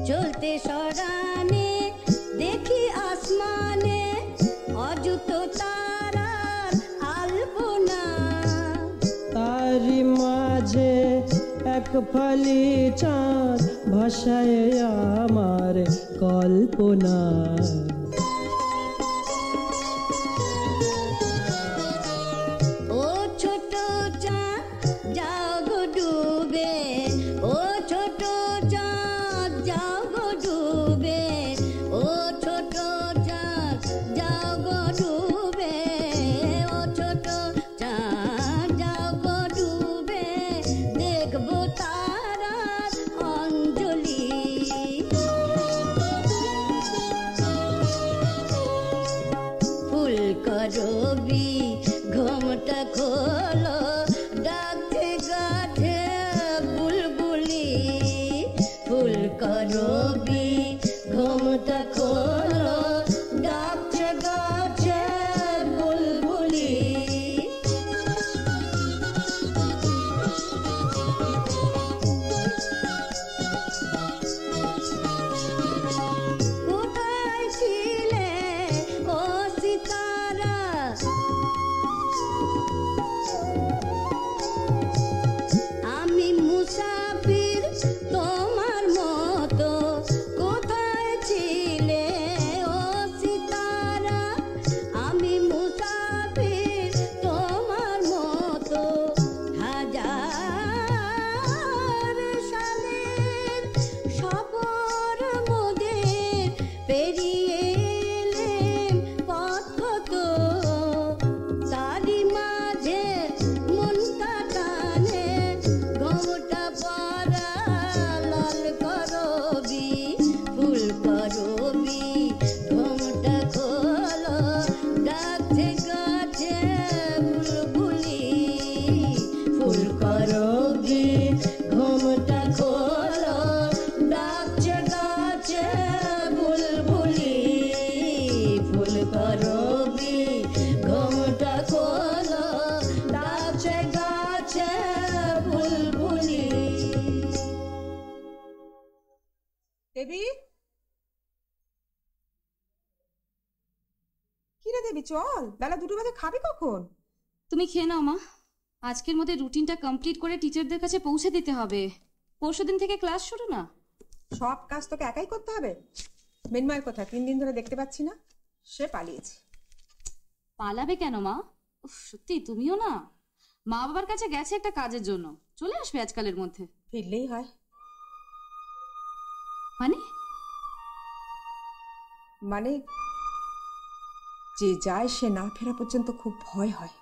চলতে সরানে দেখি আসমানে অযুত তারার আলপনা তারি মাঝে এক ফালি চাঁদ ভাষায় আমার কল্পনা ও ছোট চাঁদ যাও গো ডুবে ও ছোট চাঁদ যাও গো ডুবে ও ছোট চাঁদ যাও গো ডুবে ও ছোট চাঁদ যাও গো ডুবে দেখবো তারার অঞ্জলি ফুল করবি ঘুমটা খোলো ডাকছে গাছে বুলবুলি ফুল করবি ঘুমটা খোলো ডাকছে গাছে বুলবুলি কোথায় ছিলে ও সিতারা আমি মুসাফির তোমার মতো কোথায় ছিলে ও সিতারা আমি মুসাফির তোমার মতো হাজার সালের সফর মোদের পেরিয়ে এলেম পথ কত তারি মাঝে মনটা টানে ঘুমটা পড়া লাল করবি ফুল করবি ঘুমটা খোলো ডাকছে গাছে বুলবুলি ফুল করবি ঘুমটা খোলো ডাকছে গাছে বুলবুলি ফুল করবি ঘুমটা খোলো ডাকছে গাছে বুলবুলি দেবী কি রে দেবী চল বেলা 2টো বাজে খাবি কখন তুমি খেয়ে নাও মা আজকের মধ্যে রুটিনটা কমপ্লিট করে টিচারদের কাছে পৌঁছে দিতে হবে পরশুদিন থেকে ক্লাস শুরু না সব কাজ তোকে একাই করতে হবে মেনমায়ের কথা 3 দিন ধরে দেখতে পাচ্ছি না সে পালিয়েছে পালাবে কেন মা উফ, সত্যি তুমিও না মা বাবার কাছে গেছে একটা কাজের জন্য চলে আসবে আজকালের মধ্যে ফিরলেই হয় মানে মানে যে যায় সে না ফেরা পর্যন্ত খুব ভয় হয়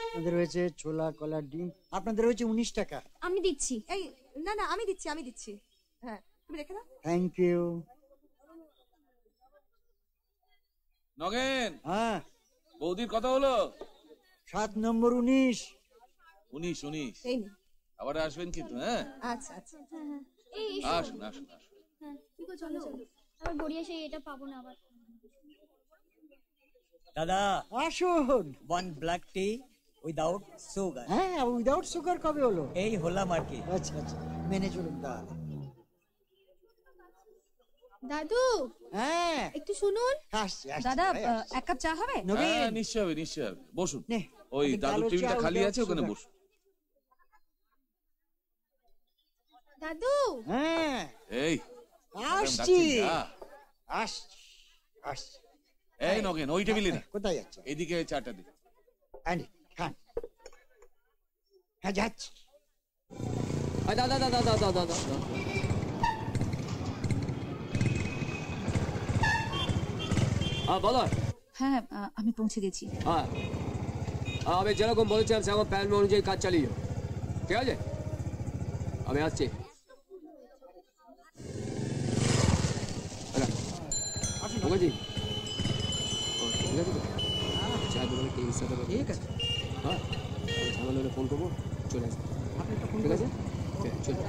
আপনাদের হয়েছে ছোলা কলা ডিম আপনাদের হয়েছে 19 টাকা আমি দিচ্ছি এই না না আমি দিচ্ছি হ্যাঁ তুমি রেখে দাও থ্যাংক ইউ নগেন হ্যাঁ বৌদির কথা হলো 7 নম্বর 19 19 এই নে আবার আসবেন কিন্তু হ্যাঁ আচ্ছা আচ্ছা এই আসুন আসুন আসুন হ্যাঁ ঠিক আছে চলো আবার গড়িয়া সেই এটা পাবো না আবার দাদা আসুন 1 ব্ল্যাক টি উইদাউট সুগার হ্যাঁ উইদাউট সুগার কবে হলো এই হলাম আর কি আচ্ছা আচ্ছা মেনে চলুন তাহলে দাদু হ্যাঁ একটু শুনুন আসছি দাদা এক কাপ চা হবে হ্যাঁ নিশ্চয় হবে বসুন ওই দাদুর টেবিলটা খালি আছে ওখানে বসুন দাদু হ্যাঁ এই আসছি আসছি আসছি এই নগেন ওই টেবিলে না কোথায় যাচ্ছে এদিকে চাটা দিন আনি খান হ্যাঁ যাচ্ছি দাদা দাদা দাদা দাদা হ্যাঁ বলো। হ্যাঁ আমি পৌঁছে গেছি। হ্যাঁ আমি যেরকম বলেছিলাম সেরকম প্ল্যান অনুযায়ী কাজ চালিয়ে যাও, ঠিক আছে? আমি আসছি। ঠিক আছে ঠিক আছে। হ্যাঁ ঝামেলা হলে ফোন করবো, চলে আসবো, ঠিক আছে? চলো।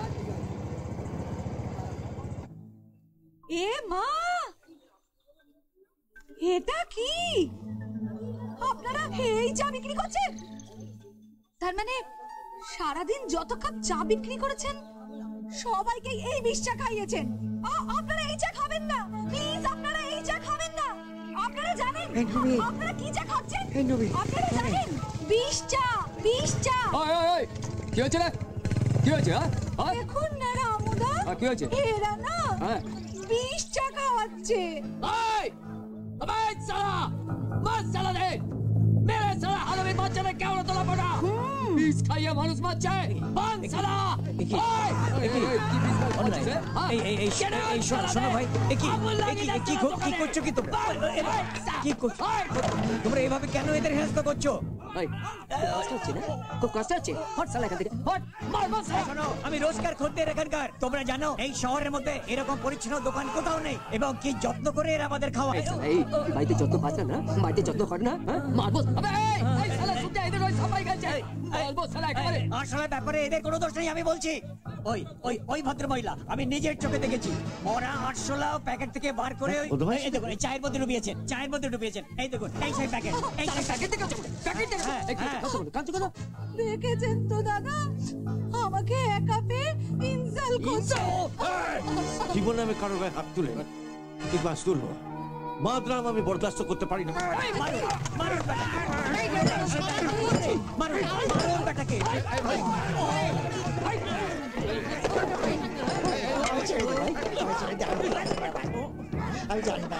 এ মা, এটা কি? আপনারা এই চা বিক্রি করছেন? তার মানে সারাদিন যত কাপ চা বিক্রি করেছেন সবাইকে এই বিষ চা খাইয়েছেন। আপনারা এই চা খাবেন না প্লিজ, আপনারা এই চা খাবেন না। আপনারা জানেন আপনারা কি চা খাচ্ছেন? আপনারা জানেন বিষ চা, বিষ চা। কি হয়েছে রে? কি হয়েছে? দেখুন না রামুদা, কি হয়েছে? এরা না বিষ চা খাওয়াচ্ছে। বিষ খাইয়ে মানুষ মারছে। শোনো ভাই, কি করছো? কি তোমরা এইভাবে কেন এদের হেনস্থা করছো? খুব কষ্ট হচ্ছে। আমি রোজগার খদ্দের এখানকার। তোমরা জানো এই শহরের মধ্যে এরকম পরিচ্ছন্ন দোকান কোথাও নেই, এবং কি যত্ন করে এরা আমাদের খাওয়ায়। বাড়িতে যত্ন পাচ্ছে না, বাড়িতে যত্ন করে না, মারবো। আসলে ব্যাপারে এদের কোনো দোষ নেই, আমি বলছি। ওই ভদ্র মহিলা আমি নিজের চোখে দেখেছি, ওরা আরশোলা প্যাকেট থেকে বার করে এই দেখুন, এই চায়ের মধ্যে ডুবিয়েছেন, চায়ের মধ্যে ডুবিয়েছেন। এই দেখুন, এই সেই প্যাকেট, এই সেই প্যাকেট দেখেছেন তো দাদা, আমাকে একা পেয়ে ইনসাল্ট করছে। জীবনে আমি কারোর গায়ে হাত তুলে কিংবা তুলবো মাদ্রাম আমি বরদাস্ত করতে পারি না। আমি জানি না,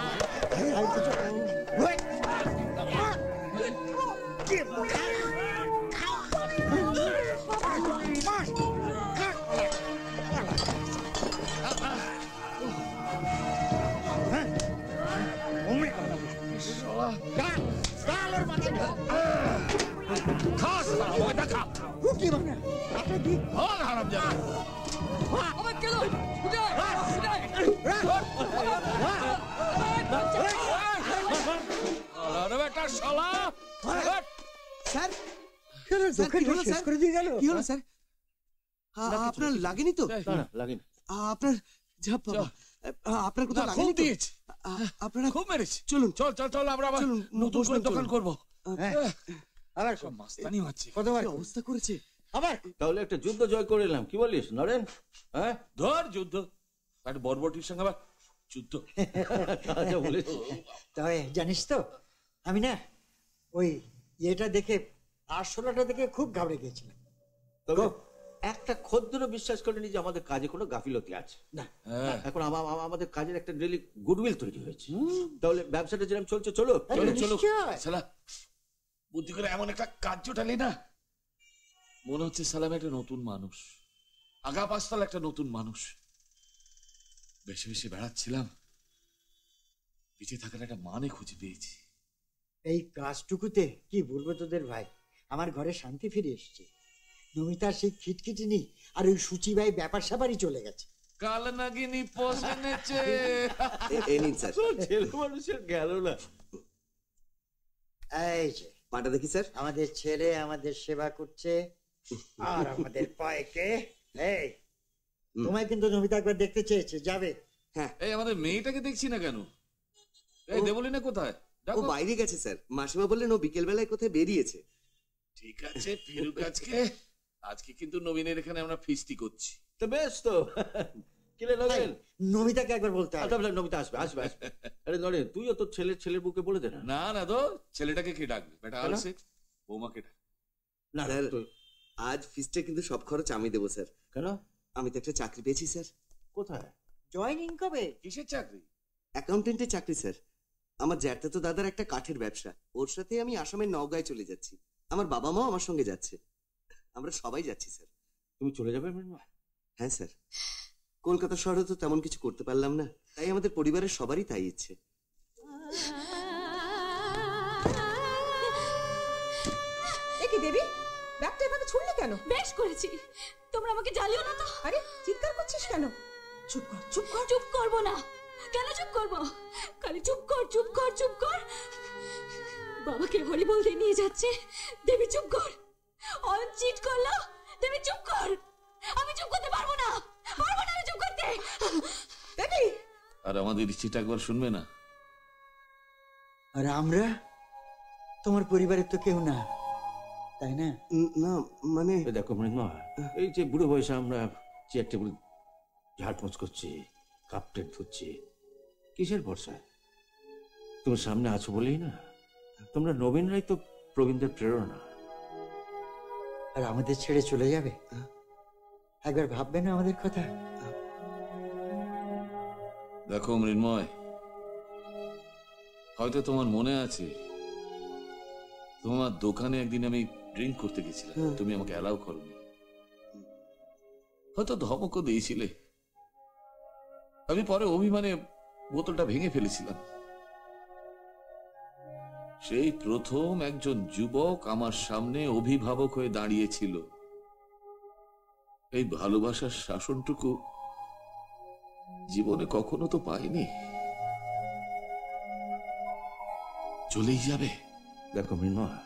আপনার লাগেনি তো? লাগেনি। আপনার আপনার কোথাও লাগেনি তো? আপনারা খুব মেরেছে। চলুন চল চল চল, আমরা আবার নতুন করে দোকান করবো। আবার সব মাস্তানি হচ্ছে। কতবার অবস্থা করেছে আবার। তাহলে একটা যুদ্ধ জয় করে এলাম, কি বলিস নরেন? হ্যাঁ ধর যুদ্ধ, একটা বরবটির সঙ্গে আবার যুদ্ধ। তবে জানিস তো, আমি না ওই ইয়েটা দেখে, আরশোলাটা দেখে খুব ঘাবড়ে গিয়েছিলাম। তবে একটা খদ্দেরও বিশ্বাস করেনি যে আমাদের কাজে কোনো গাফিলতি আছে না। এখন আমাদের কাজের একটা ডেলি গুডউইল তৈরি হয়েছে। তাহলে ব্যবসাটা যেরকম চলছে চলো চলো সালা, বুদ্ধি করে এমন একটা কাজ জোটালি না, মনে হচ্ছে সালাম একটা নতুন মানুষ, আগা পাঁচতল একটা নতুন মানুষ। বেশি বেশি বেড়াচ্ছিলাম, পিছিয়ে থাকার একটা মানে খুঁজে পেয়েছি। এই কাজটুকুতে কি বলবো তোদের ভাই, আমার ঘরে শান্তি ফিরে এসছে। নমিতার সেই খিটখিটিনি আর ওই সুচিবাই ব্যাপার স্যাপারই চলে গেছে। কাল নাগিনী পৌঁছেছে। ছেলে মানুষের গেল না। এই যে পাটা দেখি স্যার, আমাদের ছেলে আমাদের সেবা করছে আর আমাদের পায়কে। এই তোমায় কিন্তু নমিতা একবার দেখতে চেয়েছে, যাবে? হ্যাঁ। এই আমাদের মেয়েটাকে দেখছি না কেন? এই দেবলিনা কোথায়? ও বাইরে গেছে স্যার, মাসিমা বললেন ও বিকেল বেলায় কোথায় বেরিয়েছে। ঠিক আছে, ফিরুক আজকে। আজকে কিন্তু নবীনের এখানে আমরা ফিস্টি করছি। তো বেশ তো, কিরে নরেন, নমিতাকে একবার বলতে হবে। নমিতা আসবে আসবে আসবে। আরে নরেন, তুইও তোর ছেলের বুকে বলে দে না। না না তো, ছেলেটাকে কে ডাকবে? বেটা আলসে, বৌমাকে ডাক। না স্যার, আজ ফিস্টে কিন্তু সব খরচ আমি দেবো স্যার। কেন? আমি তো একটা চাকরি পেয়েছি স্যার। কোথায়? জয়েনিং কবে? কিসের চাকরি? অ্যাকাউন্টেন্টের চাকরি স্যার। আমার জ্যাঠাতো দাদার একটা কাঠের ব্যবসা, ওর সাথে আমি আসামের নওগাঁয় চলে যাচ্ছি। আমার বাবা মাও আমার সঙ্গে যাচ্ছে, আমরা সবাই যাচ্ছি স্যার। তুমি চলে যাবে? হ্যাঁ স্যার, কলকাতা শহরে তো তেমন কিছু করতে পারলাম না, তাই আমাদের পরিবারের সবারই তাই ইচ্ছে। কেন? বেশ করেছি। তোমরা আমাকে জ্বালিও না তো। আরে চিৎকার করছিস কেন? চুপ কর, চুপ কর। চুপ করবো না। কেন চুপ করবো? খালি চুপ কর, চুপ কর, চুপ কর। বাবাকে হরি বলতে নিয়ে যাচ্ছে। দেবী চুপ কর। অয়ন চিট করলো। দেবী চুপ কর। আমি চুপ করতে পারবো না, পারবো না আমি চুপ করতে। দেবী, আর আমাদের ইচ্ছেটা একবার শুনবে না? আর আমরা তোমার পরিবারের তো কেউ না, তাই না? না মানে দেখো মৃন্ময়, এই যে বুড়ো বয়সে আমরা চেয়ার টেবিল ঝাড়পোঁছ করছি, কাপ প্লেট ধুচ্ছি, কিসের ভরসায়? তুমি সামনে আছো বলেই না। তোমরা নবীনরাই তো প্রবীণদের প্রেরণা। আর আমাদের ছেড়ে চলে যাবে? একবার ভাববে না আমাদের কথা? দেখো মৃন্ময়, হয়তো তোমার মনে আছে তোমার দোকানে একদিন আমি ড্রিঙ্ক করতে গেছিলাম, তুমি আমাকে অ্যালাউ করোনি। হয়তো ধমকও দিয়েছিলে। আমি পরে অভিমানে বোতলটা ভেঙে ফেলেছিলাম। সেই প্রথম একজন যুবক আমার সামনে অভিভাবক হয়ে দাঁড়িয়েছিল। এই ভালোবাসার শাসনটুকু জীবনে কখনো তো পাইনি। চলেই যাবে। দেখো মৃন্ময়,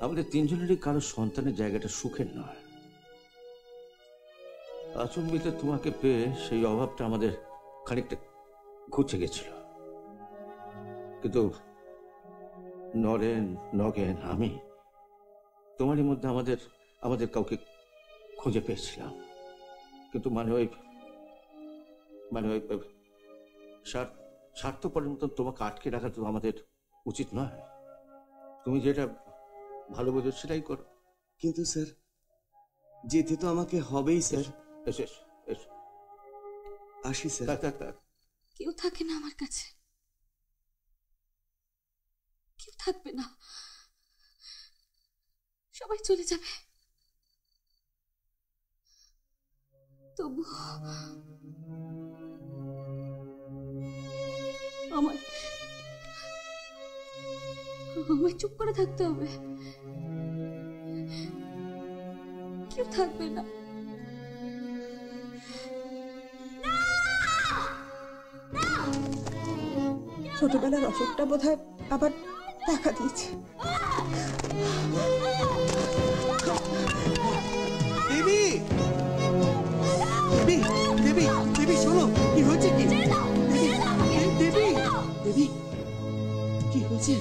আমাদের তিনজনেরই কারো সন্তানের জায়গাটা সুখের নয়। আচম্বিতে তোমাকে পেয়ে সেই অভাবটা আমাদের খানিকটা ঘুচে গেছিল, কিন্তু নরেন, নগেন, আমি তোমারই মধ্যে আমাদের কাউকে খুঁজে পেয়েছিলাম। কিন্তু মানে ওই স্বার্থপরের মতন তোমাকে আটকে রাখা তো আমাদের উচিত নয়। তুমি যেটা ভালো বোঝো সেটাই করো। কিন্তু স্যার, যেতে তো আমাকে হবেই স্যার। আসি স্যার। কেউ থাকে না আমার কাছে, কেউ থাকবে না, সবাই চলে যাবে। তবু আমায় চুপ করে থাকতে হবে। কেউ থাকবে না। ছোটবেলার অসুখটা বোধহয় আবার দেখা দিয়েছে। দেবী, দেবী, দেবী, দেবী শোনো, কি হয়েছে? কি দেবী, দেবী, কি হয়েছে?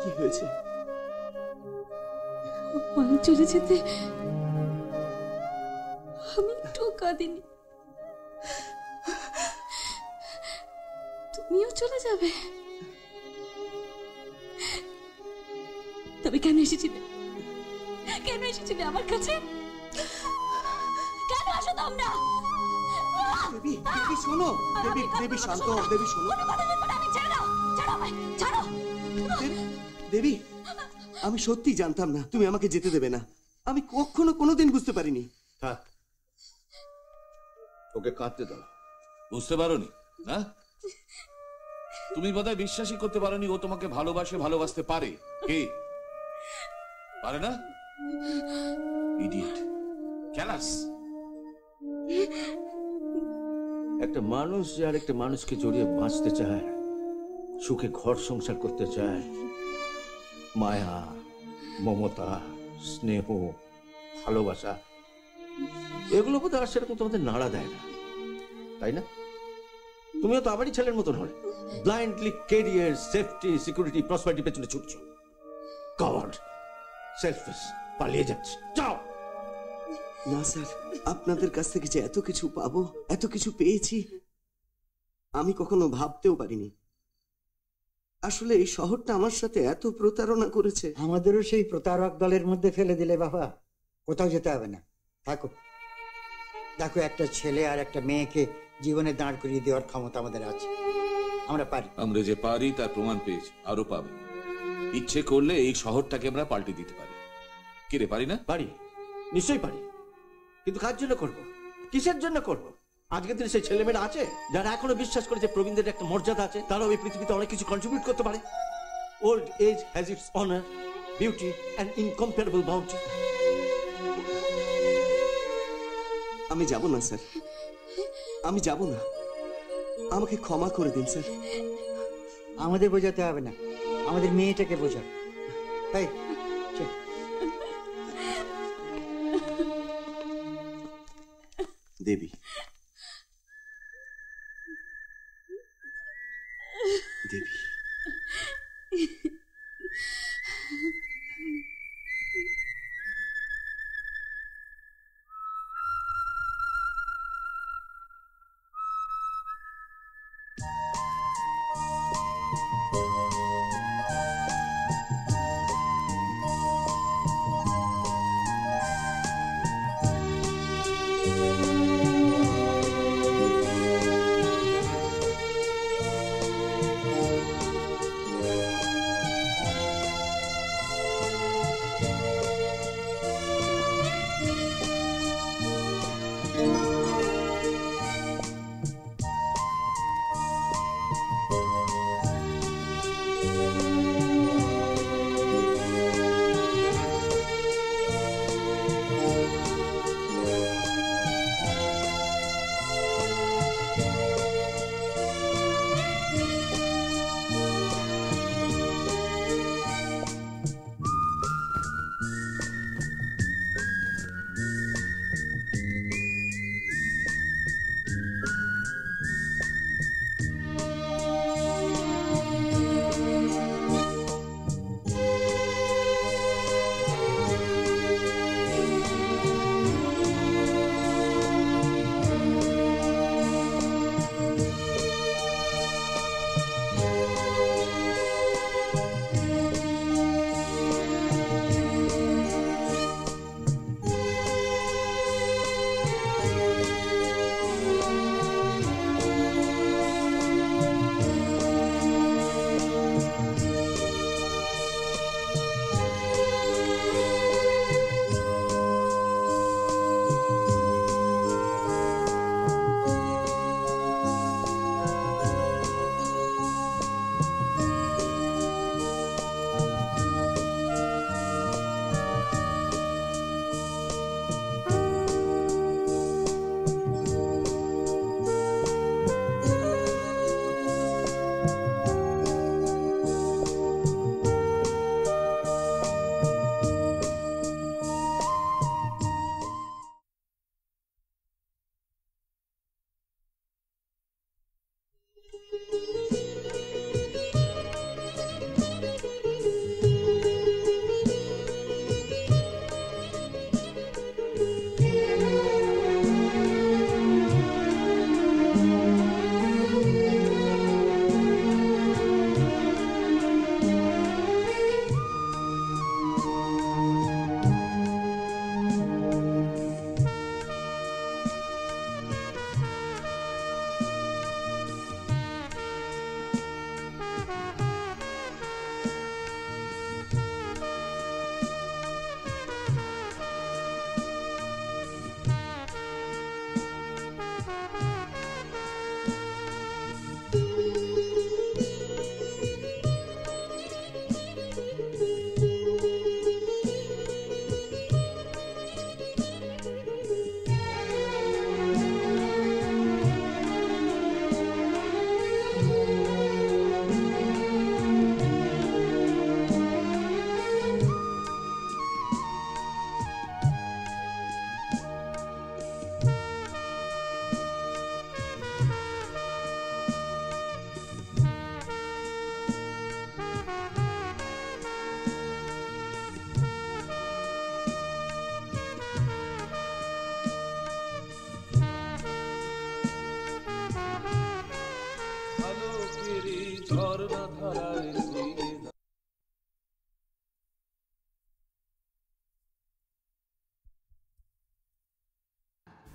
কি হয়েছে? চলে যেতে আমি একটু কাঁদিনি। তুমিও চলে যাবে? তবে কেন এসেছিলে? কেন এসেছিলে আমার কাছে? কেন আসো তোমরা? দেবী, দেবী শোনো, দেবী, দেবী শান্ত হও, দেবী শোনো। দেবী, আমি সত্যি জানতাম না তুমি আমাকে যেতে দেবে না। আমি কখনো কোনোদিন বুঝতে পারিনি। থাক, ওকে কাঁদতে দাও। বুঝতে পারোনি না? তুমি বোধহয় বিশ্বাসই করতে পারোনি ও তোমাকে ভালোবাসতে পারে। কে পারে না? Idiot, callous. একটা মানুষ যে আর একটা মানুষকে জড়িয়ে বাঁচতে চায়, সুখে ঘর সংসার করতে চায়, মায়া, মমতা, স্নেহ, ভালোবাসা, এগুলো বোধ হয় সেরকম তোমাদের নাড়া দেয় না, তাই না? তুমিও তো আবারই ছেলের মতন হলে blindly career, safety, security, prosperity পেছনে ছুটছো। কাওয়ার্ড, সেলফিশ, পালিয়ে যাচ্ছে। যাও। না স্যার, আপনাদের কাছ থেকে যে এত কিছু পাবো, এত কিছু পেয়েছি, আমি কখনো ভাবতেও পারিনি। আসলে এই শহরটা আমার সাথে এত প্রতারণা করেছে। আমাদেরও সেই প্রতারক দলের মধ্যে ফেলে দিলে বাবা। কোথাও যেতে হবে না, থাকো। দেখো, একটা ছেলে আর একটা মেয়েকে জীবনে দাঁড় করিয়ে দেওয়ার ক্ষমতা আমাদের আছে। আমরা পারি। আমরা যে পারি তার প্রমাণ পেয়েছি, আরো পাবে। ইচ্ছে করলে এই শহরটাকে আমরা পাল্টে দিতে পারি। কি রে, পারি না? পারি, নিশ্চয়ই পারি। কিন্তু কার জন্য করব? কিসের জন্য করব? আজকের দিনে সেই ছেলেমেয়েরা আছে যারা এখনো বিশ্বাস করে যে প্রবীণদের একটা মর্যাদা আছে, তারা ওই পৃথিবীতে অনেক কিছু কন্ট্রিবিউট করতে পারে। Old age has its honor, beauty, and incomparable bounty. আমি যাব না স্যার, আমি যাব না, আমাকে ক্ষমা করে দিন স্যার। আমাদের বোঝাতে হবে না, আমাদের মেয়েটাকে বোঝা। তাই দেবী, দেবী,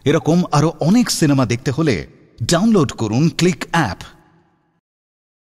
এরকম আরো অনেক সিনেমা দেখতে হলে ডাউনলোড করুন ক্লিক অ্যাপ।